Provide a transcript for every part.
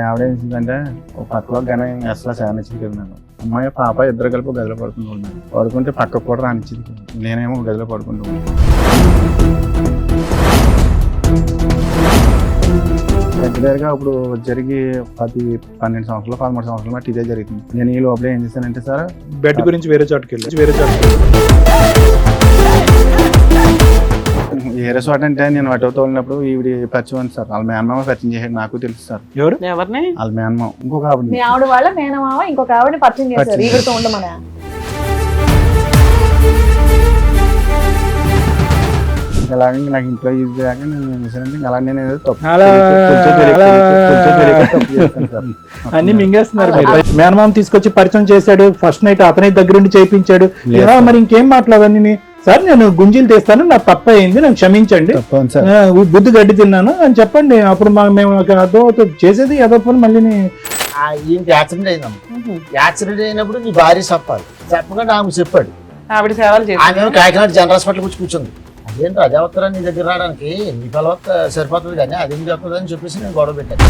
ఆవిడ ఏం చేసిందంటే ఒక పక్కలో కానీ అసలు శానిచ్చింది కదా నన్ను. అమ్మాయి పాప ఇద్దరు కలిపి గదిలో పడుకుంటూ ఉన్నాను. పడుకుంటే పక్కకు కూడా రానిచ్చింది. నేనేమో గదిలో పడుకుంటూ ఉన్నాను. రెగ్యులర్గా ఇప్పుడు జరిగి 12 సంవత్సరాలు 13 సంవత్సరాలు బట్టి ఇదే జరుగుతుంది. నేను ఈ లోపల ఏం చేశానంటే సార్ బెడ్ గురించి వేరే చోటుకి వెళ్ళి వేరే చోట అంటే నేను అటు తోలినప్పుడు ఈవిడ పరిచయం ఉంది సార్. వాళ్ళ మేనమామ పరిచయం చేసాడు, నాకు తెలుసు సార్. ఎవరిని? వాళ్ళ మేనమామ ఇంకొక ఆవిడ. మీ ఆవిడ వాళ్ళ మేనమామ ఇంకొక ఆవిడని పరిచయం చేశారు ఈవిడతో ఉండమని. అలాగే నాకు ఇంట్లో యూజ్ చేయక నేను ఏం చేశానంటే అలా నేను ఏదో తప్పు చేస్తాను సార్. అన్ని మింగేస్తున్నారు. మేనమామ తీసుకొచ్చి పరిచయం చేశాడు, ఫస్ట్ నైట్ అతని దగ్గరుండి చేయించాడు. మరి ఇంకేం మాట్లాడని సార్ నేను గుంజీలు తీస్తాను, నాకు తప్ప అయింది, నాకు క్షమించండి, బుద్ధి గడ్డి తిన్నాను అని చెప్పండి. అప్పుడు మేము అదో చేసేది ఏదో పని మళ్ళీ యాక్సిడెంట్ అయిందమ్మా. యాక్సిడెంట్ అయినప్పుడు నీ భార్య చెప్పాలి, చెప్పకుండా ఆమె చెప్పాడు. ఆవిడ సేవలు చేసి ఆమె కాకినాడ జనరల్ హాస్పిటల్ వచ్చి కూర్చుంది. అదేంటి అదే వస్తారా నీ దగ్గర రావడానికి, నీ పిలవత సరిపోతుంది కానీ అదేం చెప్తుంది అని చెప్పేసి నేను గొడవ పెట్టాను.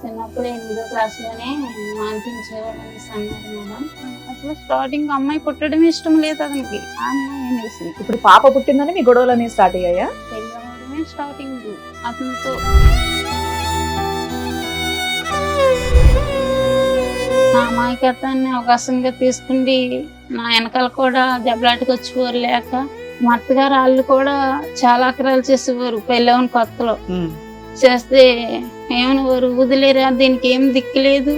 చిన్నప్పుడు 8వ క్లాస్లోనే మాన్పించేవాళ్ళని అన్నారు మేడం. అసలు స్టార్టింగ్ అమ్మాయి పుట్టడం ఇష్టం లేదు అతనికి. ఆ అమ్మాయి అనేసి ఇప్పుడు పాప పుట్టిందని మీ గొడవలన్నీ స్టార్ట్ అయ్యాయా? పెళ్ళవడమే స్టార్టింగ్ అతనితో. నా అమాయకత్వాన్ని అవకాశంగా తీసుకుండి నా వెనకాల కూడా దెబ్బలాటకు వచ్చేవారు లేక మా అత్తగారు వాళ్ళు కూడా చాలా అక్రాలు చేసేవారు. పెళ్ళవని కొత్తలో చేస్తే ఏమనేవారు, వదిలేరా దీనికి ఏం దిక్కులేదు.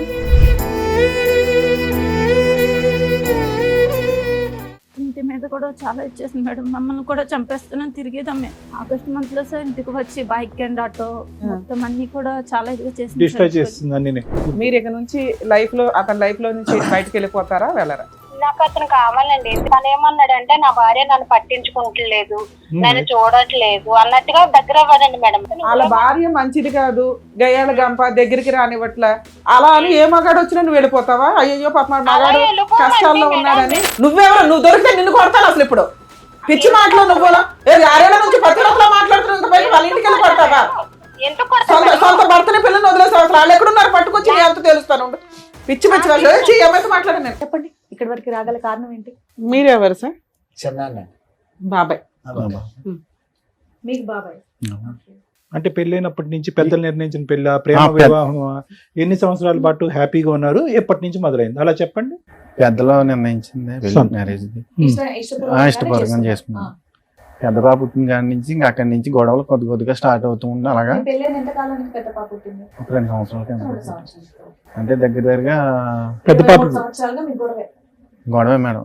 ఇంటి మీద కూడా చాలా ఇచ్చేసింది మేడం. మమ్మల్ని కూడా చంపేస్తున్నాను తిరిగేదమ్మే. ఆగస్ట్ మంత్ లో సార్ ఇంటికి వచ్చి బైక్ అండ్ ఆటో మొత్తం అన్ని కూడా చాలా ఇదిగా చేస్తుంది. మీరు ఇక నుంచి అతని లైఫ్ లో నుంచి బయటకు వెళ్ళిపోతారా వెళ్ళరా? నాకు అతను కావాలండి. తను ఏమన్నాడంటే నా భార్య నన్ను పట్టించుకుంటలేదు, నన్ను చూడట్లేదు అన్నట్టుగా దగ్గర అవ్వదండి మేడం. వాళ్ళ భార్య మంచిది కాదు, గయ్యాల గంప దగ్గరికి రానివ్వట్లా అలా అని ఏ మగాడు వచ్చినా నువ్వు వెళ్ళిపోతావా? అయ్యో పాప మగాడు కష్టాల్లో ఉన్నాడని. నువ్వు దొరికితే నిన్ను కొడతాను అసలు. ఇప్పుడు పిచ్చి మాటలు నువ్వు 6 నుంచి 10 రోజులు మాట్లాడుతున్న వాళ్ళ ఇంటికి వెళ్ళి కొడతావా? సొంత భర్తని పిల్లల్ని వదిలేసి అసలు వాళ్ళు ఎక్కడున్నారు పట్టుకొచ్చి నీ అంత తెలుస్తాను. పిచ్చి పిచ్చి ఏమైతే మాట్లాడాను. చెప్పండి, ఇక్కడి వరకు రాగల కారణం ఏంటి? మీరెవరు సార్? చిన్న బాబాయ్. మీకు బాబాయ్. అంటే పెళ్ళైనప్పటి నుంచి పెద్దలు నిర్ణయించిన పెళ్ళ ప్రేమ వివాహం ఎన్ని సంవత్సరాల పాటు హ్యాపీగా ఉన్నారు, ఎప్పటి నుంచి మొదలైంది అలా చెప్పండి. పెద్దలో నిర్ణయించింది మ్యారేజ్ ఇష్టపూర్వకంగా చేసుకున్నాను. పెద్ద పాప పుట్టిన కాడి నుంచి ఇంకా అక్కడి నుంచి గొడవలు కొద్దిగా స్టార్ట్ అవుతూ ఉండే. అలాగా 2 సంవత్సరాల కింద అంటే దగ్గరగా పెద్ద పాప గొడవే మేడం.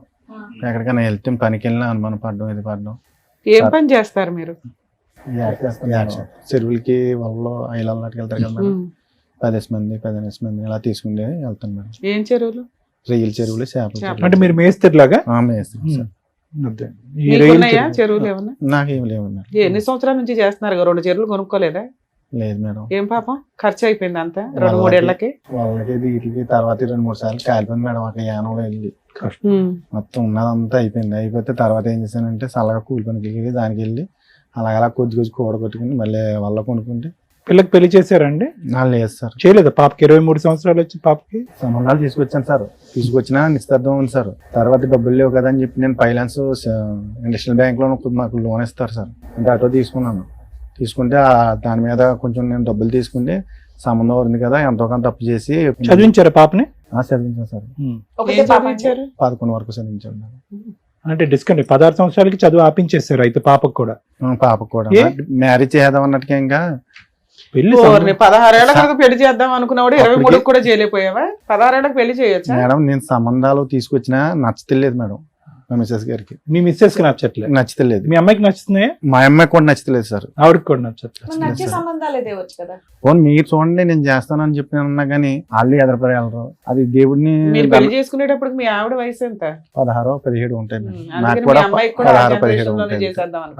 ఎక్కడికైనా వెళ్తే పనికి వెళ్ళినా అనుమానం పడడం, ఇది పడడం. ఏం పని చేస్తారు మీరు? చెరువులకి వాళ్ళలో ఐలాళ్ళకి వెళ్తారు కదా మేడం. 15 మంది ఇలా తీసుకుంటే వెళ్తాను మేడం. ఏం చెరువులు? రొయ్యల చెరువులు, చేపలు. అంటే మీరు మేస్తేలాగా? మేస్తాను సార్. చెరువులు ఏమన్నా? నాకేం లేవు మేడం. ఎన్ని సంవత్సరాల నుంచి చేస్తున్నారు? 2 చెరువులు కొనుక్కోలేదా? లేదు మేడం. ఏం పాపం ఖర్చు అయిపోయింది అంతా 2-3 ఏళ్ళకి. వాళ్ళకి వీటికి తర్వాత 2-3 సార్లు కాలిపోయింది మేడం. అక్కడ యానంలో వెళ్ళి మొత్తం ఉన్నదంతా అయిపోతే తర్వాత ఏం చేశానంటే చల్లగా కూలి పనికి వెళ్ళి దానికి వెళ్ళి అలా కొద్ది కూడగొట్టుకుని మళ్ళీ వాళ్ళ కొనుక్కుంటే. పిల్లకి పెళ్లి చేశారండి? లేదు సార్, చేయలేదు. పాపకి 23 సంవత్సరాలు వచ్చి పాపకి సంబంధాలు తీసుకొచ్చాను సార్. తీసుకొచ్చినా నిశ్చితార్థం ఉంది సార్. తర్వాత డబ్బులు లేవు కదా అని చెప్పి నేను ఫైనాన్స్ ఇండస్ట్రియల్ బ్యాంక్ లో మాకు లోన్ ఇస్తారు సార్. అంటే ఆటో తీసుకుంటే దాని మీద కొంచెం నేను డబ్బులు తీసుకుంటే సంబంధం ఉంది కదా ఎంతో కొంత తప్పు చేసి చదివించారు పాపని? చదివించాను సార్. 11 వరకు చదివించాను. అంటే డిస్కౌంట్ 16 సంవత్సరాలకి చదువు ఆపించేస్తారు అయితే పాపకు కూడా? పాపకు కూడా మ్యారేజ్ చేద్దాం అన్నట్టుగా ఇంకా పెళ్లి 16 ఏళ్ళకి పెళ్లి చేద్దాం అనుకున్నవాడు 23 కూడా చేయలేకపోయావా? 16 ఏళ్ళకి పెళ్లి చేయొచ్చా మేడం? నేను సంబంధాలు తీసుకొచ్చినా నచ్చలేదు మేడం మా మిస్సెస్ గారికి. మీ మిస్సెస్ కి నచ్చట్లేదు? నచ్చలేదు. మీ అమ్మాయికి నచ్చుతున్నాయి? మా అమ్మాయికి కూడా నచ్చలేదు సార్. ఆవిడకి కూడా నచ్చట్లేదు. నచ్చే సంబంధాలు తేవచ్చు కదా. మీరు చూడండి, నేను చేస్తానని చెప్పినా కానీ వాళ్ళు ఎదరపడగలరు. అది దేవుడిని. మీరు పెళ్లి చేసుకునేటప్పుడు మీ ఆవిడ వయసు ఎంత? 16-17 ఉంటాయి. నాకు కూడా 16-17 ఉంటాయి.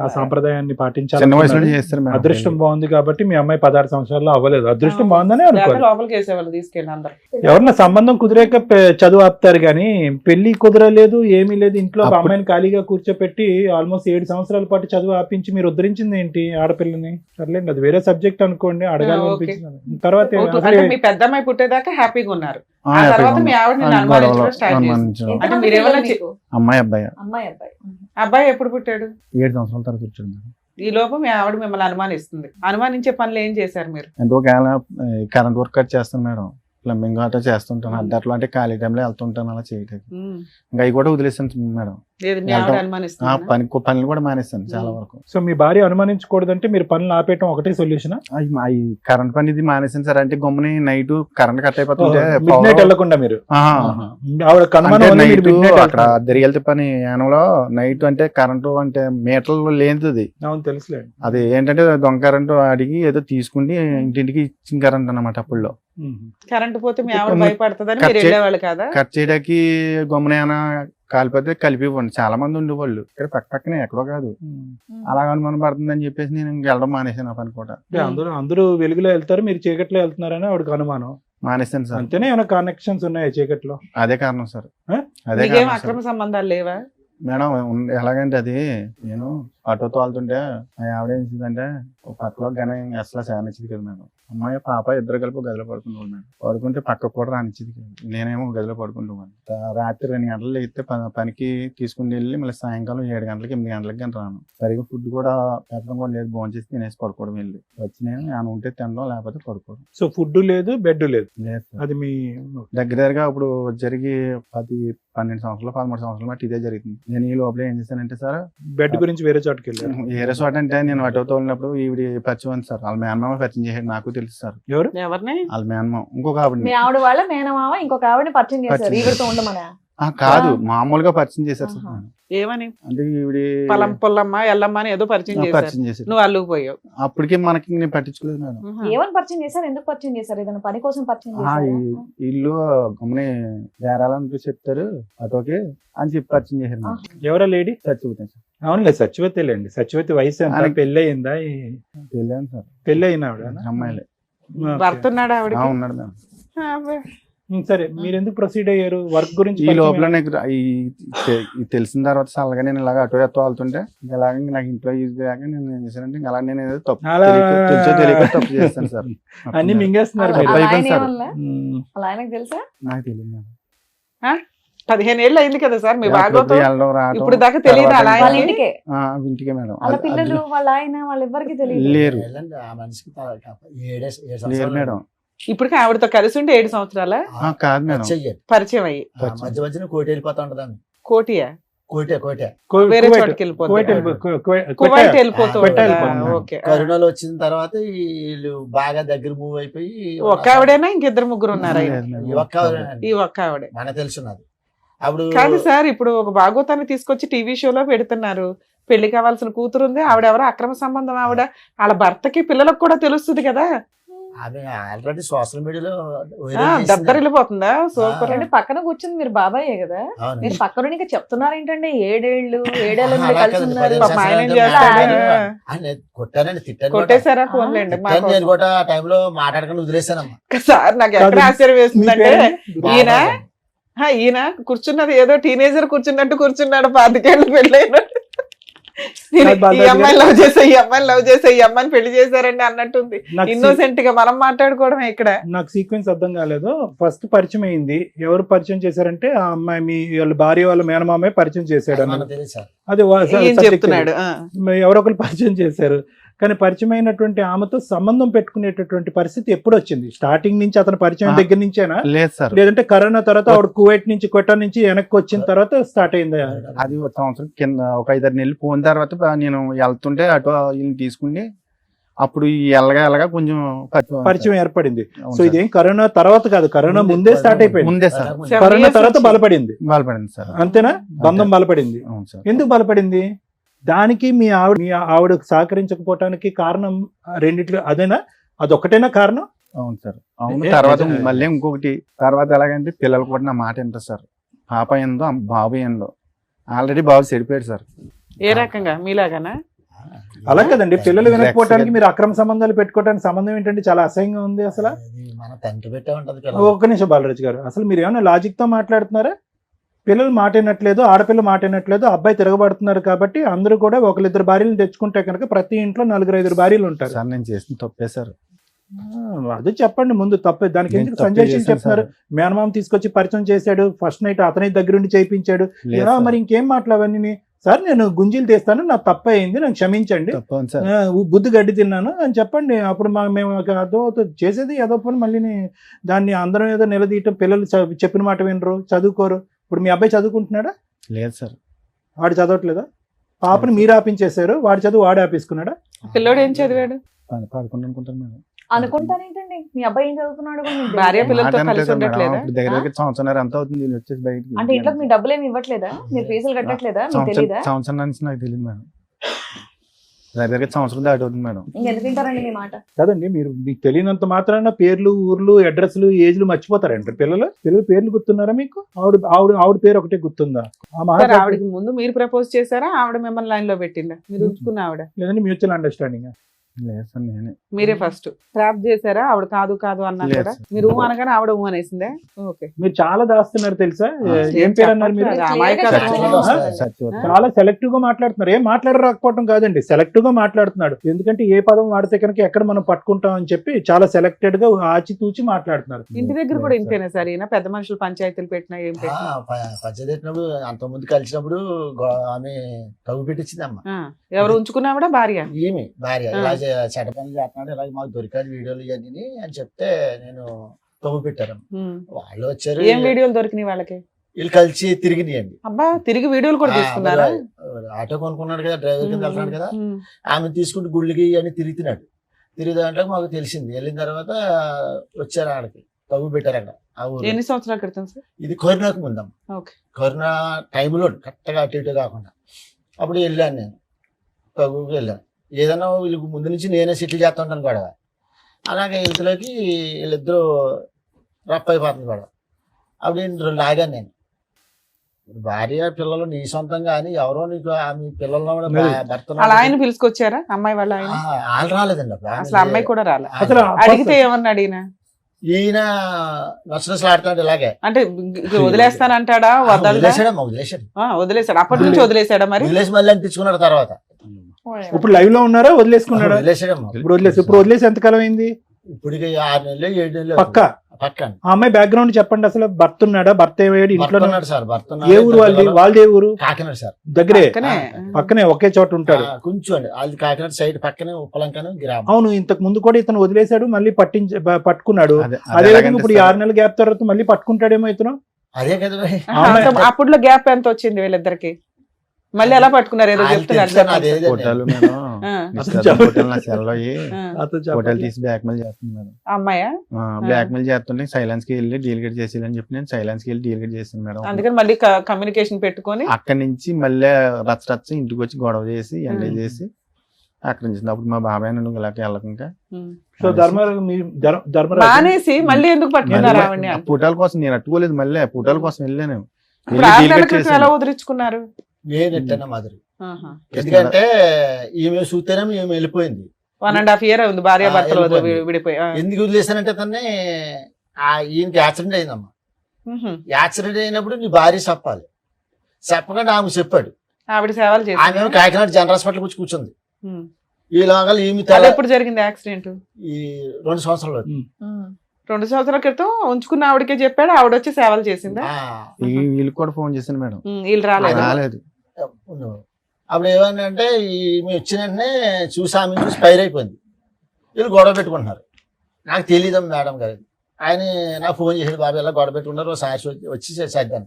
ఆ సాంప్రదాయాన్ని పాటించాలి. చిన్న వయసులో చేస్తారు మేడం. అదృష్టం బాగుంది కాబట్టి మీ అమ్మాయి 16 సంవత్సరాల్లో అవ్వలేదు. అదృష్టం బాగుందని అనుకోవాలి. లోపలికి వేసేవాళ్ళు తీసుకెళ్ళి అందరు. ఎవరన్నా సంబంధం కుదిరేక చదువు ఆపుతారు కానీ పెళ్లి కుదరలేదు ఏమీ లేదు ఇంట్లో ఇంట్లో ఒక అమ్మాయిని ఖాళీగా కూర్చోపెట్టి ఆల్మోస్ట్ 7 సంవత్సరాల పాటు చదువు ఆపించి మీరు ఉద్ధరించింది ఏంటి ఆడపిల్లని? సర్లేండి, అది వేరే సబ్జెక్ట్ అనుకోండి, అడగాలి ఓకే. అనిపించింది. తర్వాత అంటే మీ పెద్ద అమ్మాయి పుట్టేదాకా హ్యాపీగా ఉన్నారు. ఆ తర్వాత మీ ఆవిడ నిన్ను అనుమానించడం స్టార్ట్ చేసింది. అనుమానించడం. అంటే ఎంతమంది మీరేమన్నా పిల్లలు మీకు? అమ్మాయి అబ్బాయి అమ్మాయి అబ్బాయి. అబ్బాయి ఎప్పుడు పుట్టాడు? 7 సంవత్సరాల తర్వాత వచ్చాడు మేడం. ఈ లోపు మీ ఆవిడ మిమ్మల్ని అనుమానిస్తుంది. అనుమానించే పనులు ఏం చేశారు మీరు? ఎంతో కరెంట్ వర్క్ కట్ చేస్తాను మేడం, ప్లంబింగ్ అట్లా చేస్తుంటాను, అద్దట్లో అంటే ఖాళీ టైంలో వెళ్తుంటాను అలా చేయటానికి. ఇంకా అవి కూడా వదిలేస్తాను మేడం. లేదు మీ ఆవిడ అనుమానిస్తుంది. పనులు కూడా మానేస్తాను చాలా వరకు. సో మీ భార్య అనుమానించకూడదంటే మీరు పనులు ఆపేయటం ఒకటే సొల్యూషన్? అవి కరెంట్ పని ఇది మానేసాను సార్. అంటే గమ్ముని నైట్ కరెంట్ కట్ అయిపోతుంటే మిడ్ నైట్ వెళ్ళకుండా మీరు ఆవిడ అక్కడ దరిగెళ్తే పని యానంలో నైట్ అంటే కరెంటు అంటే మీటర్లు లేనిది. అవును తెలుసులే. అది ఏంటంటే దొంగ కరెంటు అడిగి ఏదో తీసుకుని ఇంటింటికి ఇచ్చిన కరెంట్ అన్నమాట. అప్పుల్లో కరెంట్ పోతే మీ ఆవిడ భయపడుతుందని మీరు వెళ్ళేవాళ్ళు కదా? కట్ చేయడానికి గమ్మున కాలిపోతే కలిపి ఇవ్వండి. చాలా మంది ఉండేవాళ్ళు ఇక్కడ పక్కనే, ఎక్కడో కాదు. అలా అనుమానం పడుతుందని చెప్పేసి నేను వెళ్ళడం మానేసాను ఆ పని కూడా. అందరూ వెలుగులో వెళ్తారు, మీరు చీకట్లో వెళ్తున్నారని ఆవిడకి అనుమానం. మానేసాను సార్. అంతేనే ఏమైనా కనెక్షన్స్ ఉన్నాయా చీకట్లో? అదే కారణం సార్. అదే మీకేం కారణం అక్రమ సంబంధాలు లేవా? మేడం ఎలాగంటే అది నేను ఆటో తోలుతుంటే మా ఆవిడ ఏం చేసిందంటే పక్కలో గన అసలు శానిచ్చింది కదా మేడం. అమ్మాయి పాప ఇద్దరు కలిపి గదిలో పడుకుంటాం మేడం. పడుకుంటే పక్క కూడా రానిచ్చింది కదా. నేనేమో గదిలో పడుకుంటాను. రాత్రి 2 గంటలు లేస్తే పనికి తీసుకుని వెళ్ళి మళ్ళీ సాయంకాలం 7 గంటలకి 8 గంటలకి కానీ రాను. సరిగ్గా ఫుడ్ కూడా పెట్టడం కూడా లేదు. భోజనం చేసి తినేసి పడుకోవడం వెళ్ళి వచ్చి నేను ఆయన ఉంటే తినడం, లేకపోతే పడుకోవడం. సో ఫుడ్ లేదు, బెడ్ లేదు. అది మీ దగ్గరగా ఇప్పుడు జరిగి 12 సంవత్సరాలు 13 సంవత్సరాలు బట్టి ఇదే జరుగుతుంది. నేను ఈ లోపల ఏం చేశానంటే సార్, బెడ్ గురించి వేరే చోటుకి వెళ్ళారు. వేరే చోట అంటే నేను ఆటో తోలినప్పుడు ఈవిడ పరిచయం ఉంది సార్. వాళ్ళ మేనమామ పరిచయం చేశాడు, నాకు తెలుసు సార్. ఎవరిని? వాళ్ళ మేనమామ ఇంకొక ఆవిడ. మీ ఆవిడ వాళ్ళ మేనమామ ఇంకొక ఆవిడని పరిచయం చేశారు ఈవిడతో ఉండమని? కాదు, మామూలుగా పరిచయం చేశారు సార్. ఏమని? అంటే ఈవిడ పొలం పొల్లమ్మ ఎల్లమ్మ అని ఏదో పరిచయం పరిచయం చేశారు. నువ్వు అల్లుకుపోయావు. అప్పటికే మనకి నేను పట్టించుకోలేదు మేడం. ఏమని పరిచయం చేశారు? ఎందుకు పరిచయం చేశారు? ఏదైనా పని కోసం పరిచయం చేశారు? ఇల్లు గమ్ముని బేరాలని చెప్తారు ఆటోకి అని చెప్పి పరిచయం చేశారు మేడం. ఎవరా లేడీ? సత్యవతి సార్. అవునులే, సత్యవతిలేండి. సత్యవతి వయసు ఎంత? పెళ్ళి అయిందా? వెళ్ళాను సార్. పెళ్ళి అయిన ఆవిడ అమ్మాయిలే. భర్త ఉన్నాడు ఆవిడ? ఉన్నాడు మేడం. సరే, మీరు ఎందుకు ప్రొసీడ్ అయ్యారు? వర్క్ గురించి ఈ లోపల నాకు తెలిసిన తర్వాత సలగా నేను ఇలాగ అటో ఎత్తో వెళ్తుంటే ఇలాగ నాకు ఇంట్లో యూజ్ చేయక నేను ఏం చేశానంటే ఇంకా అలా నేను ఏదో తప్పు చేస్తాను సార్. అన్ని మింగేస్తున్నారు అలా మీరు. ఆయన ఏమనలే? అలా ఆయనకు తెలుసా? నాకు తెలియదు. 15 ఏళ్ళు అయింది కదా సార్ మీ భాగవతం. వెళ్ళడం రావడం ఇప్పుడు దాకా తెలియదు అలా వాళ్ళ ఇంటికే? ఇంటికే మేడం. వాళ్ళ పిల్లలు వాళ్ళ ఆయన వాళ్ళెవ్వరికి తెలియదు? లేరు. ఆ మనిషికి లేరు మేడం. ఇప్పటికి ఆవిడతో కలిసి ఉంటే 7 సంవత్సరాల కాదు మేడం. పరిచయం అయ్యి మధ్య మధ్యన కోటి వెళ్ళిపోతా ఉంటది. కోటియా? కోటే వేరే చోటుకి వెళ్ళిపోతుంది. కువైట్ వెళ్ళిపోతూ ఓకే. కరోనాలో వచ్చిన తర్వాత వీళ్ళు బాగా దగ్గర మూవ్ అయిపోయి ఒక్క ఆవిడేనా ఇంకిద్దరు ముగ్గురు ఉన్నారా? ఈ ఒక్క ఆవిడే మనకు తెలుసున్నది. అప్పుడు కాదు సార్, ఇప్పుడు ఒక భాగవతాన్ని తీసుకొచ్చి టీవీ షోలో పెడుతున్నారు. పెళ్లి కావాల్సిన కూతురు ఉంది, ఆవిడెవరో అక్రమ సంబంధం. ఆవిడ వాళ్ళ భర్తకి పిల్లలకు కూడా తెలుస్తుంది కదా. ఆమె ఆల్రెడీ సోషల్ మీడియాలో దద్దరిల్లిపోతుందా? సూపర్. అంటే పక్కన కూర్చుంది మీరు బాబాయే కదా, మీరు పక్కన ఇంకా చెప్తున్నారు ఏంటంటే 7 ఏళ్ళ నుండి కలిసి ఉన్నారు. కొట్టానండి, తిట్టాను. కొట్టేశారా? ఫోన్లేండి. నేను కూడా ఆ టైంలో మాట్లాడకుండా వదిలేసానమ్మా సార్. నాకు ఎక్కడ ఆశ్చర్యం వేస్తుందంటే ఈయన కూర్చున్నది ఏదో టీనేజర్ కూర్చున్నట్టు కూర్చున్నాడు. 25 ఏళ్ళు పెళ్ళైనాడు. ఈ అమ్మాయి లవ్ చేసా, ఈ అమ్మాయిని లవ్ చేసా, ఈ అమ్మాయిని పెళ్లి చేశారండి అన్నట్టుంది. ఇన్నోసెంట్ గా మనం మాట్లాడుకోవడమే ఇక్కడ. నాకు సీక్వెన్స్ అర్థం కాలేదు. ఫస్ట్ పరిచయం అయింది, ఎవరు పరిచయం చేశారంటే ఆ అమ్మాయి మీ వాళ్ళ భార్య వాళ్ళ మేనమామే పరిచయం చేశాడు అన్నది. అది చెప్తున్నాడు. ఎవరో ఒకరు పరిచయం చేశారు. కానీ పరిచయం అయినటువంటి ఆమెతో సంబంధం పెట్టుకునేటటువంటి పరిస్థితి ఎప్పుడు వచ్చింది? స్టార్టింగ్ నుంచి అతను పరిచయం దగ్గర నుంచేనా, లేదంటే కరోనా తర్వాత ఆవిడ కువైట్ నుంచి క్వెటర్ నుంచి వెనక్కి వచ్చిన తర్వాత స్టార్ట్ అయింది? అది ఒక సంవత్సరం కింద, ఒక 5-6 నెలలు పోయిన తర్వాత నేను వెళ్తుంటే అటు ఈయన తీసుకుని అప్పుడు ఎలాగా కొంచెం పరిచయం ఏర్పడింది. సో ఇదేం కరోనా తర్వాత కాదు, కరోనా ముందే స్టార్ట్ అయిపోయింది. ముందే సార్. కరోనా తర్వాత బలపడింది సార్. అంతేనా? బంధం బలపడింది. ఎందుకు బలపడింది? దానికి మీ ఆవిడ సహకరించకపోవటానికి కారణం రెండిట్లో అదేనా? అదొక్కటేనా కారణం? అవును సార్. అవును. తర్వాత మళ్ళీ ఇంకొకటి, తర్వాత ఎలాగంటే పిల్లలు కూడా నా మాట వింటారు సార్. పాప ఏందో బాబు ఏందో. ఆల్రెడీ బాబు చెడిపోయాడు సార్. ఏ రకంగా? మీలాగానా? అలా కదండి, పిల్లలు వినకపోవడానికి మీరు అక్రమ సంబంధాలు పెట్టుకోవడానికి సంబంధం ఏంటంటే చాలా అసహ్యంగా ఉంది. అసలు మన తండ్రి పెట్టే ఉంటది. ఒక్క నిమిషం బాలరాజు గారు, అసలు మీరు ఏమైనా లాజిక్ తో మాట్లాడుతున్నారా? పిల్లలు మాట వినట్లేదు, ఆడపిల్ల మాట వినట్లేదు, అబ్బాయి తిరగబడుతున్నారు కాబట్టి అందరూ కూడా ఒకరిద్దరు భార్యలు తెచ్చుకుంటే కనుక ప్రతి ఇంట్లో 4-5 భార్యలు ఉంటారు. సార్ నేను చేసిన తప్పే సార్. అది చెప్పండి ముందు, తప్పే దానికి నేను ఎందుకు తప్పే సంజయ్ చేశాను చెప్తున్నారు? సార్. మేనమామ తీసుకొచ్చి పరిచయం చేశాడు, ఫస్ట్ నైట్ అతని దగ్గరుండి చేయించాడు, లేదు ఇలా సార్. మరి ఇంకేం మాట్లాడవన్నీ? సార్ నేను గుంజీలు తీస్తాను, నా తప్పే అయింది, నాకు క్షమించండి, తప్పు ఉంది సార్. బుద్ధి గడ్డి తిన్నాను అని చెప్పండి. అప్పుడు మేము అదో చేసేది ఏదో పని మళ్ళీ దాన్ని అందరం ఏదో నిలదీయటం, పిల్లలు చెప్పిన మాట వినరు, చదువుకోరు. ఇప్పుడు మీ అబ్బాయి చదువుకుంటున్నాడా? లేదు సార్. వాడు చదవట్లేదా? పాపని మీరు ఆపించేశారు, వాడి చదువు వాడు ఆపేసుకున్నాడా? పిల్లోడు ఏం చదివాడు? 11 అనుకుంటాను మేడం. అనుకుంటానేంటండి మీ అబ్బాయి ఏం చదువుతున్నాడు కూడా మీకు భార్య తెలీదా? పిల్లలతో మాట కలిసి అనట్లేదు మేడం. ఉండట్లేదా? ఇప్పుడు దగ్గర దగ్గర సంవత్సరం ఎంత అవుతుంది దీన్ని వచ్చేసి బయటికి. అంటే ఇంట్లో మీ డబ్బులు ఏమి ఇవ్వట్లేదా? మీరు ఫీజులు కట్టట్లేదా? మీకు తెలీదా? సంవత్సరం నుంచి నాకు తెలియదు మేడం. దగ్గర దగ్గర సంవత్సరం దాటి అవుతుంది మేడం. ఇంకెందుకు తింటారండి మీ మాట? కదండి, మీరు మీకు తెలియనంత మాత్రాన పేర్లు, ఊర్లు, అడ్రస్లు, ఏజ్లు మర్చిపోతారంటారు పిల్లలు. పేర్లు గుర్తున్నారా మీకు? ఆవిడ పేరు ఒకటే గుర్తుందా? ఆ సార్ మహారాజు ఆవిడకి ముందు మీరు ప్రపోజ్ చేశారా, ఆవిడ మిమ్మల్ని లైన్ లో పెట్టిందా? మీరు ఉంచుకున్న ఆవిడ లేదండి, మ్యూచువల్ అండర్స్టాండింగ్. లేదు సార్ నేనే. మీరే ఫస్ట్ ట్రాప్ చేశారా? ఆవిడ కాదు కాదు అన్నా లేదు కూడా సార్. మీరు అనగానే ఆవిడ అనేసిందే. ఓకే, మీరు చాలా దాస్తున్నారు తెలుసా? ఏం పేరు అన్నారు మీరు? అది అమాయకత్వం. సత్యవతి. చాలా సెలెక్టివ్ గా మాట్లాడుతున్నారు. ఏం మాట్లాడరాకపోవడం కాదండి, సెలెక్టివ్ గా మాట్లాడుతున్నాడు. ఎందుకంటే ఏ పదం వాడితే కనుక ఎక్కడ మనం పట్టుకుంటాం అని చెప్పి చాలా సెలెక్టెడ్ గా ఆచితూచి మాట్లాడుతున్నారు. ఇంటి దగ్గర కూడా ఇంతేనా సార్? ఈయన పెద్ద మనుషులు పంచాయతీలు పెట్టినా ఏం పెట్టినా పంచదెట్టినప్పుడు అంత ముందు కలిసినప్పుడు ఆమె తగ్గు పెట్టించిందమ్మా. ఎవరు ఉంచుకున్నావిడ? భార్య. ఈమె భార్య ఇలా చెడ్డ పనులు చేస్తున్నాడు, ఇలాగ మాకు దొరికాడు వీడియోలు ఇవన్నీ అని చెప్తే నేను తగ్గు పెట్టారు. వాళ్ళు వచ్చారు, ఏం వీడియోలు దొరికినాయి వాళ్ళకి? వీళ్ళు కలిసి తిరిగినాయండి. అబ్బా, తిరిగి వీడియోలు కూడా తీసుకున్నారా? ఆటో కొనుక్కున్నాడు కదా, డ్రైవర్ కింద వెళ్తున్నాడు కదా, ఆమె తీసుకుంటూ గుళ్ళకి అని తిరుగుతున్నాడు. తిరుగుదాంట్లో మాకు తెలిసింది. వెళ్ళిన తర్వాత వచ్చారు ఆడకి తగ్గు పెట్టారు అక్కడ. ఆ ఊరు ఎన్ని సంవత్సరాల క్రితం సార్? ఇది కరోనాకు ముందమ్మ. ఓకే. కరోనా టైంలో కరెక్ట్గా అటు ఇటు కాకుండా అప్పుడు వెళ్ళాను నేను తగ్గుకి వెళ్ళాను. ఏదైనా వీళ్ళకి ముందు నుంచి నేనే సెటిల్ చేస్తూ ఉంటాను గొడవ. అలాగే ఇంతలోకి వీళ్ళిద్దరూ రఫ్ అయిపోతుంది గొడవ. అప్పుడు రెండు ఆగాను నేను. భార్య పిల్లలు నీ సొంతం కానీ ఎవరో నీకు ఆమె పిల్లల్లో కూడా భర్త అలా ఆయన పిలుచుకొచ్చారా అమ్మాయి వాళ్ళ ఆయన? వాళ్ళు రాలేదండి అసలు అమ్మాయి కూడా రాలే. అసలు అడిగితే ఏమన్నాడు ఈయన? ఈయన నచ్చనసలు ఆడుతున్నాడు ఇలాగే. అంటే వదిలేస్తానంటాడా? వదిలేసాడమ్మా, వదిలేసాడు. వదిలేసాడు. అప్పటి నుంచి వదిలేసాడా? మరి వదిలేసి మళ్ళీ అంటించుకున్నాడు తర్వాత. ఇప్పుడు లైవ్ లో ఉన్నారా? వదిలేసుకున్నాడా? వదిలేసాడమ్మా. ఇప్పుడు వదిలేసి ఎంతకాలం అయింది? ఇప్పుడు 6 నెలలు 7 నెలలు పక్క. పక్కన ఆ అమ్మాయి బ్యాక్గ్రౌండ్ చెప్పండి. అసలు భర్త ఉన్నాడా? భర్త ఏమయ్యాడు? ఇంట్లో ఉన్నాడు సార్. భర్త ఏ ఊరు వాళ్ళది? ఏ ఊరు? కాకినాడ సార్. దగ్గరే, పక్కనే. పక్కనే ఒకే చోట ఉంటాడు. కొంచెం అండి అది కాకినాడ సైడ్ పక్కనే ఉప్పలంకను గ్రామం. అవును, ఇంతకు ముందు కూడా ఇతను వదిలేశాడు, మళ్ళీ పట్టుకున్నాడు. అదే అదే విధంగా ఇప్పుడు 6 నెలల గ్యాప్ తర్వాత మళ్ళీ పట్టుకుంటాడేమో ఇతను. అదే కదా అప్పుడులో గ్యాప్ ఎంత వచ్చింది వీళ్ళిద్దరికి? మళ్ళీ ఎలా పట్టుకున్నారు? ఏదో చెప్తున్నారు. ఫోటోలు మేడం. ఫోటోలు నా సెల్లో ఫోటోలు తీసి బ్లాక్ మెయిల్ చేస్తుంది మేడం. అమ్మాయా? బ్లాక్ మెయిల్ చేస్తుంటే సైలెన్స్ కి వెళ్ళి డీలిగేట్ చేసేయాలని చెప్పి నేను సైలెన్స్ కి వెళ్ళి డీలిగేట్ చేసాను మేడం. అందుకని మళ్ళీ కమ్యూనికేషన్ పెట్టుకొని అక్కడి నుంచి మళ్ళీ రచ్చ ఇంటికి వచ్చి గొడవ చేసి ఎంజాయ్ చేసి అక్కడ నుంచి అప్పుడు మా బాబాయ్ నన్ను ఇలాగ వెళ్ళకుండా సో ధర్మరాజు మానేసి మళ్ళీ ఎందుకు పట్టుకున్నారు ఆవిడని? ఫోటోల కోసం నేను అట్టుకోలేదు. మళ్ళీ ఫోటోల కోసం వెళ్ళాను. ఇప్పుడు 6 నెలల క్రితం ఎలా వదిలించుకున్నారు? నేను ఎట్టా మాదిరి. ఎందుకంటే ఈమె చూస్తేనే ఈమె వెళ్ళిపోయింది. 1.5 year ఉంది భార్య భర్తలు విడిపోయి. ఎందుకు వదిలేసానంటే తన్ని ఈయనకి యాక్సిడెంట్ అయిందమ్మా. యాక్సిడెంట్ అయినప్పుడు నీ భార్య చెప్పాలి. చెప్పకుండా ఆమె చెప్పాడు. ఆవిడ సేవలు చేసి ఆమె కాకినాడ జనరల్ హాస్పిటల్ వచ్చి కూర్చుంది. ఈ లాగా ఈమె ఎప్పుడు జరిగింది యాక్సిడెంట్? ఈ 2 సంవత్సరాలు. 2 సంవత్సరాల క్రితం ఉంచుకున్న ఆవిడకే చెప్పాడు, ఆవిడ వచ్చి సేవలు చేసిందా? వీళ్ళు కూడా ఫోన్ చేశాను మేడం. వీళ్ళు రాలేదు. అప్పుడు ఏమన్నా అంటే ఈమె వచ్చిన వెంటనే చూసి ఆమె చూసి ఫైర్ అయిపోయింది. వీళ్ళు గొడవ పెట్టుకుంటున్నారు. నాకు తెలియదు మేడం గారు. ఆయన నాకు ఫోన్ చేసాడు, బాబు ఇలా గొడవ పెట్టుకున్నారు, సాక్షి వచ్చి చేద్దాను.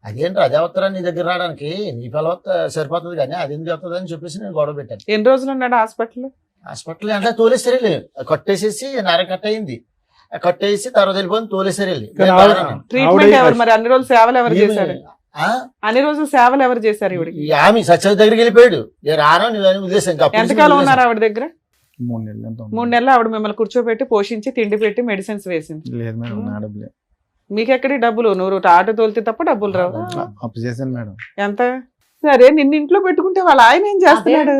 అదేంటి అదే వస్తారా నీ దగ్గర రావడానికి? నీ పిల్లవత్త సరిపోతుంది కానీ అది ఎందుకు వస్తుంది అని చెప్పేసి నేను గొడవ పెట్టాను. ఎన్ని రోజులు ఉన్నాడు హాస్పిటల్? హాస్పిటల్ అంటే తోలేసరి కట్టేసేసి నర కట్ అయింది. కట్టేసి తర్వాత వెళ్ళిపోయింది, తోలేసరి. ట్రీట్మెంట్ ఎవరు మరి? అన్ని రోజులు సేవలు ఎవరు చేశారు? అన్ని రోజులు సేవలు ఎవరు చేశారు? ఇవిడికి ఆమె సత్యవతి దగ్గరికి వెళ్ళిపోయాడు. నేను రాను నువ్వు ఉద్దేశం. ఎంతకాలం ఉన్నారు ఆవిడ దగ్గర? 3 నెలలు. 3 నెలలు ఆవిడ మిమ్మల్ని కూర్చోబెట్టి పోషించి తిండి పెట్టి మెడిసిన్స్ వేసింది. లేదు మేడం, నా డబ్బులే. మీకెక్కడి డబ్బులు? నువ్వు ఆటో తోలితే తప్ప డబ్బులు రావు. అప్పు చేశాను మేడం. ఎంత? సరే నిన్ను ఇంట్లో పెట్టుకుంటే వాళ్ళ ఆయన ఏం చేస్తున్నాడు?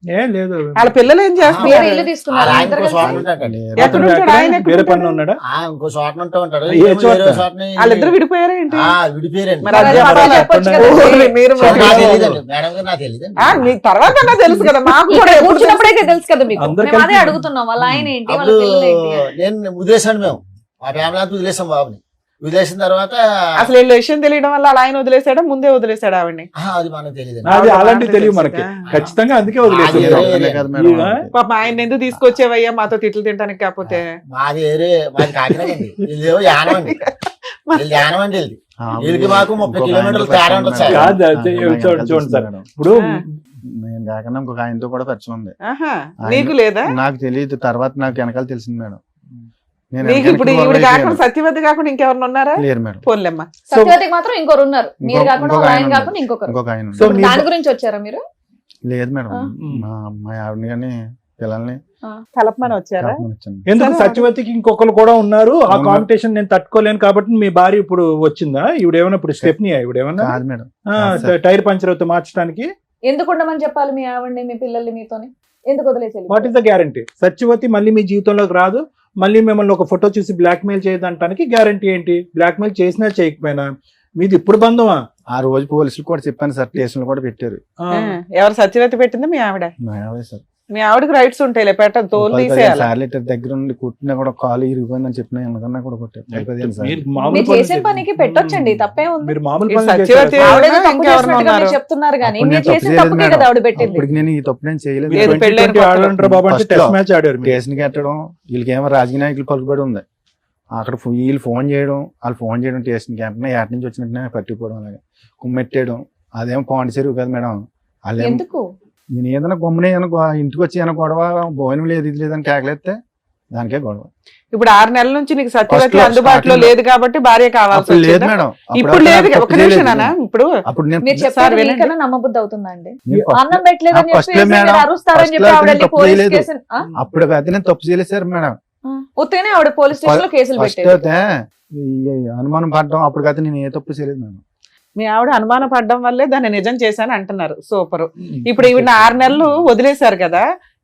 ఏం లేదు వాళ్ళ పిల్లలు ఏం వేరే చేస్తున్నారు ఇల్లు తీసుకున్నారు ఆయన ఇద్దరు ఇంకో చోట కలిసి? ఉంటాడండి. ఎక్కడ ఉంటాడు ఆయన? ఎక్కడ వేరే ఉంటాడు? పనులు ఉన్నాడా? ఇంకో చోట ఉంటూ ఉంటాడు. ఏ ఏమో చోట? వేరే చోటని వాళ్ళిద్దరు విడిపోయారా ఏంటి? విడిపోయారండి. మరి అది మరి చెప్పాలా? చెప్పొచ్చు చెప్పండి. కదా. ఓరి, మీరు నాకు మరి- తెలీదండి. మేడం గారు నాకు తెలియదండి. మీకు తర్వాత అన్నా తెలుసు కదా, మాకు కూడా ఇక్కడ ఎప్పుడు తెలుసు. కూర్చున్నప్పుడైతే తెలుసు కదా మీకు. అందరు మేము అదే కలిసి- అడుగుతున్నాం, వాళ్ళ ఆయన ఏంటి, వాళ్ళ అప్పుడు పిల్లలు ఏంటి అని. నేను వదిలేసాను. మేము మా ఫ్యామిలీ అంతా వదిలేసాం బాబుని. వదిలేసిన తర్వాత అసలు వీళ్ళ విషయం తెలియడం వల్ల వాళ్ళ ఆయన వదిలేసాడా, ముందే వదిలేసాడా ఆవిడ్ని? అది మనకు తెలియదండి. అది అలాంటి బాగా తెలియదు మనకి. తెలుసుగా. ఖచ్చితంగా అందుకే అది వదిలేసారు. వేరే కాదు మేడం. ఇక పాప ఆయన ఎందుకు తీసుకొచ్చేవయ్యా మాతో తిట్లు తింటానికి? కాకపోతే మాది మాది కాకినాడ అండి. వీళ్ళు యానం అండి. వీళ్ళు యానం అండి. వీళ్ళకి మాకు 30 కిలోమీటర్లు తేడా ఉంటుంది సార్. కాదు, అది చూడండి సార్. ఇప్పుడు నేను కాకుండా ఇంకొక ఆయనతో కూడా పరిచయం ఉంది. ఆహా, నీకు లేదా? నాకు తెలియదు, తర్వాత నాకు వెనకాల తెలిసింది మేడం. నేను నీకు ఇప్పుడు వెనకాల ఈవిడ ఇన్వాల్వ్ కాకుండా అయిపోయాను. సత్యవతి కాకుండా ఇంకెవరు ఉన్నారా? లేరు మేడం. ఫోన్లేమ్మా. సత్యవతికి మాత్రం ఇంకొకరు ఉన్నారు, మీరు ఇంకొక- కాకుండా ఇంకొక వాళ్ళ ఆయన ఆయన ఉన్నారు. కాకుండా ఇంకొకరు. ఇంకొక ఆయన సో ఉన్నారు. మీ- దాని గురించి వచ్చారా మీరు? లేదు మేడం. ఆ. మా ఆవిడని కానీ పిల్లల్ని కలపమని వచ్చారా? కలపమని వచ్చాను. ఎందుకు సరే. సత్యవతికి ఇంకొకరు కూడా ఉన్నారు, ఆ అవునా? కాంపిటీషన్ నేను తట్టుకోలేను కాబట్టి మీ భార్య ఇప్పుడు వచ్చిందా? ఇవిడేమన్నా ఇప్పుడు స్టెప్ని ఇవిడేమన్నా కాదు మేడం. కాదు సార్. టైర్ పంచర్ అవుతా మార్చడానికి? ఎందుకు ఉండమని చెప్పాలి మీ ఆవిడ్ని, మీ పిల్లల్ని మీతోని? ఎందుకు వదిలేసి what is the guarantee? Satyavathi మళ్ళీ మీ జీవితంలోకి రాదు, మళ్ళీ మిమ్మల్ని ఒక ఫోటో చూసి బ్లాక్ మెయిల్ చేయదంటానికి గ్యారంటీ ఏంటి? బ్లాక్ మెయిల్ చేసినా చేయకపోయినా మీది ఇప్పుడు బంధమా? ఆ రోజు పోలీసులు కూడా చెప్పాను సార్, స్టేషన్లు కూడా పెట్టారు. ఎవరు సత్యవతి పెట్టింది? మీ ఆవిడ. మా ఆవిడే సార్. మీ ఆవిడకి రైట్స్ ఉంటాయి, పెట్టదు, తోలు 10-15 తీసేయాలి. సార్లు ఇట్లా దగ్గర నుండి కుట్టినా కూడా కాలు ఇరిగిపోయిందని చెప్పినా ఎందుకన్నా కూడా కొట్టారు. 10-15 సార్లు. మీరు మీరు మామూలు చేసిన పనులు పనికి పెట్టొచ్చండి, తప్పే ఉంది. మీరు మామూలు ఈ పనులు సత్యవతి చేశారా? ఆవిడ ఎవరైనా తప్పు ఇంకెవరైనా చేసినట్టుగా మీరు ఉన్నారు? చెప్తున్నారు కానీ అప్పుడు మీరు నేను తప్పు చేసిన చేయలేదు తప్పుకే మేడం. కదా ఆవిడ పెట్టింది. అప్పటికి నేను ఈ తప్పు నేను చేయలేదు. లేదు, మీరు పెళ్ళైన 2020 ఆడంటారు బాబు అంటే ఫస్ట్ టెస్ట్ లో. మ్యాచ్ ఆడారు మీరు. కేసుని కట్టడం, వీళ్ళకేమో రాజకీయ నాయకులు పలుకుబడి ఉంది. అక్కడ వీళ్ళు ఫోన్ చేయడం, వాళ్ళు ఫోన్ చేయడం స్టేషన్కి వెంటనే ఏట నుంచి వచ్చినట్టు పట్టుకుపోవడం, అలాగే కుమ్మెట్టేయడం. అదేమో పాండిచేరు కదా మేడం. వాళ్ళు ఎందుకు? నేను ఏదైనా గమ్మునే ఇంటికి వచ్చి ఏమైనా గొడవ, భోజనం లేదు ఇది లేదని కేకలేస్తే దానికే గొడవ. ఇప్పుడు 6 నెలల నుంచి నీకు సత్యవతి First లో అందుబాటులో starting లో. లేదు కాబట్టి భార్య కావాల్సి అప్పుడు లేదు వచ్చిందా? మేడం. ఇప్పుడు లేదు. ఒక నిమిషం నాన్న, ఇప్పుడు అప్పుడు నేను మీరు సార్ చెప్పారు వినండి. మీకన్నా నమ్మబుద్ధి అవుతుందా అండి? నేను first అన్నం పెట్టలేదని first చెప్పి లో మేడం, మీరు అరుస్తారని first చెప్పి లో ఆవిడ నేను తప్పు పోలీస్ చేయలేదు. కేసు అప్పుడు అయితే నేను తప్పు చేయలేదు సార్ మేడం. ఉత్తగానే ఆవిడ పోలీస్ స్టేషన్ లో కేసులు ఫస్ట్ పెట్టేది. అయితే ఈ అనుమానం పడడం, అప్పటికైతే నేను ఏ తప్పు చేయలేదు మేడం. మీ ఆవిడ అనుమాన పడడం వల్లే దాన్ని నిజం చేశాను అంటున్నారు. సూపర్. ఇప్పుడు ఈవిడ 6 నెలలు వదిలేశారు కదా,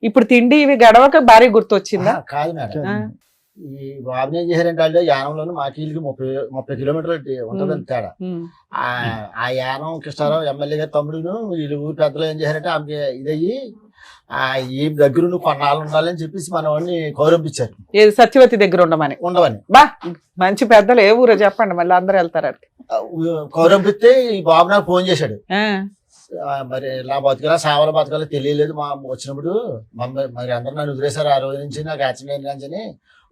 ఇప్పుడు తిండి ఇవి గడవక భార్య గుర్తొచ్చిందా? కాదు మేడం. ఆ. ఈ బాబుని ఏం చేశారంటే వాళ్ళు యానంలోను మాకి వీళ్ళకి 30 కిలోమీటర్లు ఉంటుందని తేడా. ఉమ్. ఆ యానం కృష్ణారావు ఎమ్మెల్యే గారి తమ్ముడును వీళ్ళు ఊరి పెద్దలు ఏం చేశారంటే ఆమెకి ఇదయ్యి ఈ దగ్గర నువ్వు కొన్నాళ్ళు ఉండాలని చెప్పేసి మన వాడిని కౌరంపించారు. ఏది సత్యవతి దగ్గర ఉండమని. ఉండవని బా, మంచి పెద్దలు ఏ ఊరో చెప్పండి, మళ్ళీ అందరూ వెళ్తారు అక్కడికి. కౌరంపిస్తే ఈ బాబు నాకు ఫోన్ చేశాడు. ఆ. మరి నా బతకలా సావల బతకాలో తెలియలేదు మా వచ్చినప్పుడు మరి అందరూ నన్ను వదిలేశారు. ఆ రోజు నుంచి నాకు యాక్సిడెంట్ అని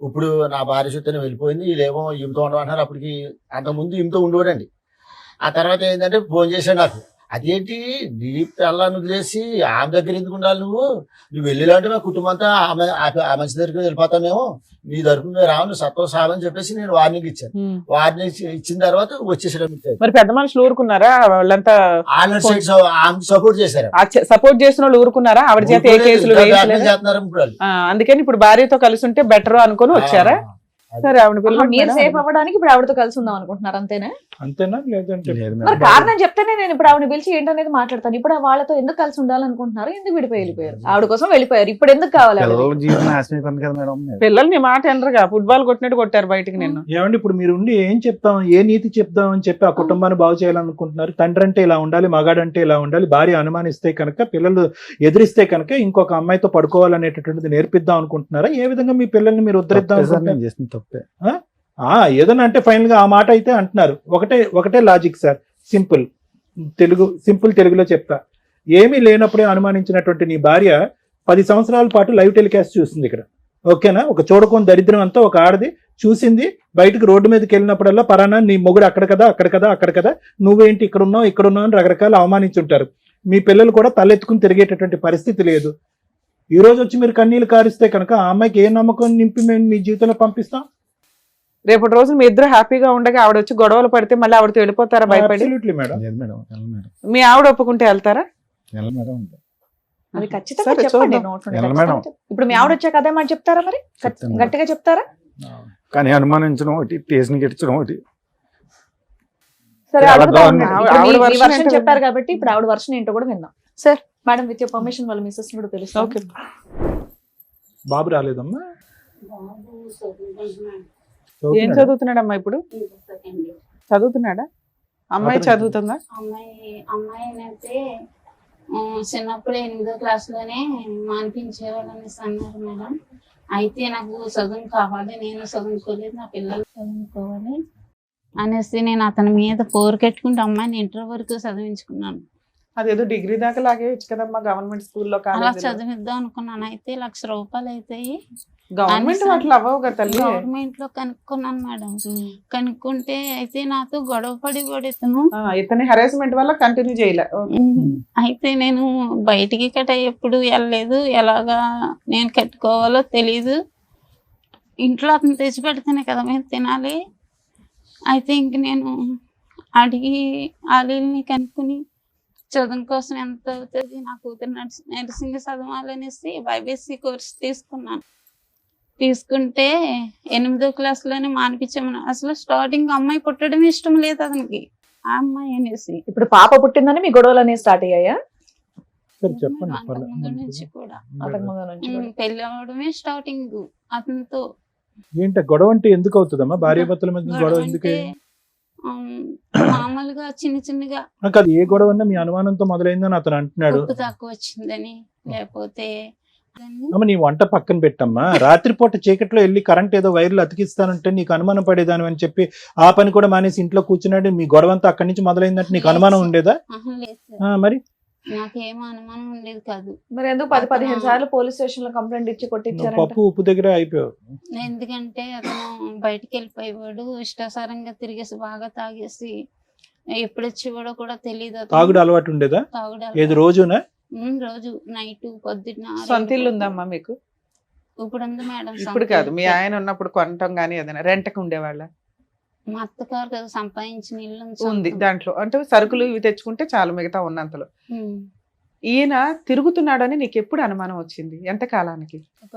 ఇప్పుడు నా భార్య చుట్టూ వెళ్ళిపోయింది. వీళ్ళేమో ఈమెతో ఉండమంటున్నారు. అప్పటికి అంతకుముందు ఈమెతో ఉండేవాడండి. ఆ తర్వాత ఏంటంటే ఫోన్ చేశాడు నాకు. అదేంటి నీ పిల్లని వదిలేసి ఆమె దగ్గర ఎందుకు ఉండాలి? నువ్వు వెళ్ళిలాంటి మా కుటుంబం అంతా ఆమె ఆ మంచి దగ్గరికి వెళ్ళిపోతాం, మేము నీ తరపు మేము రావు, నువ్వు సత్వం సావని చెప్పేసి నేను వార్నింగ్ ఇచ్చాను. వార్నింగ్ ఇచ్చిన తర్వాత వచ్చేసాడు. మరి పెద్ద మనుషులు ఊరుకున్నారా? వాళ్ళంతా ఆమె సపోర్ట్ చేశారు. సపోర్ట్ చేసిన వాళ్ళు ఊరుకున్నారా? ఆవిడ చేత ఏ కేసులు వేయించలేదు. చేస్తున్నారు ఇప్పుడు వాళ్ళు. అందుకని ఇప్పుడు భార్యతో కలిసి ఉంటే బెటర్ అనుకుని వచ్చారా? సరే, ఆవిడ మీరు సేఫ్ అవ్వడానికి ఇప్పుడు ఆవిడతో కలిసి ఉందాం అనుకుంటున్నారు, అంతేనా? అంతేనా? లేదంటే లేదు మరి మేడం. కారణం చెప్తేనే నేను ఇప్పుడు ఆవిడ పిలిచి ఏంటనేది మాట్లాడతాను. ఇప్పుడు వాళ్ళతో ఎందుకు కలిసి ఉండాలనుకుంటున్నారు? ఎందుకు విడిపోయి వెళ్ళిపోయారు? ఆవిడ కోసం వెళ్ళిపోయారు, ఇప్పుడు ఎందుకు కావాలి ఆవిడ? పిల్లల జీవితం నాశనం అయిపోయింది కదా మేడం. పిల్లల్ని మాట ఎనరుగా ఫుట్బాల్ కొట్టినట్టు కొట్టారు బయటికి నిన్ను. ఏమండి ఇప్పుడు మీరు ఉండి ఏం చెప్తాం, ఏ నీతి చెప్తాం అని చెప్పి ఆ కుటుంబాన్ని బాగు చేయాలనుకుంటున్నారు? తండ్రి అంటే ఇలా ఉండాలి, మగాడంటే ఇలా ఉండాలి, భార్య అనుమానిస్తే కనుక, పిల్లలు ఎదిరిస్తే కనుక ఇంకొక అమ్మాయితో పడుకోవాలనేటటువంటిది నేర్పిద్దాం అనుకుంటున్నారా? ఏ విధంగా మీ పిల్లల్ని మీరు ఉద్ధరిద్దాం తప్పే సార్, అనుకుంటున్నారు? నేను చేసిన తప్పే. ఏదన్నా అంటే ఫైనల్ గా ఆ మాట అయితే అంటున్నారు. ఒకటే లాజిక్ సార్, సింపుల్ తెలుగులో చెప్తా. ఏమీ లేనప్పుడే అనుమానించినటువంటి నీ భార్య 10 సంవత్సరాల పాటు లైవ్ టెలికాస్ట్ చూస్తుంది ఇక్కడ, ఓకేనా? ఒక చూడకొని దరిద్రం అంతా ఒక ఆడది చూసింది. బయటకు రోడ్డు మీదకి వెళ్ళినప్పుడల్లా పరానా నీ మొగుడు అక్కడ కదా నువ్వేంటి ఇక్కడ ఉన్నావు అని రకరకాల అవమానించుంటారు. మీ పిల్లలు కూడా తలెత్తుకుని తిరిగేటటువంటి పరిస్థితి లేదు. ఈ రోజు వచ్చి మీరు కన్నీళ్ళు కారిస్తే కనుక ఆ అమ్మాయికి ఏ నమ్మకం నింపి మేము మీ జీవితంలో పంపిస్తాం? రేపటి రోజు మీ ఇద్దరు హ్యాపీగా ఉండగా ఆవిడ వచ్చి గొడవలు పడితే మళ్ళీ ఆవిడతో వెళ్ళిపోతారా భయపడి? Absolutely, madam. లేదు మేడం, వెళ్ళను మేడం. మీ ఆవిడ ఒప్పుకుంటే వెళ్తారా? వెళ్ళను మేడం. అది ఖచ్చితంగా సరే, చెప్పండి. చూద్దాం. నోట్ నుండి ఎలా ఖచ్చితంగా మేడం? చెప్పండి. ఇప్పుడు మీ ఆవిడ వచ్చాక అదే మాట చెప్తారా? మరి చెప్తాను. గట్టిగా చెప్తారా? కానీ అనుమానించడం ఒకటి, స్టేషన్కి ఎచ్చడం ఒకటి. సరే, చాలా అడుగుతా దారుణం. ఉన్నాను. ఆవిడ ఇప్పుడు మీ version వర్షన్ ఏంటో చెప్పారు కాబట్టి ఇప్పుడు ఆవిడ వర్షన్ ఏంటో కూడా విందాం. Sir madam with your permission వాళ్ళ మిస్సెస్ కూడా తెలుసు. ఓకే. బాబు రాలేదమ్మా? ఏం చదువుతున్నాడమ్మా ఇప్పుడు? చదువుతున్నాడా? అమ్మాయి చదువుతుందా? అమ్మాయి అయితే చిన్నప్పుడు 8వ క్లాస్లోనే మానిపించేవాళ్ళని అన్నారు మేడం. అయితే నాకు చదువు కావాలి, నేను చదువుకోలేదు, నా పిల్లలు చదువుకోవాలి అనేసి నేను అతని మీద పోరుకెట్టుకుంటే అమ్మాయిని ఇంటర్ వరకు చదివించుకున్నాను. అదేదో డిగ్రీ దాకా లాగేయచ్చు కదమ్మా గవర్నమెంట్ స్కూల్లో. అలా చదివిద్దాం అనుకున్నాను. అయితే 1,00,000 రూపాయలు అవుతాయి. గవర్నమెంట్ వాటిలో అవ్వవు కదా తల్లి. గవర్నమెంట్ లో కనుక్కున్నాను మేడం. కనుక్కుంటే అయితే నాతో గొడవ పడి ఇతని హెరాస్మెంట్ వల్ల కంటిన్యూ చేయలే. అయితే నేను బయటికి ఎప్పుడు వెళ్ళలేదు. ఎలాగా నేను కట్టుకోవాలో తెలీదు. ఇంట్లో అతను తెచ్చి పెడితేనే కదా మేము తినాలి. అయితే ఇంక నేను అడిగి వాళ్ళని కనుక్కుని చదువు కోసం ఎంత అవుతుంది, నా కూతురు నర్సింగ్ చదవాలనేసి బైబీసీ కోర్స్ తీసుకున్నాను. తీసుకుంటే 8వ క్లాస్లోనే మానిపించామని. అసలు స్టార్టింగ్ అమ్మాయి పుట్టడం ఇష్టం లేదు అతనికి, ఆ అమ్మాయి అనేసి. ఇప్పుడు పాప పుట్టిందని మీ గొడవలు అనేవి స్టార్ట్ అయ్యాయా? చెప్పండి. అంతకుముందు నుంచి కూడా అంతకుముందు నుంచి కూడా. పెళ్లి అవడమే స్టార్టింగ్ అతనితో. ఏంటి గొడవ అంటే ఎందుకు అవుతుందమ్మా? భార్య భర్తల మధ్య గొడవ ఎందుకు? మామూలుగా చిన్న చిన్నగా. అది ఏ గొడవ అన్నా మీ అనుమానంతో మొదలైందని అతను అంటున్నాడు. ఉప్పు తక్కువ వచ్చిందని, లేకపోతే అమ్మ నీ వంట పక్కన పెట్టమ్మా. రాత్రిపూట చీకట్లో వెళ్ళి కరెంట్ ఏదో వైర్లు అతికిస్తానంటే నీకు అనుమానం పడేదాని అని చెప్పి ఆ పని కూడా మానేసి ఇంట్లో కూర్చున్నాడు. మీ గొడవ అంతా అక్కడి నుంచి మొదలైందంటే నీకు అనుమానం ఉండేదా? మరి నాకేం అనుమానం ఉండేది కాదు. మరి ఎందుకు 10-15 సార్లు పోలీస్ స్టేషన్ లో కంప్లైంట్ ఇచ్చి కొట్టించారు? పప్పు ఉప్పు దగ్గర అయిపోయావు. ఎందుకంటే అతను బయటికి వెళ్ళిపోయేవాడు, ఇష్టాసారంగా తిరిగేసి బాగా తాగేసి ఎప్పుడు వచ్చేవాడో కూడా తెలియదు. తాగుడు అలవాటు ఉండేదా? ఏది రోజునా? రోజు నైట్ పొద్దున్న. సొంత ఇల్లు ఉందమ్మా మీకు? ఇప్పుడు ఉంది మేడం. ఇప్పుడు కాదు, మీ ఆయన ఉన్నప్పుడు కొనటం గానీ ఏదైనా రెంట్కి ఉండేవాళ్ళ? మా అత్తగారు కదా సంపాదించిన ఇల్లు ఉంది, దాంట్లో అంటే సరుకులు ఇవి తెచ్చుకుంటే చాలు మిగతా ఉన్నంతలో. ఈయన తిరుగుతున్నాడని నీకు ఎప్పుడు అనుమానం వచ్చింది? ఎంత కాలానికి? ఒక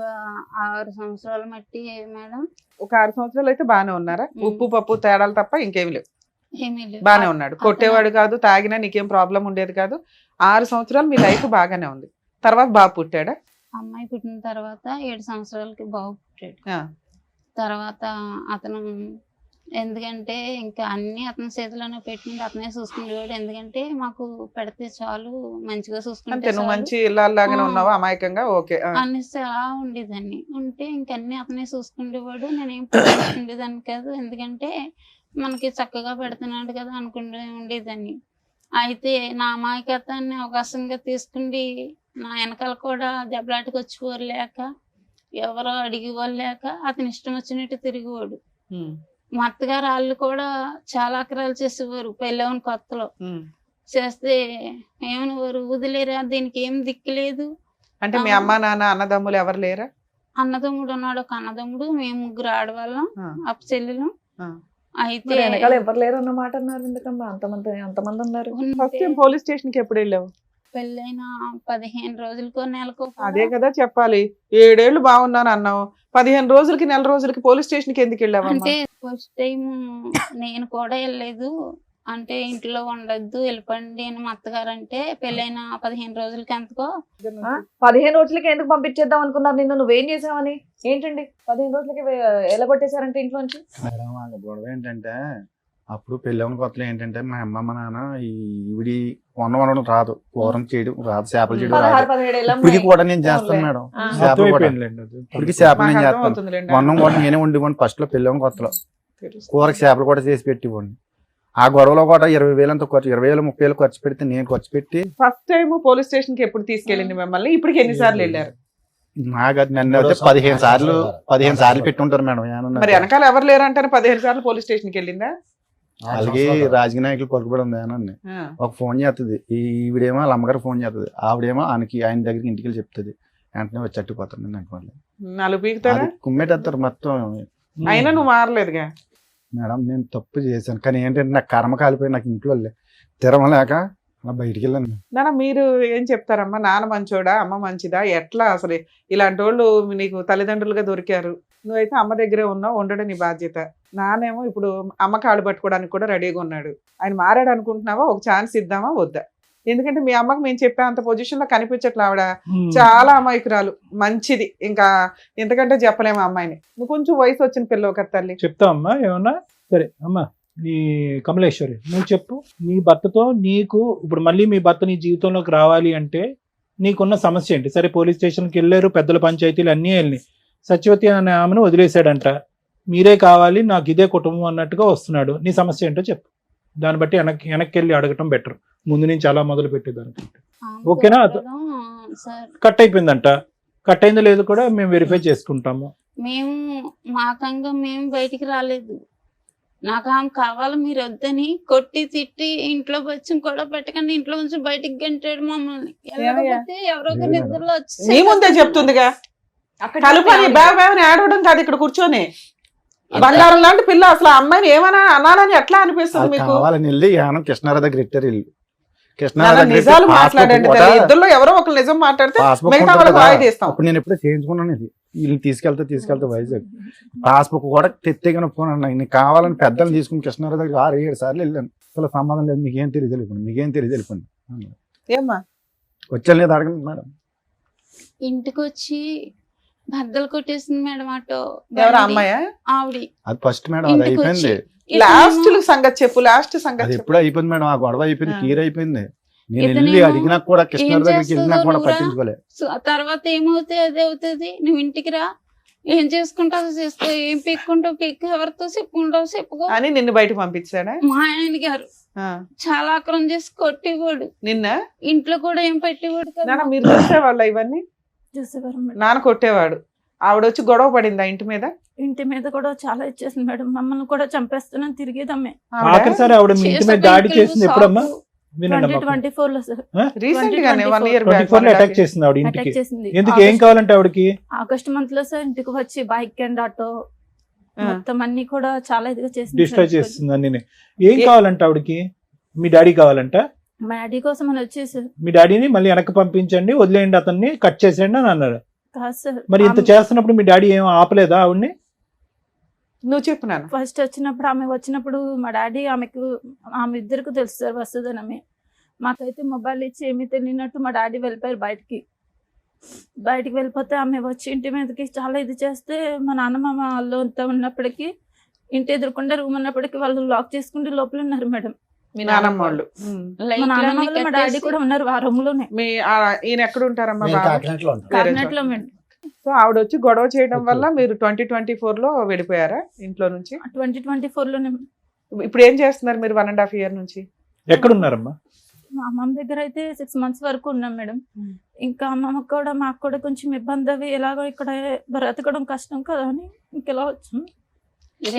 6 సంవత్సరాల మట్టి మేడం. ఒక 6 సంవత్సరాలు అయితే బాగానే ఉన్నారా? ఉప్పు పప్పు తేడాలు తప్ప ఇంకేమి లేవు, ఏమీ లేవు. బాగానే ఉన్నాడు. కొట్టేవాడు కాదు, తాగినా నీకేం ప్రాబ్లం ఉండేది కాదు. 6 సంవత్సరాలు మీ లైఫ్ బాగానే ఉంది. తర్వాత బాబు పుట్టాడా? అమ్మాయి పుట్టిన తర్వాత 7 సంవత్సరాలకి బాబు పుట్టాడు. తర్వాత అతను ఎందుకంటే ఇంకా అన్ని అతని చేతిలోనే పెట్టుకుంటే అతనే చూసుకునేవాడు. ఎందుకంటే మాకు పెడితే చాలు, మంచిగా చూసుకుంటే నువ్వు మంచి ఇళ్ళలాగానే ఉన్నావా అమాయకంగా? ఓకే అనేసి అలా ఉండేదాన్ని. ఉంటే ఇంకన్నీ అతనే చూసుకునేవాడు. నేనేం పట్టించుకునేదాన్ని కాదు, ఎందుకంటే మనకి చక్కగా పెడుతున్నాడు కదా అనుకుంటే ఉండేదాన్ని. అయితే నా అమాయకత్వాన్ని అవకాశంగా తీసుకుండి నా వెనకాల కూడా దెబ్బలాటకు వచ్చేవారు లేక, ఎవరో అడిగేవాళ్ళు లేక అతని ఇష్టం వచ్చినట్టు తిరిగేవాడు. మా అత్తగారు వాళ్ళు కూడా చాలా అక్రాలు చేసేవారు పెళ్ళవని కొత్తలో. చేస్తే ఏమనేవారు, వదిలేరా, దీనికి ఏం దిక్కులేదు. అంటే మీ అమ్మ నాన్న అన్నదమ్ములు ఎవరు లేరా? అన్నదమ్ముడు ఉన్నాడు, ఒక అన్నదమ్ముడు, మేము 3 ఆడవాళ్ళం, అప్ప చెల్లెలు. అయితే వెనకాల ఎవరు లేరు అన్నమాట అన్నారు. ఎందుకమ్మా అంతమంది ఉన్నారు? ఫస్ట్ టైం పోలీస్ స్టేషన్ కి ఎప్పుడు వెళ్ళావు? పెళ్ళైన 15 రోజులకో నెలకో. అదే కదా చెప్పాలి. 7 ఏళ్ళు బాగున్నాను అన్నావు, 15 రోజులకి నెల రోజులకి పోలీస్ స్టేషన్ కి ఎందుకు వెళ్ళావు? అంటే ఫస్ట్ టైం నేను కూడా వెళ్ళలేదు. అంటే ఇంట్లో ఉండద్దు, వెళ్ళిపోండి అని మా అత్తగారు అంటే, పెళ్ళైన 15 రోజులకి ఎంతకో. 15 రోజులకి ఎందుకు పంపించేద్దాం అనుకున్నారు నిన్ను? నువ్వేం చేసావని? ఏంటండి 15 రోజులకి ఎలా కొట్టేశారంటే ఇంట్లోంచి? మేడం వాళ్ళ గొడవ ఏంటంటే, అప్పుడు పెళ్ళవని కొత్తలో ఏంటంటే మా అమ్మ మా నాన్న ఈవిడి వండడం రాదు, కూరం చేయడం రాదు, చేపలు చేయడం రాదు. 16-17 ఏళ్ళ ఇప్పటికి కూడా నేను చేస్తాను మేడం. చేపలు కూడా ఇప్పటికి చేపలు నేను చేస్తాను. వండం కూడా నేనే వండివ్వండి. ఫస్ట్ లో పెళ్ళవని కొత్తలో కూరకి చేపలు కూడా చేసి పెట్టివ్వండి. ఆ గొడవలో కూడా 20,000 అంత ఖర్చు, 20,000 30,000 ఖర్చు పెడితే నేను ఖర్చు పెట్టి. ఫస్ట్ టైం పోలీస్ స్టేషన్ కి ఎప్పుడు తీసుకెళ్ళింది మిమ్మల్ని? ఇప్పటికి ఎన్నిసార్లు వెళ్ళారు? నాకు నన్ను అయితే 15 సార్లు పెట్టుంటారు మేడం. మరి వెనకాల ఎవరు లేరు అంటారు? 15 సార్లు పోలీస్ స్టేషన్ కి వెళ్ళిందా? అలాగే రాజకీయ నాయకులు పలుకుబడి ఉంది అని ఒక ఫోన్ చేస్తుంది. ఈవిడేమో వాళ్ళ అమ్మగారు ఫోన్ చేస్తుంది, ఆవిడేమో ఆయన దగ్గరికి ఇంటికి వెళ్ళి చెప్తుంది. వెంటనే వచ్చి చట్టుకుపోతాను నాకు. మళ్ళీ కుమ్మేటేస్తారు మొత్తం. అయినా నువ్వు మారలేదుగా మేడం. నేను తప్పు చేశాను, కానీ ఏంటంటే నాకు కర్మ కాలిపోయి నాకు ఇంట్లో తిరమలేక అలా బయటికి వెళ్ళాను. నాన్న మీరు ఏం చెప్తారమ్మా? నాన్న మంచోడా, అమ్మ మంచిదా, ఎట్లా అసలు? ఇలాంటి వాళ్ళు నీకు తల్లిదండ్రులుగా దొరికారు, నువ్వైతే అమ్మ దగ్గరే ఉన్నావు, ఉండడం నీ బాధ్యత. నానేమో ఇప్పుడు అమ్మ కాళ్ళు పట్టుకోవడానికి కూడా రెడీగా ఉన్నాడు. ఆయన మారాడు అనుకుంటున్నావా? ఒక ఛాన్స్ ఇద్దామా వద్దా? ఎందుకంటే మీ అమ్మకి మేము చెప్పే అంత పొజిషన్ లో కనిపించట్లే ఆవిడ చాలా అమాయకురాలు, మంచిది, ఇంకా ఎంతకంటే చెప్పలేము ఆ అమ్మాయిని. నువ్వు కొంచెం వయసు వచ్చిన పిల్లవు కదా తల్లి. చెప్తావు అమ్మా ఏమన్నా? సరే అమ్మా, నీ కమలేశ్వరి నువ్వు చెప్పు. నీ భర్తతో నీకు ఇప్పుడు మళ్ళీ మీ భర్త నీ జీవితంలోకి రావాలి అంటే నీకున్న సమస్య ఏంటి? సరే పోలీస్ స్టేషన్కి వెళ్ళారు, పెద్దల పంచాయతీలు అన్నీ వెళ్ళి సత్యవతి అనే ఆమెను వదిలేశాడంట, మీరే కావాలి నాకు ఇదే కుటుంబం అన్నట్టుగా వస్తున్నాడు. నీ సమస్య ఏంటో చెప్పు, దాన్ని బట్టి వెనక్కి వెళ్ళి అడగటం బెటర్ ముందు నుంచి అలా మొదలు పెట్టేదానికంటే. ఓకేనా? కట్ అయిపోయిందంట, కట్ అయిందో లేదో కూడా మేము వెరిఫై చేసుకుంటాము. మేము మాకంగా మేము బయటికి రాలేదు, నాకు ఆమె కావాలి మీరు వద్దని కొట్టి తిట్టి ఇంట్లో వచ్చి కూడా పెట్టకండి ఇంట్లో నుంచి బయటికి గంటాడు మమ్మల్ని. ఎవరో ఒక నిద్రలో వచ్చి నీ ముందే చెప్తుందిగా, కలుపని బాగా ఆడవడం కాదు ఇక్కడ కూర్చొని. బంగారం లాంటి పిల్ల, అసలు ఆ అమ్మాయిని ఏమన్నా అనాలని ఎట్లా అనిపిస్తుంది మీకు? కావాలని వెళ్ళి యానం కృష్ణారావు దగ్గర ఇట్టారు ఇల్లు. నిజాలు మాట్లాడండి, ఇద్దరులో ఎవరో ఒకరు నిజం మాట్లాడితే మిగతా వాళ్ళకి వాయి తీస్తాం. అప్పుడు నేను ఎప్పుడో చేయించుకున్నాను ఇది, వీళ్ళని తీసుకెళ్తే వైజాగ్ పాస్బుక్ కూడా తెత్తేగా ఒప్పుకున్నాను. నీకు కావాలని పెద్దలు తీసుకుని కృష్ణారావు దగ్గర 6-7 సార్లు వెళ్ళాను. అసలు సంబంధం లేదు, మీకేం తెలియదు వెళ్ళిపోయింది, మీకేం తెలియదు వెళ్ళిపోయింది. ఏమ్మా వచ్చాను లేదు అడగండి మేడం. ఇంటికి వచ్చి బద్దలు కొట్టేసింది మేడం ఆటో. ఎవరు అమ్మాయా? ఆవిడ. అది ఫస్ట్ మేడం, అది అయిపోయింది. లాస్ట్ సంగతి చెప్పు, లాస్ట్ సంగతి అది ఎప్పుడు అయిపోయింది మేడం, ఆ గొడవ అయిపోయింది, క్లియర్ అయిపోయింది. నేను వెళ్ళి అడిగినా కూడా కృష్ణారావు దగ్గరికి వెళ్ళినా కూడా పట్టించుకోలేదు. తర్వాత ఏమవుతాయి అదే అవుతుంది, నువ్వు ఇంటికి రా, ఏం చేసుకుంటావు చేసుకో, ఏం పీక్కుంటావు పీక్కు, ఎవరితో చెప్పుకుంటావు చెప్పుకో అని నిన్ను బయట పంపించాడా మా ఆయన గారు. చాలా ఆక్రమం చేసి కొట్టేవాడు, నిన్న ఇంట్లో కూడా ఏం పెట్టేవాడు కదా. మీరు చూసేవాళ్ళ ఇవన్నీ? నాన్న కొట్టేవాడు, ఆవిడ వచ్చి గొడవ పడిందా ఇంటి మీద? ఇంటి మీద కూడా చాలా ఇచ్చేసింది మేడం, మమ్మల్ని కూడా చంపేస్తున్నాను తిరిగేదమ్మే. ఆఖరిసారి ఆవిడ మీ ఇంటి మీద దాడి చేసింది ఎప్పుడమ్మా? 2024 లో సార్, రీసెంట్ గానే 1 year 24 లో అటాక్ చేసింది ఆవిడ ఇంటికి. ఎందుకు, ఏం కావాలంటే ఆవిడకి? ఆగస్ట్ మంత్ లో సార్ ఇంటికి వచ్చి బైక్ అండ్ ఆటో మొత్తం అన్ని కూడా చాలా ఇదిగా చేసింది, డిస్ట్రాయ్ చేస్తుంది అన్ని. ఏం కావాలంటే ఆవిడకి? మీ డాడీ కావాలంట? మా డాడీ కోసం అని వచ్చేసారు. మీ డాడీని మళ్ళీ వెనక్కి పంపించండి, వదిలేయండి, అతన్ని కట్ చేసేయండి అని అన్నారు. కాదు సార్, మరి ఇంత చేస్తున్నప్పుడు మీ డాడీ ఏం ఆపలేదా ఆవిడ్ని? నువ్వు చెప్పు నాన్న. ఫస్ట్ వచ్చినప్పుడు ఆమె వచ్చినప్పుడు మా డాడీ ఆమె ఇద్దరికి తెలుసు సార్ వస్తుందని. మాకైతే మొబైల్ ఇచ్చి ఏమీ తెలియనట్టు మా డాడీ వెళ్ళిపోయారు బయటికి వెళ్ళిపోతే ఆమె వచ్చి ఇంటి మీదకి చాలా ఇది చేస్తే మా నాన్నమ్మ వాళ్ళు ఉన్నప్పటికీ ఇంటి ఎదురుకుండా రూమ్ ఉన్నప్పటికీ వాళ్ళు లాక్ చేసుకుంటే లోపల ఉన్నారు మేడం. మీ నాన్నమ్మ వాళ్ళు, మా నాన్నమ్మ వాళ్ళు మా డాడీ కూడా ఉన్నారు ఆ రూమ్ లోనే. ఈయన ఎక్కడ ఉంటారమ్మా? కాకినాడలో మేడం. సో ఆవిడ వచ్చి గొడవ చేయడం వల్ల మీరు 2024 లో వెళ్ళిపోయారా ఇంట్లో నుంచి? 2024 లోనే. ఇప్పుడు ఏం చేస్తున్నారు మీరు 1.5 year నుంచి? ఎక్కడున్నారమ్మా? మా అమ్మమ్మ దగ్గర అయితే 6 months వరకు ఉన్నాం మేడం. ఇంకా అమ్మమ్మకి కూడా మాకు కూడా కొంచెం ఇబ్బంది అవి, ఎలాగో ఇక్కడ బ్రతకడం కష్టం కదా అని ఇంకెలా వచ్చాం.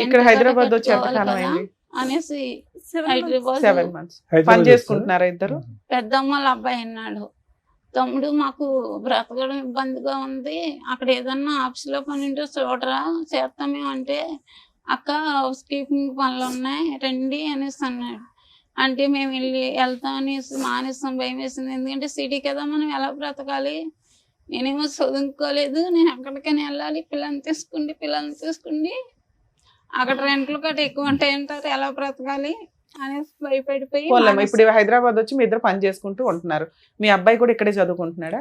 ఇక్కడ హైదరాబాద్ వచ్చి ఎంతకాలం అయింది అనేసి 7 months పని చేసుకుంటున్నారా ఇద్దరు? పెద్దమ్మ అబ్బాయి అన్నాడు, తమ్ముడు మాకు బ్రతకడం ఇబ్బందిగా ఉంది, అక్కడ ఏదన్నా ఆఫీస్ లో పని ఉంటే చూడరా చేస్తామే అంటే, అక్క హౌస్ కీపింగ్ పనులు ఉన్నాయి రండి అనేసి అన్నాడు. అంటే మేము వెళ్తాం అనేసి మానేస్తాం, భయం వేసింది, ఎందుకంటే సిటీ కదా మనం ఎలా బ్రతకాలి, నేనేమో చదువుకోలేదు, నేను ఎక్కడికైనా వెళ్ళాలి, పిల్లల్ని తీసుకుండి అక్కడ రెంట్లు కట్ట ఎక్కువ ఉంటాయంటారు, ఎలా బ్రతకాలి అనేసి భయపడిపోయి. ఇప్పుడు హైదరాబాద్ వచ్చి మీ ఇద్దరు పని చేసుకుంటూ ఉంటున్నారు. మీ అబ్బాయి కూడా ఇక్కడే చదువుకుంటున్నాడా?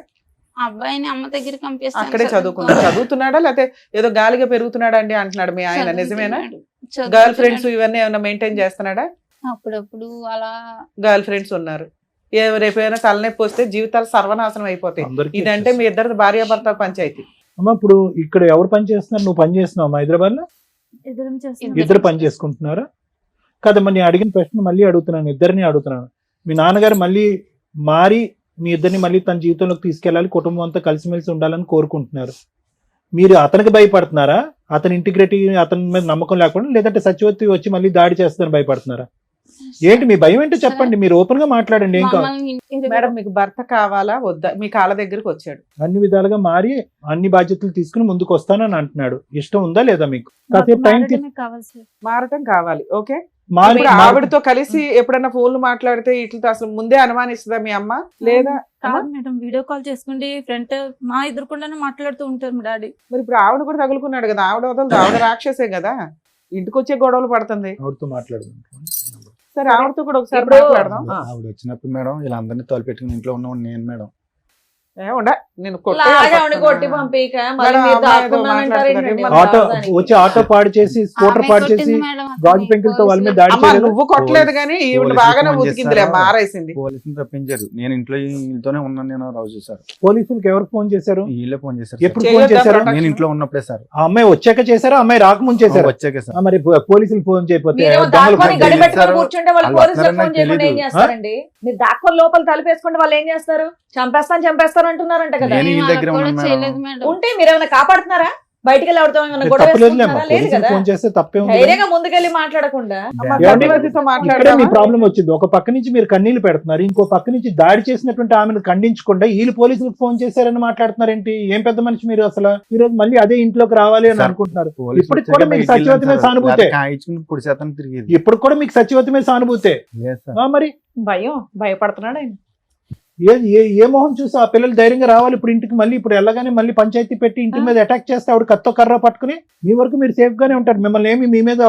అబ్బాయిని అమ్మ దగ్గర పంపిస్తాను. అక్కడే చదువుతున్నాడా లేకపోతే ఏదో గాలిగా పెరుగుతున్నాడా అండి అంటున్నాడు మీ ఆయన, నిజమేనా? గర్ల్ ఫ్రెండ్స్ ఇవన్నీ ఏమైనా మెయింటైన్ చేస్తున్నాడా? అప్పుడప్పుడు అలా గర్ల్ ఫ్రెండ్స్ ఉన్నారు. రేపైనా తలనొప్పి వస్తే జీవితాలు సర్వనాశనం అయిపోతాయి. ఇదంటే మీ ఇద్దరు భార్యాభర్త పంచాయతీ. అమ్మ ఇప్పుడు ఇక్కడ ఎవరు పని చేస్తున్నారు? నువ్వు పని చేస్తున్నావు హైదరాబాద్ లో? ఇద్దరు పని చేసుకుంటున్నారా? కదమ్మా, నేను అడిగిన ప్రశ్న మళ్ళీ అడుగుతున్నాను, ఇద్దరిని అడుగుతున్నాను. మీ నాన్నగారు మళ్ళీ మారి మీ ఇద్దరిని మళ్ళీ తన జీవితంలోకి తీసుకెళ్ళాలి, కుటుంబం అంతా కలిసిమెలిసి ఉండాలని కోరుకుంటున్నారు. మీరు అతనికి భయపడుతున్నారా? అతని ఇంటిగ్రిటీ, అతని మీద నమ్మకం లేకుండా, లేదంటే సత్యవతి వచ్చి మళ్ళీ దాడి చేస్తుందని భయపడుతున్నారా? ఏంటి మీ భయం ఏంటో చెప్పండి, మీరు ఓపెన్ గా మాట్లాడండి. ఏం కావాలి మేడం? మీకు భర్త కావాలా వద్దా? మీ కాళ్ళ దగ్గరకు వచ్చాడు, అన్ని విధాలుగా మారి అన్ని బాధ్యతలు తీసుకుని ముందుకు వస్తానని అంటున్నాడు. ఇష్టం ఉందా లేదా మీకు? కాసేపు టైం మారటం కావాలి. ఓకే, ఆవిడతో కలిసి ఎప్పుడన్నా ఫోన్లు మాట్లాడితే ఇట్లతో అసలు ముందే అనుమానిస్తుందా మీ అమ్మ? లేదా మేడం వీడియో కాల్ చేసుకుంటే ఫ్రంట్ మా ఎదురుకుండానే మాట్లాడుతూ ఉంటారు మా డాడీ. మరి ఇప్పుడు ఆవిడ కూడా తగులుకున్నాడు కదా, ఆవిడ వదలదు, ఆవిడ రాక్షసే కదా, ఇంటికి వచ్చే గొడవలు పడుతుంది. ఆవిడతో మాట్లాడుతుంది. సరే ఆవిడతో కూడా ఒకసారి ఇప్పుడు- మాట్లాడదాం. ఆవిడ వచ్చినప్పుడు మేడం వీళ్ళందరినీ తోలుపెట్టుకుని ఇంట్లో ఉన్నవాడు నేను మేడం. నేను లాగా ఆవిడ కొట్టి పంపిక మళ్ళీ మేడం, మీరు అమ్మాయి ఏదో దాక్కున్నానంటారేంటండి? మాట్లాడుతున్నారు. మరి ఆటో రావడానికి. వచ్చి ఆటో పాడు చేసి స్కూటర్ ఆమె పాడు కొట్టింది చేసి మేడం అతన్ని. గాజు పెంకులతో వాళ్ళ మీద దాడి అమ్మా చేయలేదు. నువ్వు కొట్టలేదు కానీ ఈవిడ పోలీసులు బాగానే ఫోన్ ఉతికిందిలే చేశారు. మారేసింది. పోలీసులు తప్పించారు. నేను ఇంట్లోనే ఉన్నాను. నేను రోజు సార్ పోలీసులకు ఎవరికి ఫోన్ చేశారు? వీళ్ళే ఫోన్ చేశారు. ఎప్పుడు సార్. ఫోన్ చేయొద్దా చేశారు? ప్రొటెక్షన్? నేను ఇంట్లో ఉన్నప్పుడే సార్. ఆ అమ్మాయి వచ్చాక చేశారా, అమ్మాయి రాకముందు చేశారా? వచ్చాక సార్. మరి పోలీసులు ఫోన్ చేయకపోతే మీరేమో దొంగలు దాక్కొని ఫోన్ గడి చేశారు. పెట్టుకొని కూర్చుంటే వాళ్ళు వాళ్ళు పోలీసులకు వస్తారని ఫోన్ చేయకుండా ఏం తెలీదు. చేస్తారండి? మీరు దాక్కొని లోపల తలుపేసుకుంటే వాళ్ళు ఏం చేస్తారు? చంపేస్తారు అంటున్నారంట కదా. నేను ఈ వాళ్ళకు దగ్గర కూడా ఉన్నాను చేయలేదు మేడం. మేడం. ఉంటే మీరు ఏమైనా కాపాడుతున్నారా? బయటికి వెళ్ళి ఆవిడతో ఏమైనా గొడవ తప్పలేదులేమ్మా, వేసుకుంటున్నారా? లేదు పోలీసులు కదా. ఫోన్ చేస్తే తప్పే ఉంది. ధైర్యంగా ముందుకెళ్ళి మాట్లాడకుండా అమ్మా, ఏమండి? సత్యవతితో ఇక్కడే మీ మాట్లాడదామా? ప్రాబ్లం వచ్చింది. ఒక పక్క నుంచి మీరు కన్నీళ్లు పెడుతున్నారు, ఇంకో పక్క నుంచి దాడి చేసినటువంటి ఆమెను ఖండించకుండా వీళ్ళు పోలీసులకు ఫోన్ చేశారని మాట్లాడుతున్నారేంటి? ఏం పెద్ద మనిషి మీరు అసలు? ఈ రోజు మళ్ళీ అదే ఇంట్లోకి రావాలి అని సార్, అనుకుంటున్నారు. పోలీసులు ఇప్పటికి వచ్చాక కూడా మీకు బయటికి సత్యవతి వెళ్ళాను మీద సార్. సానుభూతే. లేకపోతే కాయించుకుని పొడి శాతం తిరిగేది. ఇప్పుడు కూడా మీకు సత్యవతి మీద సానుభూతే. లేదు సార్. మరి భయపడుతున్నాడు ఆయన. ఏ మొహం చూసి ఆ పిల్లలు ధైర్యంగా రావాలి ఇప్పుడు ఇంటికి? మళ్ళీ ఇప్పుడు వెళ్ళగానే మళ్ళీ పంచాయతీ పెట్టి ఇంటి మీద అటాక్ చేస్తే ఆవిడ కత్తో కర్ర పట్టుకుని మీ వరకు మీరు సేఫ్ గానే ఉంటారు. మిమ్మల్ని ఏమి మీ మీద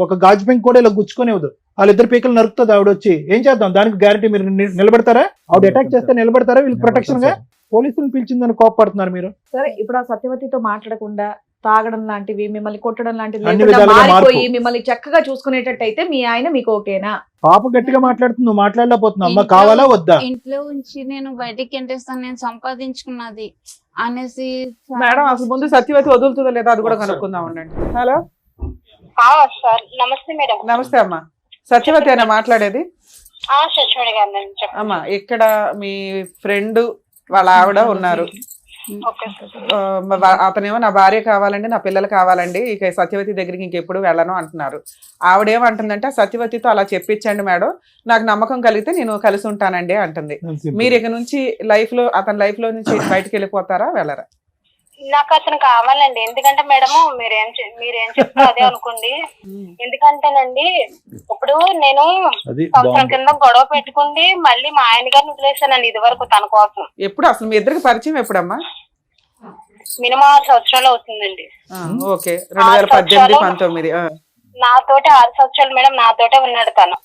ఒక గాజు పెంక్ కూడా ఇలా గుచ్చుకునేవద్దు. వాళ్ళిద్దరు పీకలు నరుకుతుంది ఆవిడ వచ్చి. ఏం చేద్దాం దానికి గ్యారంటీ? మీరు నిలబడతారా? ఆవిడ అటాక్ చేస్తే నిలబడతారా? వీళ్ళకి ప్రొటెక్షన్ గా పోలీసులు పిలిచిందని కోపడుతున్నారు మీరు. సరే ఇప్పుడు ఆ సత్యవతితో మాట్లాడకుండా తాగడం లాంటివి, మిమ్మల్ని కొట్టడం లాంటివి అన్ని లేకుండా విధాలుగా మారిపోయి మార్పు. మిమ్మల్ని చక్కగా చూసుకునేటట్టయితే మీ ఆయన మీకు ఓకేనా? పాప గట్టిగా మాట్లాడుతుంది, నువ్వు మాట్లాడలేకపోతున్నావు. అమ్మ ఇంట్లో- కావాలా వద్దా? ఇంట్లో ఉంచి నేను బయటికి ఎంటేస్తాను, నేను సంపాదించుకున్నది అనేసి మేడం అసలు ముందు సత్యవతి వదులుతుందో లేదా అది కూడా కనుక్కుందాం ఉండండి. హలో సార్ నమస్తే మేడం. నమస్తే అమ్మా, సత్యవతి అయినా మాట్లాడేది? సచివాడి గారు చెప్పండి. అమ్మా ఇక్కడ మీ ఫ్రెండ్ వాళ్ళ ఆవిడ ఉన్నారు. ఓకే అతనేమో నా భార్య కావాలండి, నా పిల్లలు కావాలండి, ఇక సత్యవతి దగ్గరికి ఇంకెప్పుడు వెళ్ళను అంటున్నారు. ఆవిడేమంటుందంటే సత్యవతితో అలా చెప్పించండి మేడం, నాకు నమ్మకం కలిగితే నేను కలిసి ఉంటానండి అంటుంది. మీరు ఇక నుంచి అతని లైఫ్ లో నుంచి బయటకు వెళ్ళిపోతారా వెళ్ళరా? నాకు అతను కావాలండి. ఎందుకంటే మేడం మీరేం చెప్తారో అదే అనుకోండి. ఎందుకంటేనండి ఇప్పుడు నేను అది సంవత్సరం కింద గొడవ పెట్టుకుంది మళ్ళీ మా ఆయన గారిని వదిలేసానండి ఇది వరకు తన కోసం. ఎప్పుడు అసలు మీ ఇద్దరికి పరిచయం ఎప్పుడమ్మా? మినిమం 6 సంవత్సరాలు అవుతుందండి. ఓకే, 2018, 19. నాతోటి 6 సంవత్సరాలు మేడం నాతోటే ఉన్నాడు తను.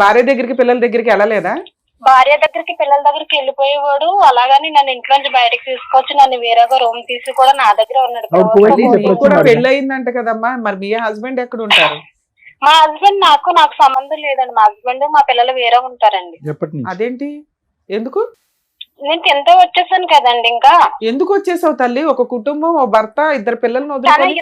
భార్య దగ్గరికి పిల్లల దగ్గరికి వెళ్ళలేదా? భార్య దగ్గరికి పిల్లల దగ్గరికి వెళ్ళిపోయేవాడు. అలాగని నన్ను ఇంట్లోంచి బయటకు తీసుకొచ్చి నన్ను వేరేగా రూమ్ తీసి కూడా నా దగ్గర ఉన్నాడు. ఆవిడ కువైట్ నుంచి నీకు ఎప్పుడు కూడా వచ్చినారు? పెళ్ళి అయిందంట కదమ్మా, మరి మీ హస్బెండ్ ఎక్కడ ఉంటారు? మా హస్బెండ్ నాకు సంబంధం లేదండి. మా హస్బెండ్ మా పిల్లలు వేరే ఉంటారండి. ఎప్పటి నుంచి? అదేంటి? ఎందుకు నేను ఎంతో వచ్చేసాను కదండి. ఇంకా ఎందుకు వచ్చేసావు తల్లి? ఒక కుటుంబం, ఓ భర్త, 2 పిల్లల్ని తన వదులుకొని.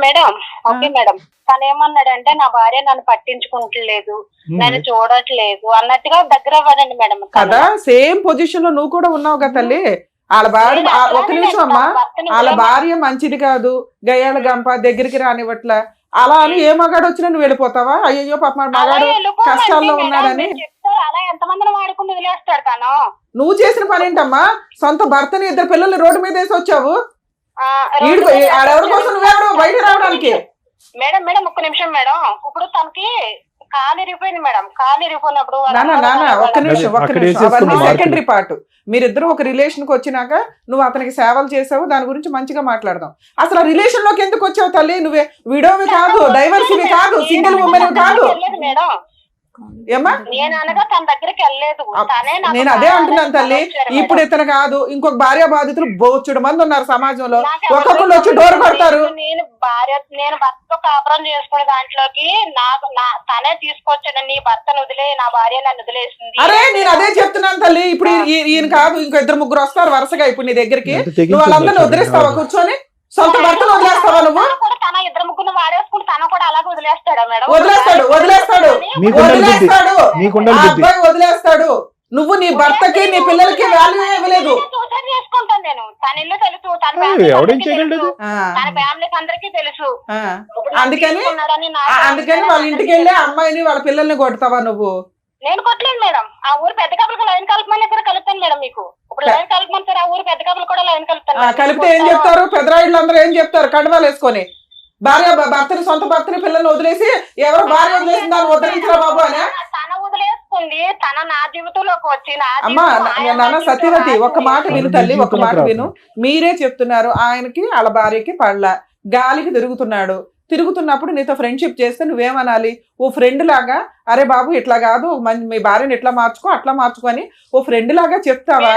మేడం ఓకే మేడం, తను ఏమన్నాడంటే నా భార్య నన్ను పట్టించుకుంటలేదు, నన్ను చూడట్లేదు అన్నట్టుగా దగ్గర అవ్వదండి మేడం. కదా సేమ్ పొజిషన్ లో నువ్వు కూడా ఉన్నావు కదా తల్లి. వాళ్ళ భార్య ఒక నిమిషం అమ్మా, వాళ్ళ భార్య మంచిది కాదు, గయ్యాల గంప, దగ్గరికి రానివ్వట్ల, అలా అని ఏ మగాడు వచ్చినా నువ్వు వెళ్ళిపోతావా? అయ్యో పాప మగాడు కష్టాల్లో ఉన్నాడని. అలా ఎంతమందిని వాడుకుని వదిలేస్తాడు తను. నువ్వు చేసిన పని ఏంటమ్మా? సొంత భర్తని 2 పిల్లల్ని రోడ్డు మీద వేసి వచ్చావు. ఆడెవరి కోసం నువ్వెవరు బయట రావడానికి? మేడం ఒక్క నిమిషం మేడం. ఇప్పుడు తనకి కాలు ఇరిగిపోయింది మేడం. కాలు ఇరిగిపోయినప్పుడు నాన్న ఒక్క నిమిషం అక్కడ వేసేసుకున్న అవన్నీ మార్కులు. Secondary part. మీరిద్దరు ఒక రిలేషన్ కి వచ్చినాక నువ్వు అతనికి సేవలు చేసావు, దాని గురించి మంచిగా మాట్లాడదాం. అసలు ఆ రిలేషన్ లోకి ఎందుకు వచ్చావు తల్లి? నువ్వే విడోవి కాదు, డైవర్సివి కాదు, సింగిల్ ఉమెన్ కాదు. మేడం ఏమ్మా నేను అనగా తన దగ్గరికి వెళ్ళలేదు. తనే నాకు నేను అదే అంటున్నాను తల్లి. వచ్చారు ఇప్పుడు మేడం. ఇతను కాదు, ఇంకొక భార్య బాధితులు బోచుడు మంది ఉన్నారు సమాజంలో. నాకు ఎవరు ఒక్కొక్కళ్ళు వచ్చి డోర్ కొడతారు. నేను భర్తతో కాపురం చేసుకునే దాంట్లోకి తనే తీసుకొచ్చాడు. నీ భర్తను వదిలే, నా భార్య నన్ను వదిలేసింది. అరే నేను అదే చెప్తున్నాను తల్లి. ఇప్పుడు ఈయన కాదు, ఇంకో 2-3 వస్తారు వరుసగా ఇప్పుడు నీ దగ్గరికి. ఎంత తెగించి నువ్వు వాళ్ళందరినీ వచ్చాడు వదిలేస్తావా? వాడు. కూర్చొని సొంత భర్తను వదిలేస్తావా నువ్వు? తన 2 వాడేసుకుంటే తను కూడా అలాగే వదిలేస్తాడా మేడం? వదిలేస్తాడు. మీకుండాలి బుద్ధి. వదిలేస్తాడు. మీకుండాలి ఆ బుద్ధి. అబ్బాయి వదిలేస్తాడు. నువ్వు నీ భర్తకి నీ పిల్లలకి వాల్యూ ఇవ్వలేదు. సూసైడ్ చేసుకుంటాను నేను. తన ఇల్లు తెలుసు, తన ఏయ్, ఫ్యామిలీకి ఎవడేం అందరికీ చేయగలడు? తెలుసు. ఆ, తన ఫ్యామిలీకి అందరికీ తెలుసు. ఆ. ఇప్పుడు నన్ను అందుకని తీసుకున్నాడని నాకు అందుకని వాళ్ళ ఇంటికి వెళ్ళి ఆ అమ్మాయిని వాళ్ళ పిల్లల్ని కొడతావా నువ్వు? నేను కొట్టలేదు మేడం. ఆ ఊరు పెద్ద కప్పులకు లైన్ కలపమని ఇక్కడ కలుపుతాను మేడం. మీకు ఇప్పుడు లైన్ కలపమంటారు, ఆ ఊరు పెద్ద కప్పులు కూడా లైన్ కలుపుతాను. కలిపితే ఏం చెప్తారు? పెద్దరాయిళ్ళు అందరూ ఏం చెప్తారు? కండవాలు వేసుకొని భర్తని, సొంత భర్తని, పిల్లల్ని వదిలేసి ఎవరో భార్య వదిలేసిన దాన్ని వదిలించరా బాబు అని. తన వదిలేసుకుంది, తన నా జీవితంలోకి వచ్చి అమ్మా నాన్న సత్యవతి ఒక్క మాట విను తల్లి, ఒక్క మాట విను. మీరే చెప్తున్నారు ఆయనకి వాళ్ళ భార్యకి పడల, గాలికి తిరుగుతున్నాడు. తిరుగుతున్నప్పుడు నీతో ఫ్రెండ్షిప్ చేస్తే నువ్వేమనాలి? ఓ ఫ్రెండ్ లాగా అరే బాబు ఇట్లా కాదు, మీ భార్యని ఎట్లా మార్చుకో అట్లా మార్చుకో అని ఓ ఫ్రెండ్ లాగా చెప్తావా?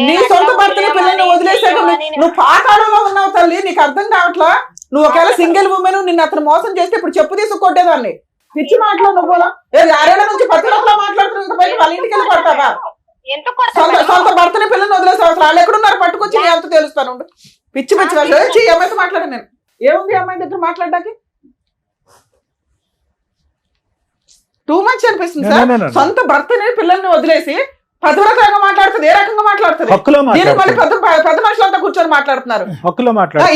నీ సొంత భర్తని పిల్లల్ని వదిలేసాక నువ్వు పాతాళంలో ఉన్నావు తల్లి, నీకు అర్థం కావట్లా? నువ్వు ఒకవేళ సింగిల్ ఉమెన్, నిన్ను అతను మోసం చేస్తే ఇప్పుడు చెప్పు తీసుకొట్టేదాన్ని. పిచ్చి మాటలు నువ్వు ఆరేళ్ల నుంచి ప్రతి ఒక్కలా మాట్లాడుతున్నా వాళ్ళ ఇంటికి వెళ్ళి పడతావా? సొంత భర్తని పిల్లల్ని వదిలేసావు, అసలు వాళ్ళు ఎక్కడున్నారు పట్టుకొచ్చి నీ అంత తెలుస్తాను. పిచ్చి పిచ్చి వాళ్ళు ఈ అమ్మాయితో మాట్లాడాను నేను. ఏముంది అమ్మాయి దగ్గర మాట్లాడడానికి? టూ మచ్ అనిపిస్తుంది సార్. సొంత భర్తని పిల్లల్ని వదిలేసి పదవరకంగా మాట్లాడుతుంది. ఏ రకంగా మాట్లాడుతుంది? పెద్ద మనుషులంతా కూర్చొని మాట్లాడుతున్నారు.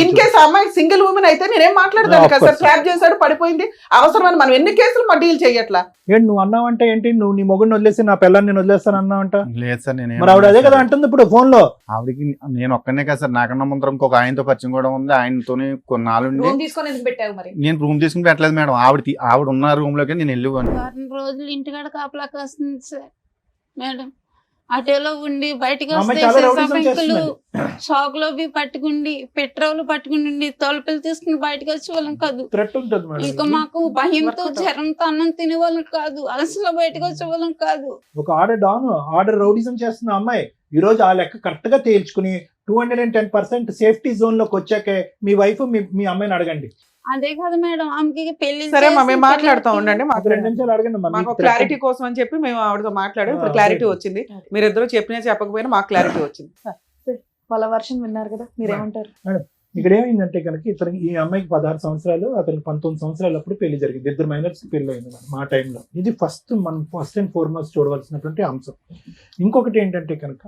ఇన్ కేసు అమ్మాయి సింగిల్ ఉమెన్ అయితే నేనేం మాట్లాడదాను కదా సార్. ట్రాప్ చేశాడు, పడిపోయింది, అవసరమని మనం ఎన్ని కేసులు మా డీల్ చేయట్లా. ఏంటి నువ్వు అన్నావంటే ఏంటి? నువ్వు నీ మొగుడిని వదిలేసి నా పిల్లల్ని నేను వదిలేస్తాను అన్నావంట? లేదు సార్, నేను మరి ఆవిడ అదే కదా అంటుంది ఇప్పుడు ఫోన్ లో. ఆవిడకి నేను ఒక్కనే కదా సార్, నాకన్నా ముందర ఇంకొక ఆయనతో పరిచయం కూడా ఉంది. ఆయనతోనే కొన్నాళ్ళు తీసుకొని ఎందుకు పెట్టావు మరి? నేను రూమ్ తీసుకుని పెట్టలేదు మేడం. ఆవిడ ఉన్న రూమ్ లోకి నేను వెళ్ళిపోయాను. వారం రోజులు ఇంటికాడ కాపలా కాస్తుంది సార్ మేడం. అటోలో ఉండి బయటకు వస్తే షాక్ లో పట్టుకుండి పెట్రోల్ పట్టుకుండి తలుపులు తీసుకుని బయటకు వచ్చే వాళ్ళం కాదు. ఇంకా మాకు భయంతో జ్వరంతో అన్నం తినే వాళ్ళం కాదు, అలసలో బయటకు వచ్చే వాళ్ళం కాదు. ఒక ఆర్డర్ రౌడిజం చేస్తున్న అమ్మాయి ఈ రోజు ఆ లెక్క కరెక్ట్ గా తేల్చుకుని 210% సేఫ్టీ జోన్ లోకి వచ్చాకే మీ వైఫ్ మీ అమ్మాయిని అడగండి. అదే కదా మేడం, ఆమెకి పెళ్లి. సరే మేము మాట్లాడుతూ ఉండండి, మాకు 2 నిమిషాలు అడగండి. మాకు క్లారిటీ కోసం అని చెప్పి మేము ఆవిడతో మాట్లాడాం. ఇప్పుడు క్లారిటీ వచ్చింది. మీరిద్దరు చెప్పినా చెప్పకపోయినా మాకు క్లారిటీ వచ్చింది. వాళ్ళ వర్షన్ విన్నారు కదా, మీరేమంటారు? ఇక్కడ ఏమైందంటే కనుక ఈ అమ్మాయికి 16 సంవత్సరాలు, అతనికి 19 సంవత్సరాలు అప్పుడు పెళ్లి జరిగింది. 2 మైనర్స్ పెళ్లి అయింది మా టైంలో. ఇది ఫస్ట్ అండ్ ఫార్మోస్ట్ చూడవలసినటువంటి అంశం. ఇంకొకటి ఏంటంటే కనుక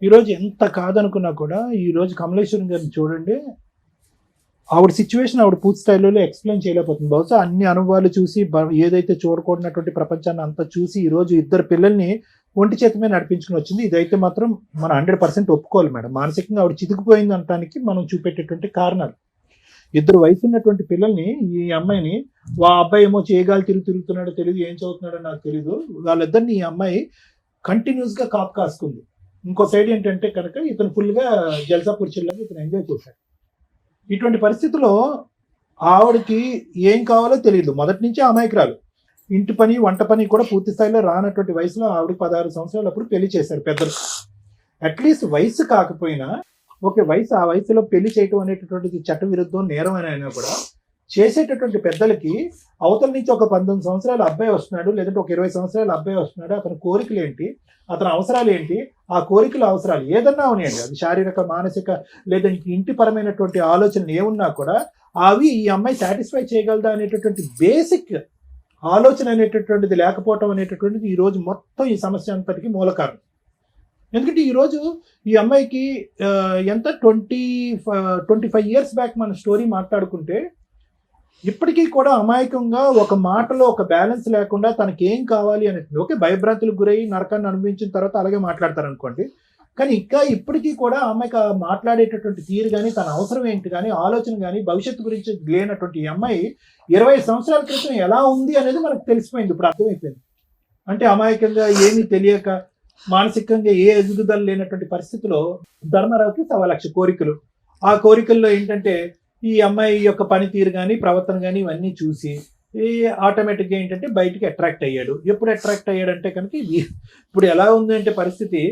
ఈరోజు ఎంత కాదనుకున్నా కూడా ఈరోజు కమలేశ్వరం గారిని చూడండి, ఆవిడ సిచ్యువేషన్ ఆవిడ పూర్తి స్థాయిలో ఎక్స్ప్లెయిన్ చేయలేకపోతుంది. బహుశా అన్ని అనుభవాలు చూసి ఏదైతే చూడకూడనటువంటి ప్రపంచాన్ని అంతా చూసి ఈరోజు 2 పిల్లల్ని ఒంటి చేతమే నడిపించుకుని వచ్చింది. ఇదైతే మాత్రం మనం 100% ఒప్పుకోవాలి మేడం. మానసికంగా ఆవిడ చితికిపోయింది అనడానికి మనం చూపెట్టేటువంటి కారణాలు. 2 వయసు ఉన్నటువంటి పిల్లల్ని, ఈ అమ్మాయిని ఆ అబ్బాయి ఏమో చేయగాలి తిరుగుతున్నాడో తెలియదు, ఏం చదువుతున్నాడో నాకు తెలియదు, వాళ్ళిద్దరిని ఈ అమ్మాయి కంటిన్యూస్ గా కాపు కాసుకుంది. ఇంకో సైడ్ ఏంటంటే కనుక ఇతను ఫుల్ గా జల్సా పురుషుల్లాగా ఇతను ఎంజాయ్ చేశాడు. ఇటువంటి పరిస్థితుల్లో ఆవిడకి ఏం కావాలో తెలియదు. మొదటి నుంచి అమాయకురాలు. ఇంటి పని వంట పని కూడా పూర్తి స్థాయిలో రానటువంటి వయసులో ఆవిడకి 16 సంవత్సరాలు అప్పుడు పెళ్లి చేశారు పెద్దలు. అట్లీస్ట్ వయసు కాకపోయినా ఓకే, ఆ వయసులో పెళ్లి చేయటం అనేటటువంటిది చట్ట విరుద్ధం, నేరం అయినా కూడా చేసేటటువంటి పెద్దలకి అవతల నుంచి ఒక 19 సంవత్సరాల అబ్బాయి వస్తున్నాడు, లేదంటే ఒక 20 సంవత్సరాల అబ్బాయి వస్తున్నాడు, అతని కోరికలు ఏంటి, అతని అవసరాలు ఏంటి, ఆ కోరికల అవసరాలు ఏదన్నా ఉన్నాయండి, అది శారీరక మానసిక లేదంటే ఇంటి పరమైనటువంటి ఆలోచనలు ఏమున్నా కూడా అవి ఈ అమ్మాయి సాటిస్ఫై చేయగలదా అనేటటువంటి బేసిక్ ఆలోచన అనేటటువంటిది లేకపోవటం అనేటటువంటిది ఈరోజు మొత్తం ఈ సమస్య అంతటికి మూల కారణం. ఎందుకంటే ఈరోజు ఈ అమ్మాయికి ఎంత 25 ఇయర్స్ బ్యాక్ మన స్టోరీ మాట్లాడుకుంటే ఇప్పటికీ కూడా అమాయకంగా ఒక మాటలో ఒక బ్యాలెన్స్ లేకుండా తనకి ఏం కావాలి అనేది ఓకే, భయభ్రాంతులకు గురై నరకాన్ని అనుభవించిన తర్వాత అలాగే మాట్లాడతారు అనుకోండి. కానీ ఇంకా ఇప్పటికీ కూడా అమ్మాయికి మాట్లాడేటటువంటి తీరు కానీ, తన అవసరం ఏంటి కానీ, ఆలోచన కానీ, భవిష్యత్తు గురించి లేనటువంటి ఈ అమ్మాయి 20 సంవత్సరాల క్రితం ఎలా ఉంది అనేది మనకు తెలిసిపోయింది, ఇప్పుడు అర్థమైపోయింది. అంటే అమాయకంగా ఏమీ తెలియక మానసికంగా ఏ ఎదుగుదల లేనటువంటి పరిస్థితిలో ధర్మారావుకి 1,00,000 కోరికలు. ఆ కోరికల్లో ఏంటంటే ఈ అమ్మాయి యొక్క పనితీరు కానీ, ప్రవర్తన కానీ ఇవన్నీ చూసి ఆటోమేటిక్గా ఏంటంటే బయటికి అట్రాక్ట్ అయ్యాడు. ఎప్పుడు అట్రాక్ట్ అయ్యాడంటే కనుక ఇప్పుడు ఎలా ఉంది అంటే పరిస్థితి,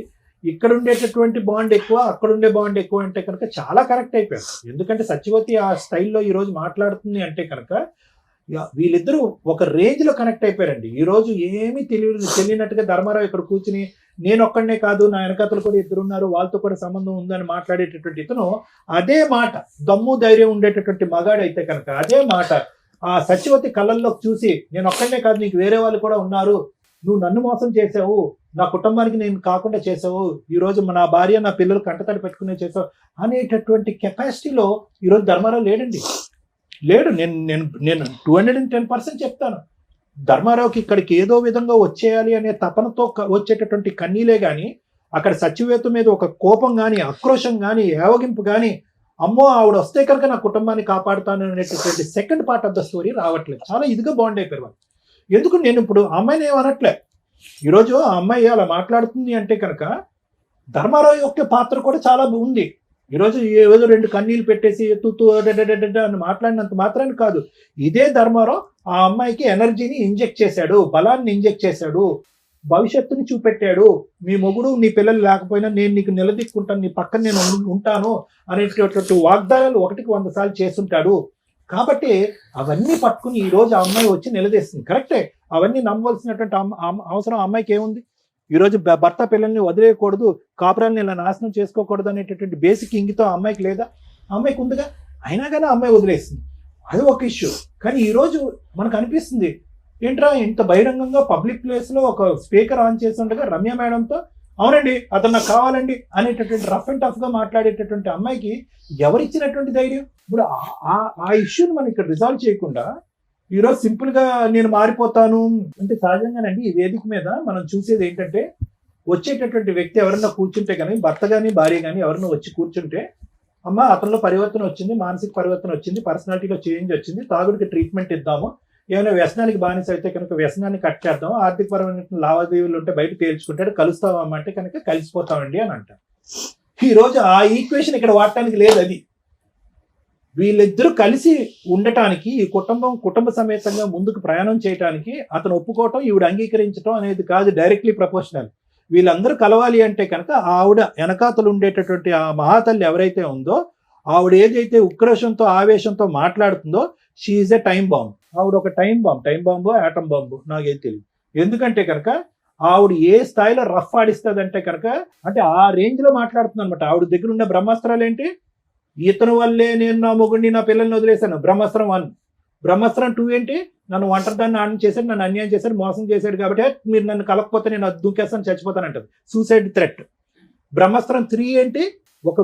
ఇక్కడ ఉండేటటువంటి బాండ్ ఎక్కువ, అక్కడ ఉండే బాండ్ ఎక్కువ అంటే కనుక చాలా కరెక్ట్ అయిపోయాడు. ఎందుకంటే సత్యవతి ఆ స్టైల్లో ఈరోజు మాట్లాడుతుంది అంటే కనుక వీళ్ళిద్దరూ ఒక రేంజ్లో కనెక్ట్ అయిపోయారండి. ఈరోజు ఏమీ తెలియనట్టుగా ధర్మారావు ఇక్కడ కూర్చుని నేను ఒక్కడనే కాదు, నా వెనకతలు కూడా 2 ఉన్నారు, వాళ్ళతో కూడా సంబంధం ఉందని మాట్లాడేటటువంటి ఇతను అదే మాట దమ్ము ధైర్యం ఉండేటటువంటి మగాడు అయితే కనుక అదే మాట ఆ సత్యవతి కళ్ళల్లో చూసి నేను ఒక్కడనే కాదు, నీకు వేరే వాళ్ళు కూడా ఉన్నారు, నువ్వు నన్ను మోసం చేసావు, నా కుటుంబానికి నేను కాకుండా చేసావు, ఈరోజు నా భార్య నా పిల్లలు కంటతడి పెట్టుకునే చేసావు అనేటటువంటి కెపాసిటీలో ఈరోజు ధర్మారావు లేడండి. లేడు. నేను 210% చెప్తాను. ధర్మారావుకి ఇక్కడికి ఏదో విధంగా వచ్చేయాలి అనే తపనతో వచ్చేటటువంటి కన్నీలే కానీ, అక్కడ సత్యవేత మీద ఒక కోపం కానీ, ఆక్రోషం కానీ, ఏవగింపు కానీ, అమ్మో ఆవిడ వస్తే కనుక నా కుటుంబాన్ని కాపాడుతాను అనేటటువంటి second part of the story రావట్లేదు. చాలా ఇదిగా బాండ్ అయిపోయారు. ఎందుకు నేను ఇప్పుడు అమ్మాయిని ఏమనట్లే, ఈరోజు ఆ అమ్మాయి అలా మాట్లాడుతుంది అంటే కనుక ధర్మారావు యొక్క పాత్ర కూడా చాలా ఉంది. ఈరోజు ఏదో 2 కన్నీళ్ళు పెట్టేసి తుతు అని మాట్లాడినంత మాత్రాన్ని కాదు, ఇదే ధర్మారావు ఆ అమ్మాయికి ఎనర్జీని ఇంజెక్ట్ చేశాడు, బలాన్ని ఇంజెక్ట్ చేశాడు, భవిష్యత్తుని చూపెట్టాడు. మీ మొగుడు నీ పిల్లలు లేకపోయినా నేను నీకు నిలదీక్కుంటాను, నీ పక్కన నేను ఉంటాను అనేటటువంటి వాగ్దానాలు 1కి 100 సార్లు చేస్తుంటాడు. కాబట్టి అవన్నీ పట్టుకుని ఈ రోజు ఆ అమ్మాయి వచ్చి నిలదీస్తుంది. కరెక్టే, అవన్నీ నమ్మవలసినటువంటి అవసరం ఆ అమ్మాయికి ఏముంది? ఈరోజు భర్త పిల్లల్ని వదిలేయకూడదు, కాపురాన్ని ఇలా నాశనం చేసుకోకూడదు అనేటటువంటి బేసిక్ ఇంగితం అమ్మాయికి లేదా? అమ్మాయికి ఉందిగా, అయినా కానీ అమ్మాయి వదిలేస్తుంది. అది ఒక ఇష్యూ. కానీ ఈరోజు మనకు అనిపిస్తుంది, ఏంట్రా ఇంత బహిరంగంగా పబ్లిక్ ప్లేస్లో ఒక స్పీకర్ ఆన్ చేసి ఉండగా రమ్య మేడంతో అవునండి అతను నాకు కావాలండి అనేటటువంటి రఫ్ అండ్ టఫ్గా మాట్లాడేటటువంటి అమ్మాయికి ఎవరిచ్చినటువంటి ధైర్యం? ఇప్పుడు ఆ ఇష్యూని మనం ఇక్కడ రిజాల్వ్ చేయకుండా ఈరోజు సింపుల్గా నేను మారిపోతాను అంటే సహజంగానండి ఈ వేదిక మీద మనం చూసేది ఏంటంటే, వచ్చేటటువంటి వ్యక్తి ఎవరన్నా కూర్చుంటే కానీ, భర్త కానీ భార్య కానీ ఎవరన్నా వచ్చి కూర్చుంటే, అమ్మ అతనిలో పరివర్తన వచ్చింది, మానసిక పరివర్తన వచ్చింది, పర్సనాలిటీలో చేంజ్ వచ్చింది, తాగుడికి ట్రీట్మెంట్ ఇద్దాము, ఏమైనా వ్యసనానికి బానిస అయితే కనుక వ్యసనాన్ని కట్ చేద్దాం, ఆర్థికపరమైన లావాదేవీలు ఉంటే బయట తేల్చుకుంటాడు, కలుస్తామమ్మ అంటే కనుక కలిసిపోతామండి అని అంటారు. ఈరోజు ఆ ఈక్వేషన్ ఇక్కడ వాడటానికి లేదు. అది వీళ్ళిద్దరూ కలిసి ఉండటానికి, ఈ కుటుంబ సమేతంగా ముందుకు ప్రయాణం చేయడానికి అతను ఒప్పుకోవటం, ఈవిడ అంగీకరించడం అనేది కాదు డైరెక్ట్లీ ప్రపోర్షనల్. వీళ్ళందరూ కలవాలి అంటే కనుక ఆవిడ వెనకాతలు ఉండేటటువంటి ఆ మహాతల్లి ఎవరైతే ఉందో, ఆవిడ ఏదైతే ఉక్రోషంతో ఆవేశంతో మాట్లాడుతుందో, she is a time bomb. ఆవిడ ఒక టైం బాంబు ఆటం బాంబు నాకేం తెలియదు. ఎందుకంటే కనుక ఆవిడ ఏ స్థాయిలో రఫ్ ఆడిస్తుంది కనుక, అంటే ఆ రేంజ్ లో మాట్లాడుతుంది అనమాట. ఆవిడ దగ్గర ఉన్న బ్రహ్మాస్త్రాలు ఏంటి? ఇతను వల్లే నేను నా మొగుడిని నా పిల్లల్ని వదిలేశాను, బ్రహ్మాస్త్రం 1. బ్రహ్మాస్త్రం 2 ఏంటి? నన్ను ఒంటరిదాన్ని ఆనం చేశాడు, నన్ను అన్యాయం చేశాడు, మోసం చేశాడు, కాబట్టి మీరు నన్ను కలకపోతే నేను అది దూకేస్తాను, చచ్చిపోతాను అంటది, సూసైడ్ థ్రెట్. బ్రహ్మాస్త్రం 3 ఏంటి? ఒక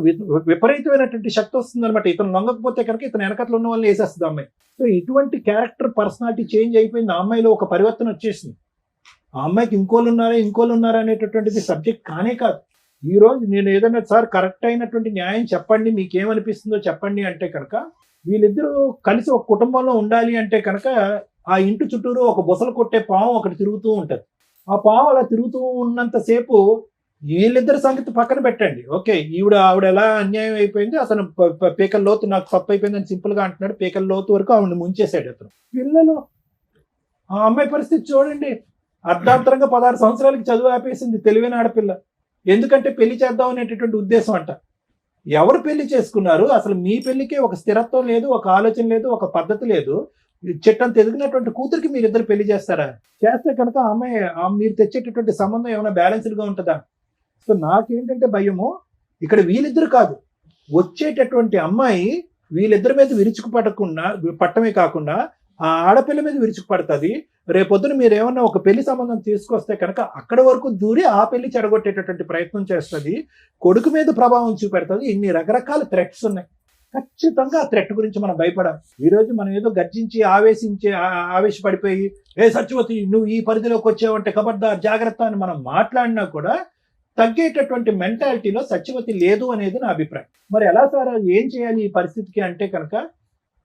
విపరీతమైనటువంటి శక్తి వస్తుంది అనమాట. ఇతను లొంగకపోతే కనుక ఇతను వెనకట్లో ఉన్న వాళ్ళని వేసేస్తుంది అమ్మాయి. సో ఇటువంటి క్యారెక్టర్ పర్సనాలిటీ చేంజ్ అయిపోయింది. ఆ అమ్మాయిలో ఒక పరివర్తన వచ్చేసింది. ఆ అమ్మాయికి ఇంకోళ్ళు ఉన్నారా అనేటటువంటిది సబ్జెక్ట్ కానే కాదు. ఈ రోజు నేను ఏదైనా సార్ కరెక్ట్ అయినటువంటి న్యాయం చెప్పండి, మీకేమనిపిస్తుందో చెప్పండి అంటే కనుక, వీళ్ళిద్దరూ కలిసి ఒక కుటుంబంలో ఉండాలి అంటే కనుక ఆ ఇంటి చుట్టూరు ఒక బుసలు కొట్టే పాము ఒకటి తిరుగుతూ ఉంటుంది. ఆ పాము అలా తిరుగుతూ ఉన్నంతసేపు వీళ్ళిద్దరి సంగతి పక్కన పెట్టండి. ఓకే, ఆవిడ ఎలా అన్యాయం అయిపోయింది, అతను పీకల లోతు నాకు తప్పు అయిపోయిందని సింపుల్ గా అంటున్నాడు, పీకల లోతు వరకు ఆవిడని ముంచేశాడు అతను. పిల్లలు, ఆ అమ్మాయి పరిస్థితి చూడండి, అర్ధాంతరంగా 16 సంవత్సరాలకి చదువు ఆపేసింది, తెలివైన ఆడపిల్ల. ఎందుకంటే పెళ్లి చేద్దాం అనేటటువంటి ఉద్దేశం అంట. ఎవరు పెళ్లి చేసుకున్నారు? అసలు మీ పెళ్లికే ఒక స్థిరత్వం లేదు, ఒక ఆలోచన లేదు, ఒక పద్ధతి లేదు. చెట్టంత ఎదిగినటువంటి కూతురికి మీరిద్దరు పెళ్లి చేస్తారా? చేస్తే కనుక అమ్మాయి మీరు తెచ్చేటటువంటి సంబంధం ఏమైనా బ్యాలెన్స్డ్ గా ఉంటుందా? సో నాకేంటంటే భయము, ఇక్కడ వీళ్ళిద్దరు కాదు, వచ్చేటటువంటి అమ్మాయి వీళ్ళిద్దరి మీద పట్టమే కాకుండా ఆ ఆడపిల్ల మీద విరుచుకుపడుతుంది. రేపొద్దున మీరు ఏమన్నా ఒక పెళ్లి సంబంధం తీసుకొస్తే కనుక అక్కడ వరకు దూరి ఆ పెళ్లి చెడగొట్టేటటువంటి ప్రయత్నం చేస్తుంది, కొడుకు మీద ప్రభావం చూపెడుతుంది. ఇన్ని రకరకాల థ్రెట్స్ ఉన్నాయి. ఖచ్చితంగా ఆ థ్రెట్ గురించి మనం భయపడాలి. ఈరోజు మనం ఏదో గర్జించి ఆవేశపడిపోయి సత్యవతి నువ్వు ఈ పరిధిలోకి వచ్చావంటే కబడ్దార్ జాగ్రత్త అని మనం మాట్లాడినా కూడా తగ్గేటటువంటి మెంటాలిటీలో సత్యవతి లేదు అనేది నా అభిప్రాయం. మరి ఎలా సార్ ఏం చేయాలి ఈ పరిస్థితికి అంటే కనుక,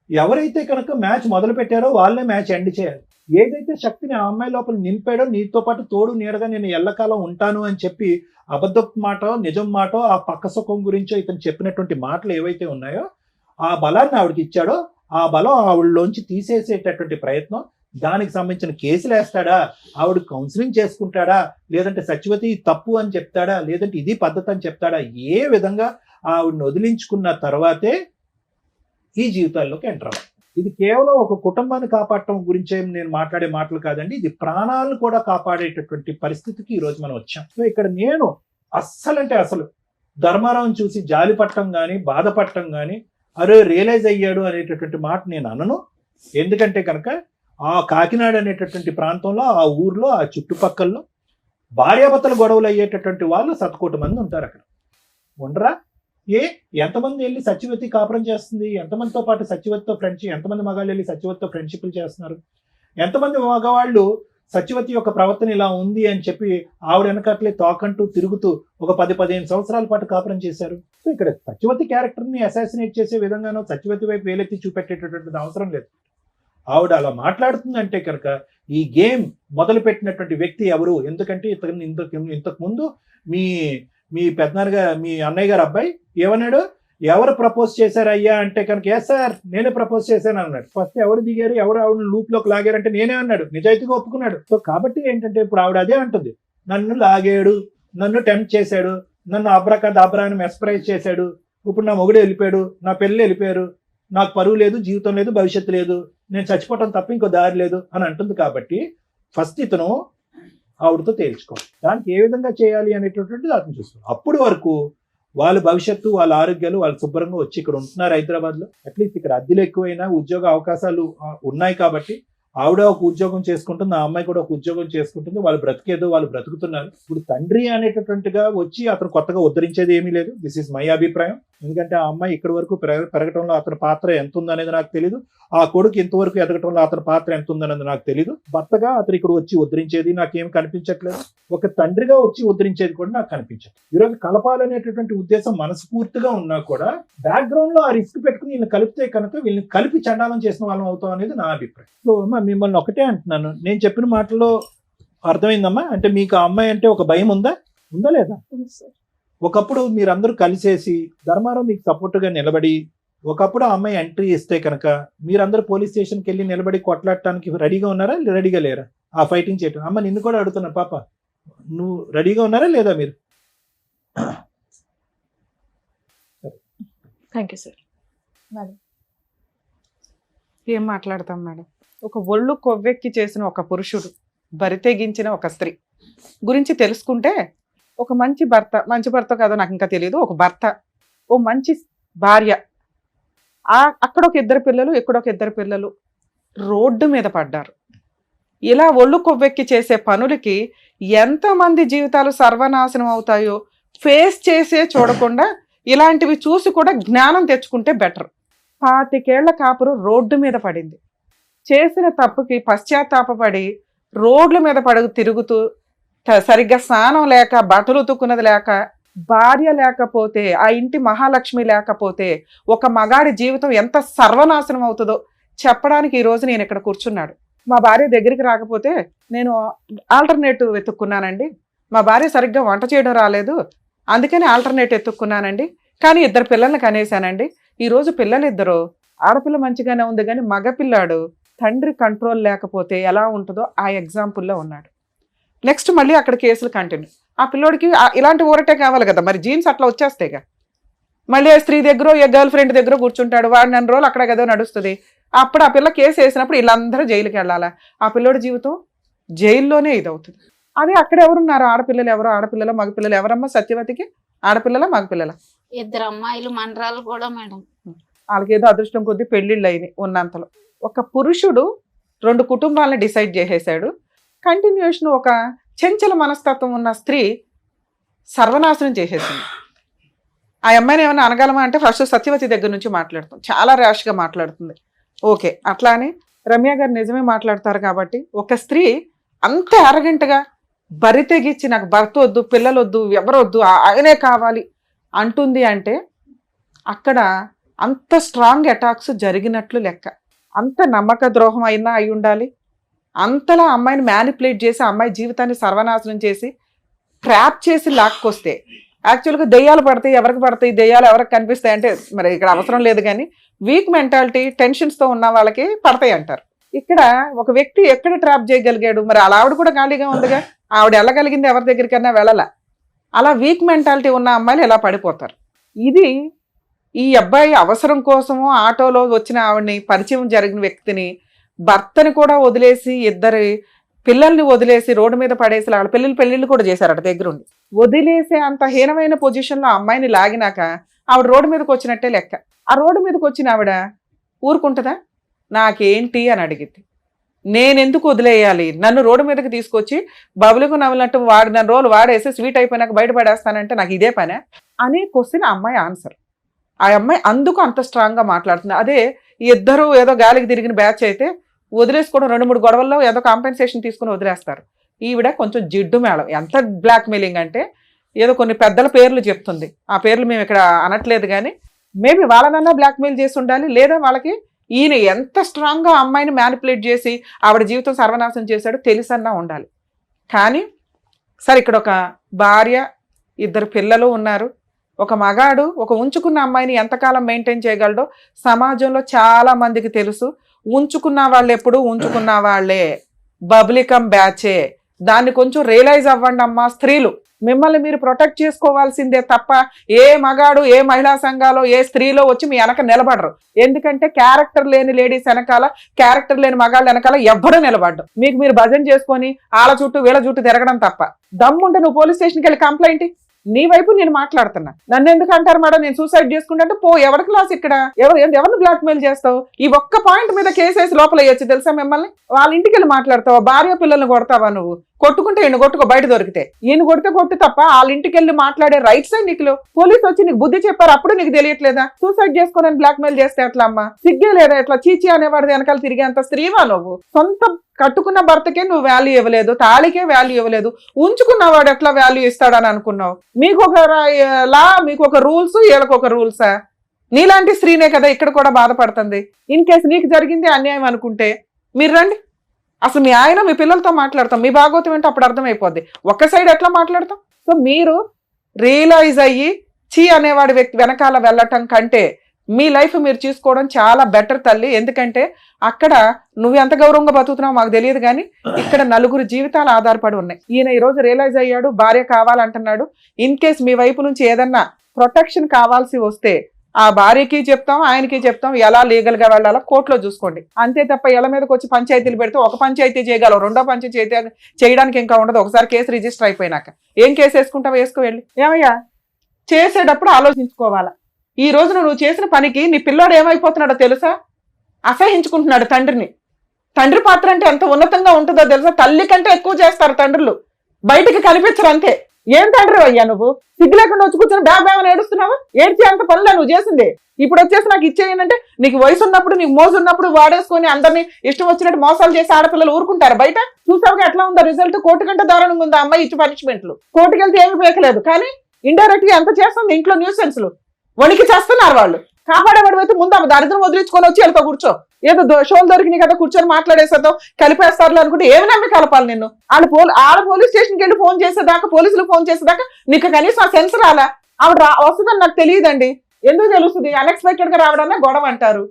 ఎవరైతే కనుక మ్యాచ్ మొదలు పెట్టారో వాళ్ళే మ్యాచ్ ఎండ్ చేయాలి. ఏదైతే శక్తిని ఆ అమ్మాయి లోపల నింపాడో, నీతో పాటు తోడు నీడగా నేను ఎల్లకాలం ఉంటాను అని చెప్పి అబద్ధ మాట నిజం మాట, ఆ పక్క సుఖం గురించో ఇతను చెప్పినటువంటి మాటలు ఏవైతే ఉన్నాయో, ఆ బలాన్ని ఆవిడకి ఇచ్చాడో ఆ బలం ఆవిడలోంచి తీసేసేటటువంటి ప్రయత్నం, దానికి సంబంధించిన కేసులు వేస్తాడా, ఆవిడ కౌన్సిలింగ్ చేసుకుంటాడా, లేదంటే సత్యవతి తప్పు అని చెప్తాడా, లేదంటే ఇది పద్ధతి అని చెప్తాడా, ఏ విధంగా ఆవిడని వదిలించుకున్న తర్వాతే ఈ జీవితాల్లోకి ఎంటర్ అవ్వాలి. ఇది కేవలం ఒక కుటుంబాన్ని కాపాడటం గురించే నేను మాట్లాడే మాటలు కాదండి, ఇది ప్రాణాలను కూడా కాపాడేటటువంటి పరిస్థితికి ఈ రోజు మనం వచ్చాం. సో ఇక్కడ నేను అస్సలు ధర్మారావుని చూసి జాలి పట్టడం కానీ బాధపడటం కానీ, అరే రియలైజ్ అయ్యాడు అనేటటువంటి మాట నేను అనను. ఎందుకంటే కనుక ఆ కాకినాడ అనేటటువంటి ప్రాంతంలో, ఆ ఊర్లో, ఆ చుట్టుపక్కల్లో భార్యాభర్తల గొడవలు అయ్యేటటువంటి వాళ్ళు 100 మంది ఉంటారు. అక్కడ ఉండరా? ఎంతమంది వెళ్ళి సత్యవతి కాపురం చేస్తుంది? ఎంతమందితో పాటు సత్యవతితో ఫ్రెండ్షిప్, ఎంతమంది మగాళ్ళు వెళ్ళి సత్యవతితో ఫ్రెండ్షిప్లు చేస్తున్నారు? ఎంతమంది మగవాళ్ళు సత్యవతి యొక్క ప్రవర్తన ఇలా ఉంది అని చెప్పి ఆవిడ వెనకట్లే తోకంటూ తిరుగుతూ ఒక 10-15 సంవత్సరాల పాటు కాపురం చేశారు? సో ఇక్కడ సత్యవతి క్యారెక్టర్ని అసాసినేట్ చేసే విధంగానో సత్యవతి వైపు వేలెత్తి చూపెట్టేటటువంటి అవసరం లేదు. ఆవిడ అలా మాట్లాడుతుందంటే కనుక ఈ గేమ్ మొదలు పెట్టినటువంటి వ్యక్తి ఎవరు? ఎందుకంటే ఇంతకు ముందు మీ పెద్దనాన్నగా మీ అన్నయ్య గారు అబ్బాయి ఏమన్నాడు, ఎవరు ప్రపోజ్ చేశారు అయ్యా అంటే కనుక ఎస్ సార్ నేనే ప్రపోజ్ చేశాను అన్నాడు. ఫస్ట్ ఎవరు దిగారు, ఎవరు ఆవిడ లూప్ లోకి లాగారంటే నేనే అన్నాడు, నిజాయితీగా ఒప్పుకున్నాడు. సో కాబట్టి ఏంటంటే ఇప్పుడు ఆవిడ అదే అంటుంది, నన్ను లాగాడు, నన్ను టెంప్ట్ చేశాడు, నన్ను అబ్రాని మెస్పరైజ్ చేశాడు, ఇప్పుడు నా మొగుడు వెళ్ళిపోయాడు, నా పెళ్ళి వెళ్ళిపోయారు, నాకు పరువు లేదు, జీవితం లేదు, భవిష్యత్తు లేదు, నేను చచ్చిపోవటం తప్ప ఇంకో దారి లేదు అని అంటుంది. కాబట్టి ఫస్ట్ ఇతను ఆవిడతో తేల్చుకోవాలి, దానికి ఏ విధంగా చేయాలి అనేటటువంటిది అతను చూస్తాడు. అప్పుడు వరకు వాళ్ళ భవిష్యత్తు, వాళ్ళ ఆరోగ్యాలు వాళ్ళు శుభ్రంగా వచ్చి ఇక్కడ ఉంటున్నారు హైదరాబాద్లో. అట్లీస్ట్ ఇక్కడ అద్దెలు ఎక్కువైనా ఉద్యోగ అవకాశాలు ఉన్నాయి కాబట్టి ఆవిడ ఒక ఉద్యోగం చేసుకుంటుంది, ఆ అమ్మాయి కూడా ఒక ఉద్యోగం చేసుకుంటుంది, వాళ్ళు బ్రతికేదో వాళ్ళు బ్రతుకుతున్నారు. ఇప్పుడు తండ్రి అనేటటువంటిగా వచ్చి అతను కొత్తగా ఉద్ధరించేది ఏమీ లేదు. దిస్ ఇస్ మై అభిప్రాయం. ఎందుకంటే ఆ అమ్మాయి ఇక్కడి వరకు పెరగటంలో అతని పాత్ర ఎంత ఉందనేది నాకు తెలియదు, ఆ కొడుకు ఇంతవరకు ఎదగటంలో అతని పాత్ర ఎంత ఉందనేది నాకు తెలియదు. భర్తగా అతను ఇక్కడ వచ్చి ఉద్ధరించేది నాకేం కనిపించట్లేదు, ఒక తండ్రిగా వచ్చి ఉద్ధరించేది కూడా నాకు కనిపించట్లేదు. ఈరోజు కలపాలనేటటువంటి ఉద్దేశం మనస్ఫూర్తిగా ఉన్నా కూడా బ్యాక్గ్రౌండ్ లో ఆ రిస్క్ పెట్టుకుని వీళ్ళని కలిపితే కనుక వీళ్ళని కలిపి చండాలం చేసిన వాళ్ళం అవుతాం అనేది నా అభిప్రాయం. సో మిమ్మల్ని ఒకటే అంటున్నాను, నేను చెప్పిన మాటల్లో అర్థమైందమ్మా? అంటే మీకు ఆ అమ్మాయి అంటే ఒక భయం ఉందా లేదా? ఒకప్పుడు మీరందరూ కలిసేసి ధర్మారావు మీకు సపోర్ట్గా నిలబడి ఒకప్పుడు ఆ అమ్మాయి ఎంట్రీ ఇస్తే కనుక మీరందరూ పోలీస్ స్టేషన్కి వెళ్ళి నిలబడి కొట్లాడటానికి రెడీగా ఉన్నారా, రెడీగా లేరా ఆ ఫైటింగ్ చేయటం? అమ్మ నిన్ను కూడా అడుగుతున్నా పాప, నువ్వు రెడీగా ఉన్నారా లేదా మీరు? Thank you sir. ఏం మాట్లాడతాం మేడం? ఒక ఒళ్ళు కొవ్వెక్కి చేసిన ఒక పురుషుడు, బరితెగించిన ఒక స్త్రీ గురించి తెలుసుకుంటే, ఒక మంచి భర్త కాదో నాకు ఇంకా తెలియదు, ఒక భర్త, ఓ మంచి భార్య, అక్కడ ఒక ఇద్దరు పిల్లలు, ఇక్కడ ఒక ఇద్దరు పిల్లలు రోడ్డు మీద పడ్డారు. ఇలా ఒళ్ళు కొవ్వెక్కి చేసే పనులకి ఎంతమంది జీవితాలు సర్వనాశనం అవుతాయో ఫేస్ చేసే చూడకుండా ఇలాంటివి చూసి కూడా జ్ఞానం తెచ్చుకుంటే బెటర్. 25 ఏళ్ల కాపురు రోడ్డు మీద పడింది, చేసిన తప్పుకి పశ్చాత్తాపపడి రోడ్ల మీద తిరుగుతూ, సరిగ్గా స్నానం లేక, బట్టలు ఉతుక్కున్నది లేక, భార్య లేకపోతే, ఆ ఇంటి మహాలక్ష్మి లేకపోతే ఒక మగాడి జీవితం ఎంత సర్వనాశనం అవుతుందో చెప్పడానికి ఈరోజు నేను ఇక్కడ కూర్చున్నాడు. మా భార్య దగ్గరికి రాకపోతే నేను ఆల్టర్నేటివ్ వెతుక్కున్నానండి, మా భార్య సరిగ్గా వంట చేయడం రాలేదు అందుకని ఆల్టర్నేట్ ఎత్తుక్కున్నానండి, కానీ 2 పిల్లల్ని కనేసానండి. ఈరోజు పిల్లలిద్దరు, ఆడపిల్ల మంచిగానే ఉంది కానీ మగపిల్లాడు తండ్రి కంట్రోల్ లేకపోతే ఎలా ఉంటుందో ఆ ఎగ్జాంపుల్లో ఉన్నాడు. నెక్స్ట్ మళ్ళీ అక్కడ కేసులు కంటిన్యూ. ఆ పిల్లోడికి ఇలాంటి ఊరటే కావాలి కదా, మరి జీన్స్ అట్లా వచ్చేస్తాయిగా. మళ్ళీ ఆ స్త్రీ దగ్గర, ఏ గర్ల్ ఫ్రెండ్ దగ్గర కూర్చుంటాడు, వాడు 4 రోజులు అక్కడ కదా నడుస్తుంది. అప్పుడు ఆ పిల్ల కేసు వేసినప్పుడు వీళ్ళందరూ జైలుకి వెళ్ళాలా, ఆ పిల్లోడి జీవితం జైల్లోనే ఇదవుతుంది. అదే అక్కడ ఎవరున్నారు, ఆడపిల్లలు ఎవరు, ఆడపిల్లల మగపిల్లలు ఎవరమ్మా సత్యవతికి? ఆడపిల్లల మగపిల్లల? 2 అమ్మాయిలు మనరాలు కూడా మేడం. వాళ్ళకి ఏదో అదృష్టం కొద్దీ పెళ్ళిళ్ళు అయినాయి ఉన్నంతలో. ఒక పురుషుడు 2 కుటుంబాలను డిసైడ్ చేసేసాడు. కంటిన్యూషన్ ఒక చెంచల మనస్తత్వం ఉన్న స్త్రీ సర్వనాశనం చేసేసింది. ఆ అమ్మాయిని ఏమైనా అనగలమా అంటే ఫస్ట్ సత్యవతి దగ్గర నుంచి మాట్లాడుతుంది, చాలా ర్యాష్గా మాట్లాడుతుంది. ఓకే, అట్లా అని రమ్య గారు నిజమే మాట్లాడతారు కాబట్టి ఒక స్త్రీ అంత అరగంటగా బరి తెగించి నాకు భర్త వద్దు, పిల్లలు వద్దు, ఎవరొద్దు, ఆయనే కావాలి అంటుంది అంటే అక్కడ అంత స్ట్రాంగ్ అటాక్స్ జరిగినట్లు లెక్క. అంత నమ్మక ద్రోహం అయినా అయి ఉండాలి. అంతలా అమ్మాయిని మ్యానిపులేట్ చేసి అమ్మాయి జీవితాన్ని సర్వనాశనం చేసి ట్రాప్ చేసి లాక్కొస్తే, యాక్చువల్గా దెయ్యాలు పడతాయి, ఎవరికి పడతాయి, దెయ్యాలు ఎవరికి కనిపిస్తాయి అంటే మరి ఇక్కడ అవసరం లేదు, కానీ వీక్ మెంటాలిటీ, టెన్షన్స్తో ఉన్న వాళ్ళకి పడతాయి అంటారు. ఇక్కడ ఒక వ్యక్తి ఎక్కడ ట్రాప్ చేయగలిగాడు? మరి అలా ఆవిడ కూడా ఖాళీగా ఉందిగా, ఆవిడ వెళ్ళగలిగింది ఎవరి దగ్గరికైనా వెళ్ళాల. అలా వీక్ మెంటాలిటీ ఉన్న అమ్మాయిలు ఎలా పడిపోతారు? ఇది ఈ అబ్బాయి అవసరం కోసము ఆటోలో వచ్చిన ఆవిడని, పరిచయం జరిగిన వ్యక్తిని, భర్తని కూడా వదిలేసి, 2 పిల్లల్ని వదిలేసి రోడ్డు మీద పడేసి, వాళ్ళ పెళ్ళిళ్ళు కూడా చేశారు అటు దగ్గరుండి, వదిలేసే అంత హీనమైన పొజిషన్లో అమ్మాయిని లాగినాక ఆవిడ రోడ్డు మీదకి వచ్చినట్టే లెక్క. ఆ రోడ్డు మీదకి వచ్చిన ఆవిడ ఊరుకుంటుందా? నాకేంటి అని అడిగింది. నేనెందుకు వదిలేయాలి? నన్ను రోడ్డు మీదకి తీసుకొచ్చి బబులుకు నవ్వులట్టు వాడు 4 రోజులు వాడేసి స్వీట్ అయిపోయినాక బయటపడేస్తానంటే నాకు ఇదే పనే అనే క్వశ్చన్ ఆ అమ్మాయి ఆన్సర్. ఆ అమ్మాయి అందుకు అంత స్ట్రాంగ్గా మాట్లాడుతుంది. అదే 2 ఏదో గాలికి తిరిగిన బ్యాచ్ అయితే వదిలేసుకోవడం, 2-3 గొడవల్లో ఏదో కాంపెన్సేషన్ తీసుకుని వదిలేస్తారు. ఈవిడ కొంచెం జిడ్డు మేళం. ఎంత బ్లాక్ మెయిలింగ్ అంటే ఏదో కొన్ని పెద్దల పేర్లు చెప్తుంది, ఆ పేర్లు మేము ఇక్కడ అనట్లేదు, కానీ మేబీ వాళ్ళనన్నా బ్లాక్మెయిల్ చేసి ఉండాలి, లేదా వాళ్ళకి ఈయన ఎంత స్ట్రాంగ్గా అమ్మాయిని మ్యానిపులేట్ చేసి ఆవిడ జీవితం సర్వనాశనం చేశాడో తెలుసన్నా ఉండాలి. కానీ సరే, ఇక్కడ ఒక భార్య, 2 పిల్లలు ఉన్నారు, ఒక మగాడు ఒక ఉంచుకున్న అమ్మాయిని ఎంతకాలం మెయింటైన్ చేయగలడో సమాజంలో చాలా మందికి తెలుసు. ఉంచుకున్న వాళ్ళు ఎప్పుడు ఉంచుకున్న వాళ్ళే, బబ్లికం బ్యాచే. దాన్ని కొంచెం రియలైజ్ అవ్వండి అమ్మా స్త్రీలు. మిమ్మల్ని మీరు ప్రొటెక్ట్ చేసుకోవాల్సిందే తప్ప ఏ మగాడు ఏ మహిళా సంఘాలో ఏ స్త్రీలో వచ్చి మీ వెనక నిలబడరు. ఎందుకంటే క్యారెక్టర్ లేని లేడీస్ వెనకాల, క్యారెక్టర్ లేని మగాళ్ళ వెనకాల ఎవ్వడూ నిలబడ్డు. మీకు మీరు భజన చేసుకొని ఆళ్ళ చుట్టూ వీళ్ళ చుట్టూ తిరగడం తప్ప. దమ్ముంటే నువ్వు పోలీస్ స్టేషన్కి వెళ్ళి కంప్లైంట్. నీ వైపు నేను మాట్లాడుతున్నా. నన్ను ఎందుకు అంటారు మేడం నేను సూసైడ్ చేసుకుంటే? పో, ఎవరి క్లాస్ ఇక్కడ? ఎవరిని బ్లాక్ మెయిల్ చేస్తావు? ఈ ఒక్క పాయింట్ మీద కేసేసి లోపల వేయచ్చు తెలుసా మిమ్మల్ని? వాళ్ళ ఇంటికి వెళ్ళి మాట్లాడతావా? భార్య పిల్లల్ని కొడతావా నువ్వు? కొట్టుకుంటే ఈయన కొట్టుకో, బయట దొరికితే. ఈయన కొడితే కొట్టు తప్ప వాళ్ళ ఇంటికి వెళ్ళి మాట్లాడే రైట్స్ నీకు పోలీసు వచ్చి నీకు బుద్ధి చెప్పారు, అప్పుడు నీకు తెలియట్లేదా? సూసైడ్ చేసుకోనని బ్లాక్ మెయిల్ చేస్తే ఎట్లా అమ్మా? సిగ్గే లేదా? ఎట్లా చీచి అనేవాడిది వెనకాల తిరిగేంత స్త్రీవా నువ్వు? సొంత కట్టుకున్న భర్తకే నువ్వు వాల్యూ ఇవ్వలేదు, తాళికే వాల్యూ ఇవ్వలేదు, ఉంచుకున్నవాడు ఎట్లా వాల్యూ ఇస్తాడని అనుకున్నావు? మీకు ఒక లా, మీకు ఒక రూల్స్, వీళ్ళకి ఒక రూల్సా? నీలాంటి స్త్రీనే కదా ఇక్కడ కూడా బాధపడుతుంది. ఇన్ కేసు నీకు జరిగింది అన్యాయం అనుకుంటే మీరు రండి. అసలు మీ ఆయన మీ పిల్లలతో మాట్లాడతాం, మీ భాగవతం ఏంటో అప్పుడు అర్థమైపోద్ది. ఒక్క సైడ్ ఎట్లా మాట్లాడతాం? సో మీరు రియలైజ్ అయ్యి చీ అనేవాడి వ్యక్తి వెనకాల వెళ్ళటం కంటే మీ లైఫ్ మీరు చూసుకోవడం చాలా బెటర్ తల్లి. ఎందుకంటే అక్కడ నువ్వు ఎంత గౌరవంగా బతుకుతున్నావు మాకు తెలియదు, కానీ ఇక్కడ నలుగురు జీవితాలు ఆధారపడి ఉన్నాయి. ఈయన ఈ రోజు రియలైజ్ అయ్యాడు, భార్య కావాలంటున్నాడు. ఇన్ కేస్ మీ వైపు నుంచి ఏదన్నా ప్రొటెక్షన్ కావాల్సి వస్తే ఆ భార్యకి చెప్తాం, ఆయనకి చెప్తాం, ఎలా లీగల్ గా వెళ్ళాలో కోర్టులో చూసుకోండి. అంతే తప్ప ఎలా మీదకి వచ్చి పంచాయతీలు పెడితే ఒక పంచాయతీ చేయగలవు, రెండో పంచాయతీ చేయడానికి ఇంకా ఉండదు. ఒకసారి కేసు రిజిస్టర్ అయిపోయినాక ఏం కేసు వేసుకుంటావు వేసుకో వెళ్ళి. ఏమయ్యా చేసేటప్పుడు ఆలోచించుకోవాలా. ఈ రోజు నువ్వు చేసిన పనికి నీ పిల్లోడు ఏమైపోతున్నాడో తెలుసా? అసహించుకుంటున్నాడు తండ్రిని. తండ్రి పాత్ర అంటే ఎంత ఉన్నతంగా ఉంటుందో తెలుసా? తల్లి కంటే ఎక్కువ చేస్తారు తండ్రులు, బయటికి కనిపించరు అంతే. ఏం తండ్రి అయ్యా నువ్వు? సిగ్గు లేకుండా వచ్చి కూర్చొని బ్యాగ్ ఏడుస్తున్నావు? ఏడ్చి అంత పనులే నువ్వు చేసింది. ఇప్పుడు వచ్చేసి నాకు ఇచ్చేయనంటే నీకు వయసు ఉన్నప్పుడు, నీకు మోజు ఉన్నప్పుడు వాడేసుకొని అందరినీ ఇష్టం వచ్చినట్టు మోసాలు చేసి ఆడపిల్లలు ఊరుకుంటారు బయట? చూసావుగా ఎట్లా ఉందో రిజల్ట్? కోర్టు కంటే దారుణంగా ఉంది అమ్మాయి ఇచ్చి పనిష్మెంట్లు. కోర్టుకి వెళ్తే ఏమి పేకలేదు, కానీ ఇండైరెక్ట్ గా ఎంత చేస్తుంది ఇంట్లో న్యూసెన్స్లు. వణికి చేస్తున్నారు వాళ్ళు. కాపాడేవాడు అయితే ముందు ఆమె దరిద్రం వదిలించుకొని వచ్చి వెళ్తా కూర్చో. ఏదో షోలు దొరికినాయి కదా కూర్చొని మాట్లాడేసేద్దాం, కలిపేస్తారు అనుకుంటే ఏమి నమ్మి కలపాలి నిన్ను? ఆడ పోలీస్ స్టేషన్కి వెళ్ళి ఫోన్ చేసేదాకా, పోలీసులకు ఫోన్ చేసేదాకా నీకు కనీసం ఆ సెన్స్ రాలా? ఆవిడ వస్తుందని నాకు తెలియదండి. ఎందుకు తెలుస్తుంది? అన్ఎక్స్పెక్టెడ్ గా రావడానే గొడవ అంటారు.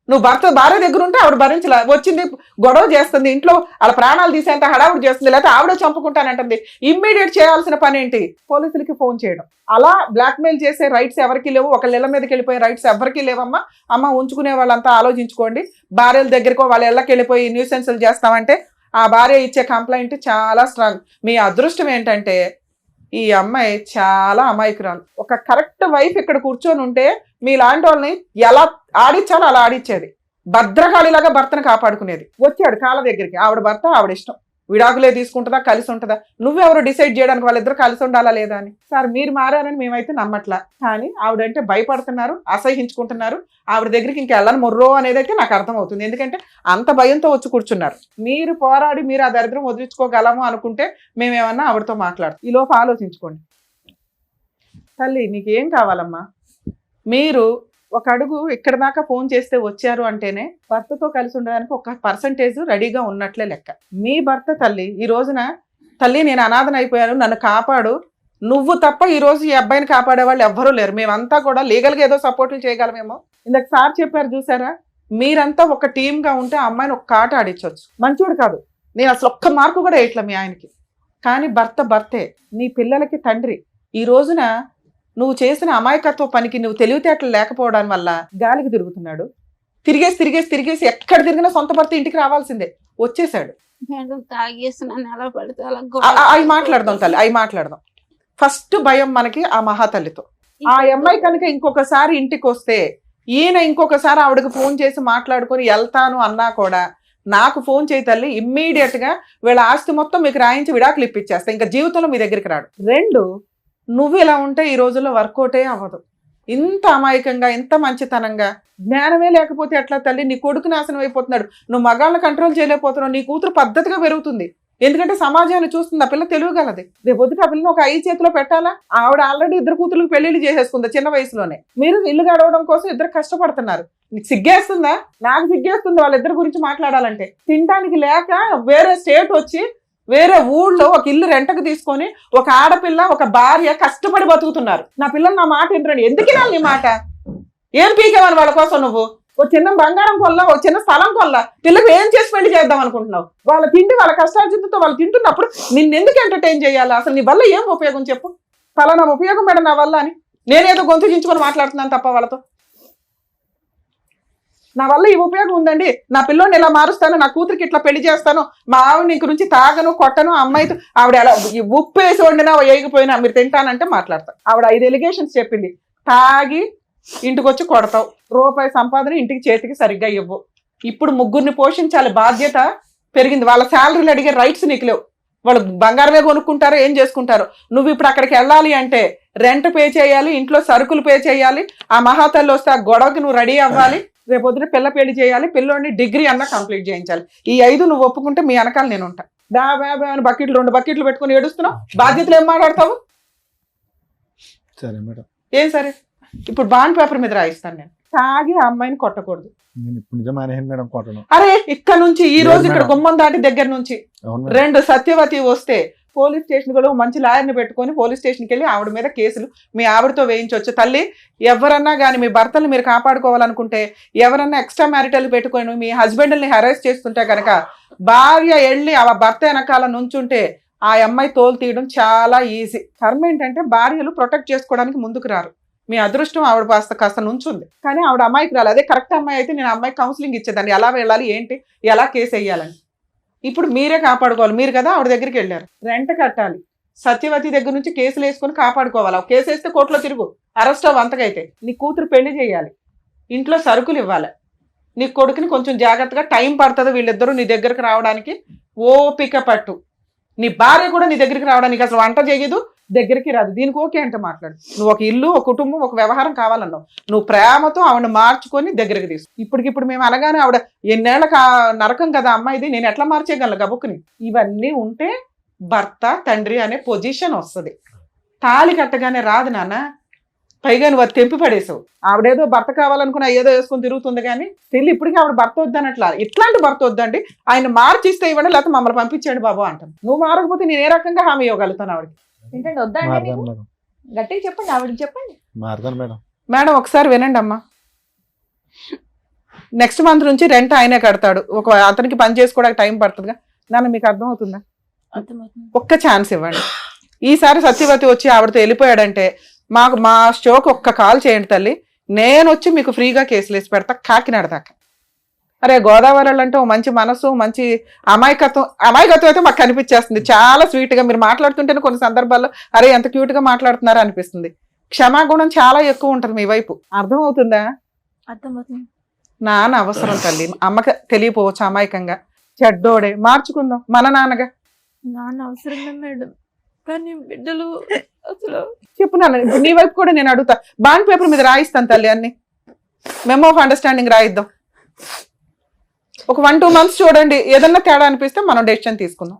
నువ్వు భార్య దగ్గర ఉంటే ఆవిడ భరించలే, వచ్చింది గొడవ చేస్తుంది, ఇంట్లో వాళ్ళ ప్రాణాలు తీసేంత హడావుడి చేస్తుంది, లేకపోతే ఆవిడ చంపుకుంటానంటుంది. ఇమ్మీడియట్ చేయాల్సిన పని ఏంటి? పోలీసులకి ఫోన్ చేయడం. అలా బ్లాక్మెయిల్ చేసే రైట్స్ ఎవరికి లేవు. ఒకళ్ళ ఇళ్ల మీదకి వెళ్ళిపోయే రైట్స్ ఎవరికి లేవమ్మా. అమ్మ ఉంచుకునే వాళ్ళంతా ఆలోచించుకోండి. భార్యల దగ్గరకో వాళ్ళ ఇళ్ళకి వెళ్ళిపోయి న్యూసెన్సులు చేస్తామంటే ఆ భార్య ఇచ్చే కంప్లైంట్ చాలా స్ట్రాంగ్. మీ అదృష్టం ఏంటంటే ఈ అమ్మాయి చాలా అమాయకురాలు. ఒక కరెక్ట్ వైఫ్ ఇక్కడ కూర్చొని ఉంటే మీలాంటి వాళ్ళని ఎలా ఆడిచ్చాలో అలా ఆడిచ్చేది. భద్రకాళిలాగా భర్తను కాపాడుకునేది. వచ్చాడు కాళ్ళ దగ్గరికి, ఆవిడ భర్త ఆవిడ ఇష్టం, విడాకులే తీసుకుంటుందా కలిసి ఉంటుందా నువ్వెవరు డిసైడ్ చేయడానికి? వాళ్ళిద్దరు కలిసి ఉండాలా లేదా అని. సార్ మీరు మారారని మేమైతే నమ్మట్లా, కానీ ఆవిడంటే భయపడుతున్నారు, అసహించుకుంటున్నారు. ఆవిడ దగ్గరికి ఇంకా వెళ్ళని మొర్రో అనేది అయితే నాకు అర్థమవుతుంది. ఎందుకంటే అంత భయంతో వచ్చి కూర్చున్నారు. మీరు పోరాడి మీరు ఆ దరిద్రం వదిలించుకోగలము అనుకుంటే మేమేమన్నా ఆవిడతో మాట్లాడతాం. ఈ లోపు ఆలోచించుకోండి. తల్లి నీకేం కావాలమ్మా? మీరు ఒక అడుగు ఇక్కడ దాకా ఫోన్ చేస్తే వచ్చారు అంటేనే భర్తతో కలిసి ఉండడానికి ఒక పర్సంటేజ్ రెడీగా ఉన్నట్లే లెక్క. మీ భర్త తల్లి ఈ రోజున తల్లి నేను అనాథన అయిపోయాను, నన్ను కాపాడు, నువ్వు తప్ప ఈ రోజు ఈ అబ్బాయిని కాపాడే వాళ్ళు ఎవ్వరూ లేరు. మేమంతా కూడా లీగల్గా ఏదో సపోర్ట్లు చేయగలమేమో. ఇందాక సార్ చెప్పారు చూసారా, మీరంతా ఒక టీమ్గా ఉంటే ఆ అమ్మాయిని ఒక్క ఆట ఆడించవచ్చు. మంచోడు కాదు, నేను అసలు ఒక్క మార్కు కూడా వేయట్లే మీ ఆయనకి, కానీ భర్తే, నీ పిల్లలకి తండ్రి. ఈ రోజున నువ్వు చేసిన అమాయకత్వ పనికి నువ్వు తెలివితేటలు లేకపోవడం వల్ల గాలికి తిరుగుతున్నాడు. తిరిగేసి ఎక్కడ తిరిగినా సొంత భర్త ఇంటికి రావాల్సిందే. వచ్చేసాడు. అవి మాట్లాడదాం తల్లి, అవి మాట్లాడదాం. ఫస్ట్ భయం మనకి ఆ మహాతల్లితో. ఆ అమ్మాయి కనుక ఇంకొకసారి ఇంటికి వస్తే, ఈయన ఇంకొకసారి ఆవిడకి ఫోన్ చేసి మాట్లాడుకొని వెళ్తాను అన్నా కూడా నాకు ఫోన్ చేయి తల్లి, ఇమ్మీడియట్ గా వీళ్ళ ఆస్తి మొత్తం మీకు రాయించి విడాకులు ఇప్పించేస్తా, ఇంకా జీవితంలో మీ దగ్గరికి రాడు. 2, నువ్వు ఇలా ఉంటే ఈ రోజుల్లో వర్కౌటే అవ్వదు. ఇంత అమాయకంగా, ఇంత మంచితనంగా, జ్ఞానమే లేకపోతే ఎట్లా తల్లి? నీ కొడుకు నాశనం అయిపోతున్నాడు, నువ్వు మగాళ్ళని కంట్రోల్ చేయలేకపోతున్నావు, నీ కూతురు పద్ధతిగా పెరుగుతుంది. ఎందుకంటే సమాజాన్ని చూస్తుంది, ఆ పిల్ల తెలియగలది. రేపు పొద్దుట ఆ పిల్లని ఒక 5 చేతిలో పెట్టాలా? ఆవిడ ఆల్రెడీ 2 కూతురులకు పెళ్లిళ్ళు చేసేసుకుంది చిన్న వయసులోనే. మీరు ఇల్లు గడవడం కోసం 2 కష్టపడుతున్నారు. నీకు సిగ్గేస్తుందా? నాకు సిగ్గేస్తుంది వాళ్ళిద్దరి గురించి మాట్లాడాలంటే. తినడానికి లేక వేరే స్టేట్ వచ్చి వేరే ఊళ్ళో ఒక ఇల్లు రెంటకు తీసుకొని ఒక ఆడపిల్ల ఒక భార్య కష్టపడి బతుకుతున్నారు. నా పిల్లలు నా మాట ఏంటండి, ఎందుకు వినాలి నీ మాట? ఏం పీకేవని వాళ్ళ కోసం నువ్వు? ఒక చిన్న బంగారం కొల్లా, ఒక చిన్న స్థలం కొల్లా, పిల్లలకు ఏం చేసి పెళ్లి చేద్దాం అనుకుంటున్నావు? వాళ్ళ తిండి వాళ్ళ కష్టార్జితతో వాళ్ళు తింటున్నప్పుడు నిన్నెందుకు ఎంటర్టైన్ చేయాలి? అసలు నీ వల్ల ఏం ఉపయోగం చెప్పు? ఫలానా ఉపయోగం మేడం నా వల్ల అని నేనేదో గొంతు చించుకొని మాట్లాడుతున్నాను తప్ప వాళ్ళతో. నా వల్ల ఈ ఉపయోగం ఉందండి, నా పిల్లోని ఇలా మారుస్తాను, నా కూతురికి ఇట్లా పెళ్లి చేస్తాను, మా ఆవిడ ఇంక నుంచి తాగను కొట్టను, అమ్మాయితో ఆవిడ ఎలా ఉప్పు వేసి వండినా వేయకపోయినా మీరు తింటానంటే మాట్లాడతాను. ఆవిడ 5 ఎలిగేషన్స్ చెప్పింది. తాగి ఇంటికి వచ్చి కొడతావు, రూపాయి సంపాదన ఇంటికి చేతికి సరిగ్గా ఇవ్వు. ఇప్పుడు ముగ్గురిని పోషించాలి బాధ్యత పెరిగింది. వాళ్ళ శాలరీలు అడిగే రైట్స్ నీకు లేవు. వాళ్ళు బంగారమే కొనుక్కుంటారో ఏం చేసుకుంటారో. నువ్వు ఇప్పుడు అక్కడికి వెళ్ళాలి అంటే రెంట్ పే చేయాలి, ఇంట్లో సరుకులు పే చేయాలి, ఆ మహాతల్లి వస్తే ఆ గొడవకి నువ్వు రెడీ అవ్వాలి, రేపొద్దున పిల్ల పెళ్లి చేయాలి, పిల్లోని డిగ్రీ అన్నా కంప్లీట్ చేయించాలి. ఈ 5 నువ్వు ఒప్పుకుంటే మీ వెనకాల నేను ఉంటా. అని బకెట్లు 2 బకెట్లు పెట్టుకుని ఏడుస్తున్నావు, బాధ్యతలు ఏం మాట్లాడతావు? సరే మేడం. ఏం సరే? ఇప్పుడు బాండ్ పేపర్ మీద రాయిస్తాను నేను. తాగి ఆ అమ్మాయిని కొట్టకూడదు. నేను ఇప్పుడు నిజం మానేసాను మేడం కొట్టను. అరే ఇక్కడ నుంచి ఈ రోజు ఇక్కడ గుమ్మం దాటి దగ్గర నుంచి అవును మేడం. 2 సత్యవతి వస్తే పోలీస్ స్టేషన్ కూడా మంచి లాయర్ని పెట్టుకొని పోలీస్ స్టేషన్కి వెళ్ళి ఆవిడ మీద కేసులు మీ ఆవిడతో వేయించవచ్చు. తల్లి, ఎవరన్నా కానీ మీ భర్తలు మీరు కాపాడుకోవాలనుకుంటే, ఎవరన్నా ఎక్స్ట్రా మ్యారిటల్ పెట్టుకొని మీ హస్బెండ్ని హెరాస్ చేస్తుంటే కనుక భార్య వెళ్ళి ఆ భర్త వెనకాల నుంచుంటే ఆ అమ్మాయి తోలు తీయడం చాలా ఈజీ. కర్మ ఏంటంటే భార్యలు ప్రొటెక్ట్ చేసుకోవడానికి ముందుకు రారు. మీ అదృష్టం ఆవిడ కాస్త నుంచుంది, కానీ ఆవిడ అమ్మాయికి రాలి. అదే కరెక్ట్ అమ్మాయి అయితే నేను అమ్మాయికి కౌన్సిలింగ్ ఇచ్చేదాన్ని, ఎలా వెళ్ళాలి ఏంటి, ఎలా కేసు వేయాలని. ఇప్పుడు మీరే కాపాడుకోవాలి. మీరు కదా ఆవిడ దగ్గరికి వెళ్ళారు, రెంట్ కట్టాలి, సత్యవతి దగ్గర నుంచి కేసులు వేసుకొని కాపాడుకోవాలి. కేసు వేస్తే కోర్టులో తిరుగు, అరెస్ట్ అవ్వ. అంతకైతే నీ కూతురు పెళ్లి చేయాలి, ఇంట్లో సరుకులు ఇవ్వాలి, నీ కొడుకుని కొంచెం జాగ్రత్తగా, టైం పడుతుంది వీళ్ళిద్దరూ నీ దగ్గరికి రావడానికి, ఓపిక పట్టు. నీ భార్య కూడా నీ దగ్గరికి రావడానికి అసలు వంట చేయదు, దగ్గరికి రాదు. దీనికి ఓకే అంటే మాట్లాడు. నువ్వు ఒక ఇల్లు, ఒక కుటుంబం, ఒక వ్యవహారం కావాలన్నావు, నువ్వు ప్రేమతో ఆవిడ మార్చుకొని దగ్గరికి తీసు. ఇప్పటికిప్పుడు మేము అనగానే ఆవిడ ఎన్నేళ్ళ నరకం కదా అమ్మాయిది, నేను ఎట్లా మార్చేయగలను గబుక్కుని? ఇవన్నీ ఉంటే భర్త తండ్రి అనే పొజిషన్ వస్తుంది. తాళి కట్టగానే రాదు నాన్న. పైగా నువ్వు అది తెంపి పడేసావు. ఆవిడేదో భర్త కావాలనుకున్నా ఏదో వేసుకొని తిరుగుతుంది, కానీ తెలియదు ఇప్పటికీ ఆవిడ భర్త వద్దనట్లా. ఇట్లాంటి భర్త వద్దండి, ఆయన మార్చిస్తే ఇవ్వండి, లేకపోతే మమ్మల్ని పంపించండి బాబు అంటాను. నువ్వు మారకపోతే నేను ఏ రకంగా హామీ ఇవ్వగలుగుతాను ఆవిడకి? ఏంటంటే వద్దా అండి మారదాను నీకు? మేడం. గట్టిగా చెప్పండి, ఆవిడకి చెప్పండి. మారదాను మేడం. మేడం ఒకసారి వినండి అమ్మా. నెక్స్ట్ మంత్ నుంచి రెంట్ ఆయనే కడతాడు. అతనికి పని చేసుకోవడానికి టైం పడుతుందిగా. నాన్న మీకు అర్థమవుతుందా? ఒక్క ఛాన్స్ ఇవ్వండి. ఈసారి సత్యవతి వచ్చి ఆవిడతో వెళ్ళిపోయాడంటే మా షోకి ఒక్క కాల్ చేయండి తల్లి, నేను వచ్చి మీకు ఫ్రీగా కేసులు వేసి పెడతా కాకినాడ దాకా. అరే గోదావరి అంటే మంచి మనసు, మంచి అమాయకత్వం అయితే మాకు కనిపించేస్తుంది. చాలా స్వీట్ గా మీరు మాట్లాడుతుంటేనే కొన్ని సందర్భాల్లో అరే ఎంత క్యూట్ గా మాట్లాడుతున్నారా అనిపిస్తుంది. క్షమాగుణం చాలా ఎక్కువ ఉంటుంది మీ వైపు. అర్థం అవుతుందా? అర్థమవుతుంది. నాన్న అవసరం తల్లి, అమ్మకి తెలియపోవచ్చు అమాయకంగా. చెడ్డోడే, మార్చుకుందాం మన నాన్నగా. నాన్న అవసరమే మేడం, కానీ బిడ్డలు అసలు. చెప్పు నాన్న, నీ వైపు కూడా నేను అడుగుతా. బాండ్ పేపర్ మీద రాయిస్తాను తల్లి, అన్ని మెమో ఆఫ్ అండర్స్టాండింగ్ రాయిద్దాం. ఒక 1-2 months చూడండి, ఏదన్నా తేడా అనిపిస్తే మనం డెసిషన్ తీసుకుందాం.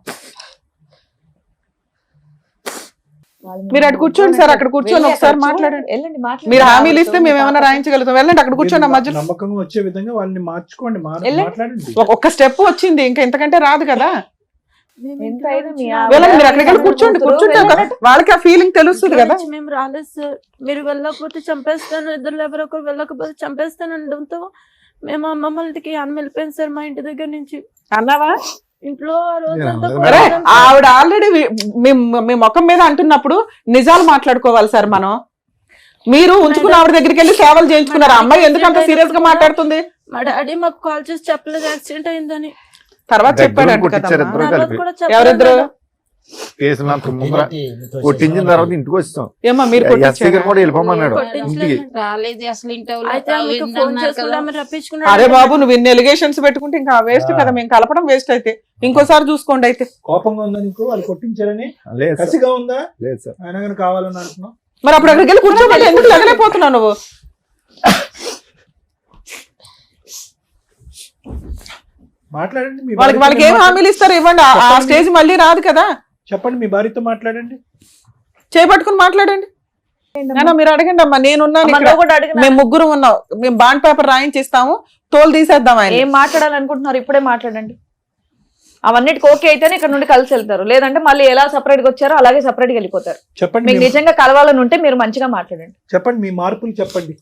మీరు అక్కడ కూర్చోండి సార్, అక్కడ కూర్చొని ఒకసారి మాట్లాడండి. వెళ్ళండి, మీరు హామీలు ఇస్తే మేము ఏమైనా రాయించగలుగుతాం. వెళ్ళండి అక్కడ కూర్చోండి. ఆ మధ్యలో నమ్మకంగా వచ్చే విధంగా వాళ్ళని మార్చుకోండి, వెళ్ళండి. మాట్లాడండి. ఒక్క స్టెప్ వచ్చింది, ఇంకా ఇంతకంటే రాదు కదా. మేము ఎంత ఇంట్లో అయినా మీ నుంచి ఆవిడ- వెళ్ళండి, మీరు అక్కడికి వెళ్ళి కూర్చోండి. కూర్చుంటే వాళ్ళకి ఆ ఫీలింగ్ తెలుస్తుంది ఇంట్లో కదా. నుంచి మేము రాలేదు సార్, మీరు వెళ్ళకపోతే చంపేస్తాను, ఇద్దరు ఎవరొకరు వెళ్ళకపోతే చంపేస్తాను అనడంతో మేము అమ్మమ్మ ఇంటికి అన్న వెళ్ళిపోయింది సార్, మా ఇంటి దగ్గర నుంచి. అన్నావా? ఇంట్లో ఆ రోజంతా అరే కొట్టడం సార్. ఆవిడ ఆల్రెడీ మీ ముఖం మీద అంటున్నప్పుడు నిజాలు మాట్లాడుకోవాలి సార్ మనం. మీరు ఉంచుకున్న ఆవిడ దగ్గరికి వెళ్ళి సేవలు చేయించుకున్నారు. ఆ అమ్మాయి ఎందుకంత సీరియస్ గా మాట్లాడుతుంది? మా డాడీ మాకు కాల్ చేసి చెప్పలేదు యాక్సిడెంట్ అయిందని. తర్వాత చెప్పాడంట కొట్టించారు కదా. ఇద్దరు తర్వాత కలిపి. కూడా ఎవరిద్దరు? చెప్పలేదు. కేసు నాకు ముందర కొట్టించిన తర్వాత ఇంటికి వచ్చాం. ఏమా మీరు ఎస్సీ గారు కొట్టించారా? కూడా వెళ్ళిపోమన్నాడు కొట్టించలేదు. ఇంటికి. రాలేదు అసలు ఇంటి అయితే ఆమెకు ఫోన్ చేసుకుంటే ఆమె రప్పించుకున్నాడు. అరే బాబు, నువ్వు ఇన్ని ఎలిగేషన్స్ పెట్టుకుంటే ఇంకా వేస్ట్ కదా, మేము కలపడం వేస్ట్. అయితే ఇంకోసారి చూసుకోండి. అయితే కోపంగా ఉందా నీకు వాళ్ళు కొట్టించారని? లేదు సార్. కసిగా ఉందా? లేదు సార్. ఆయన కానీ కావాలని అంటున్నావు. మరి అప్పుడు అక్కడికి వెళ్ళి కూర్చోబెట్టి ఎందుకు లగలేకపోతున్నావు నువ్వు? మాట్లాడండి, మీ వాళ్ళకి భార్యతో ఏం హామీలు ఇస్తారు ఇవ్వండి. ఆ స్టేజ్ మళ్ళీ రాదు కదా. చెప్పండి, మీ భార్యతో మాట్లాడండి. చేపట్టుకుని మాట్లాడండి. నాన్న మీరు అడగండి అమ్మా, నేనున్నాను అమ్మ, ఇక్కడ. నువ్వు కూడా అడిగినా? మేము ముగ్గురు ఉన్నాం. మేము బాండ్ పేపర్ రాయించిస్తాము, తోలు తీసేద్దాం ఆయన. ఏం మాట్లాడాలనుకుంటున్నారు ఇప్పుడే మాట్లాడండి. అవన్నిటికి ఓకే అయితేనే ఇక్కడ నుండి కలిసి వెళ్తారు, లేదంటే మళ్ళీ ఎలా సపరేట్ గా వచ్చారో అలాగే సపరేట్ గా వెళ్ళిపోతారు. చెప్పండి మీకు నిజంగా కలవాలని ఉంటే మీరు మంచిగా మాట్లాడండి. చెప్పండి మీ మార్పులు చెప్పండి.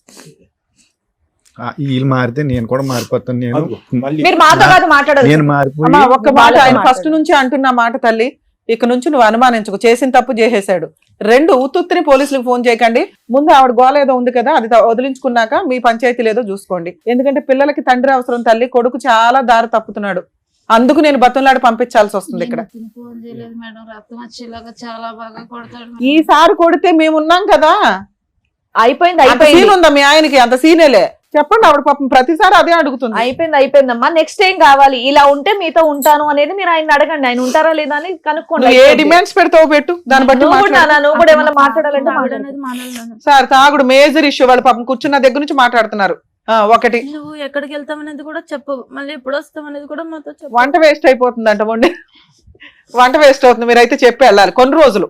వీళ్ళు మారితే నేను కూడా మారిపోతాను. నేను మళ్ళీ మీరు మాతో కాదు మాట్లాడాలి. నేను మారిపోయి అమ్మా ఒక్క మాట, ఆయన మాట్లాడు. ఫస్ట్ నుంచి అంటున్న మాట తల్లి, ఇక నుంచి నువ్వు అనుమానించుకో, చేసిన తప్పు చేసేసాడు. 2 ఉత్తుత్తిని పోలీసులకు ఫోన్ చేయకండి. ముందు ఆవిడ గోల ఏదో ఉంది కదా, అది వదిలించుకున్నాక మీ పంచాయతీలు ఏదో చూసుకోండి. ఎందుకంటే పిల్లలకి తండ్రి అవసరం తల్లి, కొడుకు చాలా దారి తప్పుతున్నాడు. అందుకు నేను బతంలాడి పంపించాల్సి వస్తుంది ఇక్కడ. ఫోన్ చేయలేదు మేడం, రక్తం వచ్చేలాగా చాలా బాగా కొడతాడు. ఈసారి కొడితే మేమున్నాం కదా. అయిపోయింది అంత అయిపోయింది సీన్ ఉందా మీ ఆయనకి? అంత సీనేలే. చెప్పండి, ఆవిడ పాపం ప్రతిసారి అదే అడుగుతుంది. అయిపోయిందమ్మా. నెక్స్ట్ ఏం కావాలి? ఇలా ఉంటే మీతో ఉంటాను అనేది మీరు ఆయన అడగండి. ఆయన ఉంటారా లేదా అని కనుక్కోండి. నువ్వు ఏ డిమాండ్స్ పెడతావు పెట్టు, దాన్ని బట్టి నువ్వు కూడా మాట్లాడు. నువ్వు కూడా ఏమైనా మాట్లాడాలంటే తాగుడు మాట్లాడు. అనేది మానాలి మేడం. సార్ తాగుడు మేజర్ ఇష్యూ. వాళ్ళు పాపం కూర్చున్న దగ్గర నుంచి మాట్లాడుతున్నారు. ఒకటి నువ్వు ఎక్కడికి వెళ్తావు అనేది కూడా చెప్పు, మళ్ళీ ఎప్పుడు వస్తావు అనేది కూడా మాతో చెప్పు. వంట వేస్ట్ అయిపోతుందంట, వంట వేస్ట్ అవుతుంది. మీరైతే చెప్పి వెళ్ళాలి కొన్ని రోజులు.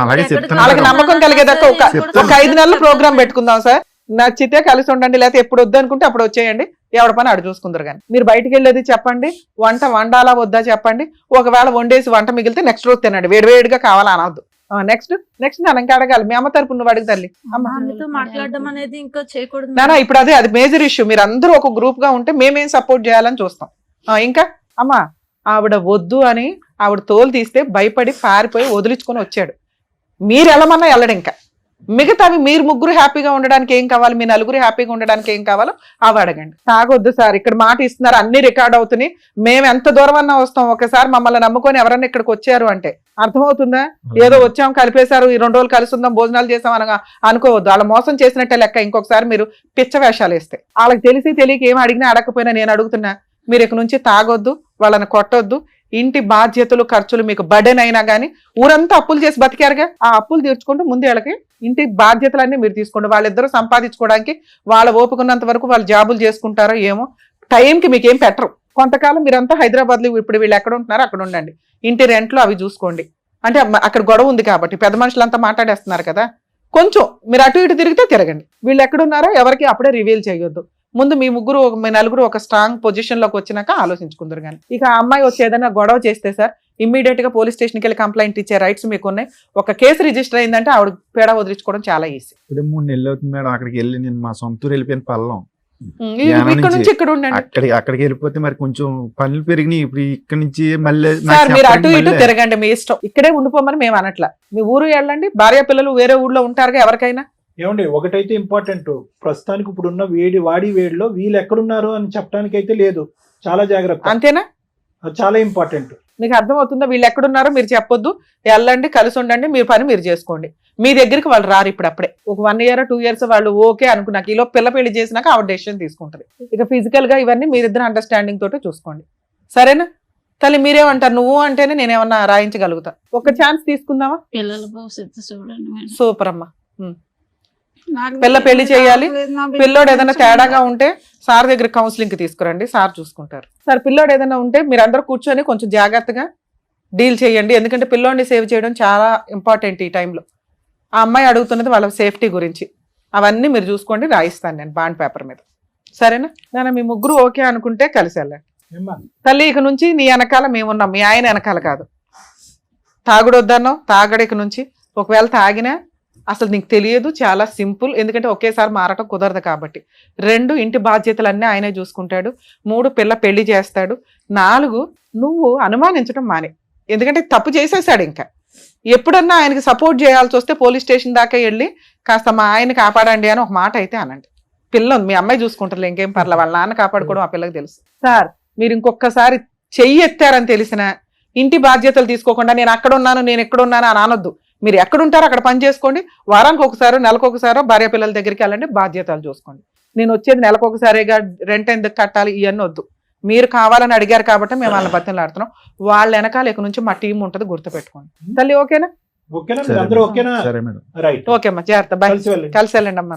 అలాగే చెప్తాను. వాళ్ళకి నమ్మకం కలిగేదాకా ఒక 5 నెలలు ప్రోగ్రామ్ పెట్టుకుందాం సార్. నచ్చితే కలిసి ఉండండి, లేకపోతే ఎప్పుడు వద్దు అనుకుంటే అప్పుడు వచ్చేయండి. ఎవడ పని ఆడు చూసుకుందరు. కానీ మీరు బయటికి వెళ్ళేది చెప్పండి, వంట వండాలా వద్దా చెప్పండి. ఒకవేళ వండేసి వంట మిగిలితే నెక్స్ట్ రోజు తినండి, వేడివేడిగా కావాలా అనవద్దు. నెక్స్ట్ నేను ఇంకా అడగాలి. మీ అమ్మ తరపు నువ్వు అడుగు తల్లి. ఆమెతో మాట్లాడడం అనేది ఇంకా చేయకూడదు నానా, ఇప్పుడు అది మేజర్ ఇష్యూ. మీరు అందరూ ఒక గ్రూప్ గా ఉంటే మేమేం సపోర్ట్ చేయాలని చూస్తాం. ఇంకా అమ్మా, ఆవిడ వద్దు అని ఆవిడ తోలు తీస్తే భయపడి పారిపోయి వదిలించుకొని వచ్చాడు. మీరు వెళ్ళమన్నా వెళ్ళడు. ఇంకా మిగతావి మీరు ముగ్గురు హ్యాపీగా ఉండడానికి ఏం కావాలి, మీ నలుగురు హ్యాపీగా ఉండడానికి ఏం కావాలో అవి అడగండి. తాగొద్దు సార్, ఇక్కడ మాట ఇస్తున్నారు, అన్ని రికార్డ్ అవుతున్నాయి. మేము ఎంత దూరం అన్నా వస్తాం. ఒకసారి మమ్మల్ని నమ్ముకొని ఎవరన్నా ఇక్కడికి వచ్చారు అంటే అర్థమవుతుందా? ఏదో వచ్చాం కలిపేశారు, ఈ 2 రోజులు కలిసి ఉందాం, భోజనాలు చేసాం అనగా అనుకోవద్దు. వాళ్ళ మోసం చేసినట్టే లెక్క. ఇంకొకసారి మీరు పిచ్చ వేషాలు వేస్తే వాళ్ళకి తెలియక ఏం అడిగినా అడగకపోయినా నేను అడుగుతున్నా, మీరు ఇక నుంచి తాగొద్దు, వాళ్ళని కొట్టొద్దు. ఇంటి బాధ్యతలు ఖర్చులు మీకు బర్డెన్ అయినా కానీ ఊరంతా అప్పులు చేసి బతికారుగా, ఆ అప్పులు తీర్చుకుంటూ ముందు వీళ్ళకి ఇంటి బాధ్యతలన్నీ మీరు తీసుకోండి. వాళ్ళిద్దరూ సంపాదించుకోవడానికి వాళ్ళ ఓపుకున్నంత వరకు వాళ్ళు జాబులు చేసుకుంటారో ఏమో. టైంకి మీకు ఏం పెట్టరు. కొంతకాలం మీరంతా హైదరాబాద్లో ఇప్పుడు వీళ్ళు ఎక్కడ ఉంటున్నారో అక్కడ ఉండండి. ఇంటి రెంట్లు అవి చూసుకోండి. అంటే అక్కడ గొడవ ఉంది కాబట్టి పెద్ద మనుషులంతా మాట్లాడేస్తున్నారు కదా, కొంచెం మీరు అటు ఇటు తిరిగితే తిరగండి. వీళ్ళు ఎక్కడున్నారో ఎవరికి అప్పుడే రివీల్ చేయొద్దు. ముందు మీ నలుగురు ఒక స్ట్రాంగ్ పొజిషన్ లోకి వచ్చినాక ఆలోచించుకుందరు. కానీ ఇక ఆ అమ్మాయి వచ్చి ఏదైనా గొడవ చేస్తే సార్ ఇమ్మీడియట్ గా పోలీస్ స్టేషన్కి వెళ్ళి కంప్లైంట్ ఇచ్చే రైట్స్ మీకు ఉన్నాయి. ఒక కేసు రిజిస్టర్ అయిందంటే ఆవిడ పేడ వదిలించుకోవడం చాలా ఈజీ. ఇప్పుడు 3 నెలలు అవుతుంది మేడం అక్కడికి వెళ్ళి. నేను మా సొంత ఊరు వెళ్ళిపోయిన పల్లం. ఇక్కడ నుంచి ఇక్కడ ఉండండి. అక్కడికి వెళ్ళిపోతే మరి కొంచెం పనులు పెరిగినాయి. ఇప్పుడు ఇక్కడ నుంచి మళ్ళీ సార్ మీరు అటు ఇటు తిరగండి, మీ ఇష్టం. ఇక్కడే ఉండిపోమని మేము అనట్లా. మీ ఊరు వెళ్ళండి, భార్య పిల్లలు వేరే ఊళ్ళో ఉంటారుగా ఎవరికైనా. ఏమండి, ఒకటైతే ఇంపార్టెంట్, ప్రస్తుతానికి ఇప్పుడున్న వేడిలో వీళ్ళు ఎక్కడున్నారు అని చెప్పడానికి అయితే లేదు. చాలా జాగ్రత్త. అంతేనా? అది చాలా ఇంపార్టెంట్. మీకు అర్థమవుతుందా? వీళ్ళు ఎక్కడున్నారో మీరు చెప్పొద్దు, వెళ్ళండి, కలిసి ఉండండి, మీరు పని మీరు చేసుకోండి. మీ దగ్గరికి వాళ్ళు రారు. ఇప్పుడు అప్పుడే ఒక 1 year 2 years వాళ్ళు ఓకే అనుకున్నాక ఈలో పిల్ల పెళ్లి చేసినాక ఆవిడ డెసిషన్ తీసుకుంటది. ఇక ఫిజికల్ గా ఇవన్నీ మీరిద్దరు అండర్స్టాండింగ్ తోటి చూసుకోండి. సరేనా తల్లి? మీరేమంటారు? నువ్వు అంటేనే నేనేమన్నా రాయించగలుగుతా. ఒక ఛాన్స్ తీసుకుందామా? పిల్లల భవిష్యత్తు చూడండి మేడం. సూపర్ అమ్మా. పిల్ల పెళ్లి చేయాలి. పిల్లోడు ఏదైనా తేడాగా ఉంటే సార్ దగ్గర కౌన్సిలింగ్ కి తీసుకురండి, సార్ చూసుకుంటారు. సార్ పిల్లోడు ఏదైనా ఉంటే మీరు అందరూ కూర్చొని కొంచెం జాగ్రత్తగా డీల్ చేయండి. ఎందుకంటే పిల్లోడిని సేవ్ చేయడం చాలా ఇంపార్టెంట్ ఈ టైంలో. ఆ అమ్మాయి అడుగుతున్నది వాళ్ళ సేఫ్టీ గురించి. అవన్నీ మీరు చూసుకోండి, రాయిస్తాను నేను బాండ్ పేపర్ మీద. సరేనా నాన్న? మీ ముగ్గురు ఓకే అనుకుంటే కలిసి వెళ్ళండి. తల్లి ఇక నుంచి నీ వెనకాల మేమున్నాం, మీ ఆయన వెనకాల కాదు. తాగుడు వద్దన్నావు, తాగడు ఇక నుంచి. ఒకవేళ తాగినా అసలు నీకు తెలియదు, చాలా సింపుల్. ఎందుకంటే ఒకేసారి మారటం కుదరదు కాబట్టి. 2 ఇంటి బాధ్యతలన్నీ ఆయనే చూసుకుంటాడు. 3 పిల్ల పెళ్లి చేస్తాడు. 4 నువ్వు అనుమానించడం మానే. ఎందుకంటే తప్పు చేసేసాడు. ఇంకా ఎప్పుడన్నా ఆయనకి సపోర్ట్ చేయాల్సి వస్తే పోలీస్ స్టేషన్ దాకా వెళ్ళి కాస్త మా ఆయన కాపాడండి అని ఒక మాట అయితే అనండి. పిల్ల ఉంది, మీ అమ్మాయి చూసుకుంటారు, ఇంకేం పర్లే. వాళ్ళ నాన్న కాపాడుకోవడం ఆ పిల్లకి తెలుసు. సార్ మీరు ఇంకొకసారి చెయ్యి ఎత్తారని తెలిసిన ఇంటి బాధ్యతలు తీసుకోకుండా నేను అక్కడ ఉన్నాను, నేను ఎక్కడ ఉన్నాను అని అనొద్దు. మీరు ఎక్కడుంటారో అక్కడ పని చేసుకోండి. వారానికి ఒకసారో నెలకు ఒకసారో భార్య పిల్లల దగ్గరికి వెళ్ళండి, బాధ్యతలు చూసుకోండి. నేను వచ్చేది నెలకు ఒకసారిగా, రెంట్ ఎందుకు కట్టాలి ఇవన్నీ వద్దు. మీరు కావాలని అడిగారు కాబట్టి మేము వాళ్ళ బతిని ఆడుతున్నాం. వాళ్ళ వెనకాల ఇక నుంచి మా టీం ఉంటుంది, గుర్తుపెట్టుకోండి. తల్లి ఓకేనా? ఓకే అమ్మా, జాగ్రత్త. బాయ్. కలిసి వెళ్ళండి అమ్మా.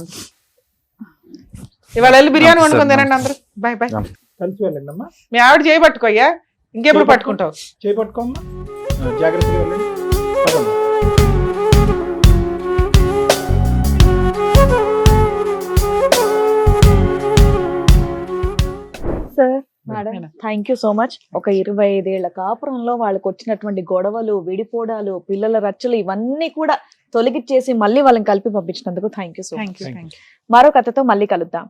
ఇవాళ వెళ్ళి బిర్యానీ వండుకొని తినండి అందరూ. Bye bye. కలిసి వెళ్ళండి అమ్మా. మీ ఆవిడ చేయబట్టుకోయ్యా, ఇంకెప్పుడు పట్టుకుంటావు? చేయబట్టుకోమ్మా, జాగ్రత్తగా వెళ్ళండి. Sir madam thank you so much. ఒక 25 ఏళ్ల కాపురంలో వాళ్ళకి వచ్చినటువంటి గొడవలు, విడిపోవడాలు, పిల్లల రచ్చలు ఇవన్నీ కూడా తొలగిచ్చేసి మళ్ళీ వాళ్ళని కలిపి పంపించినందుకు థ్యాంక్ యూ సో మచ్. మరో కథతో మళ్ళీ కలుద్దాం.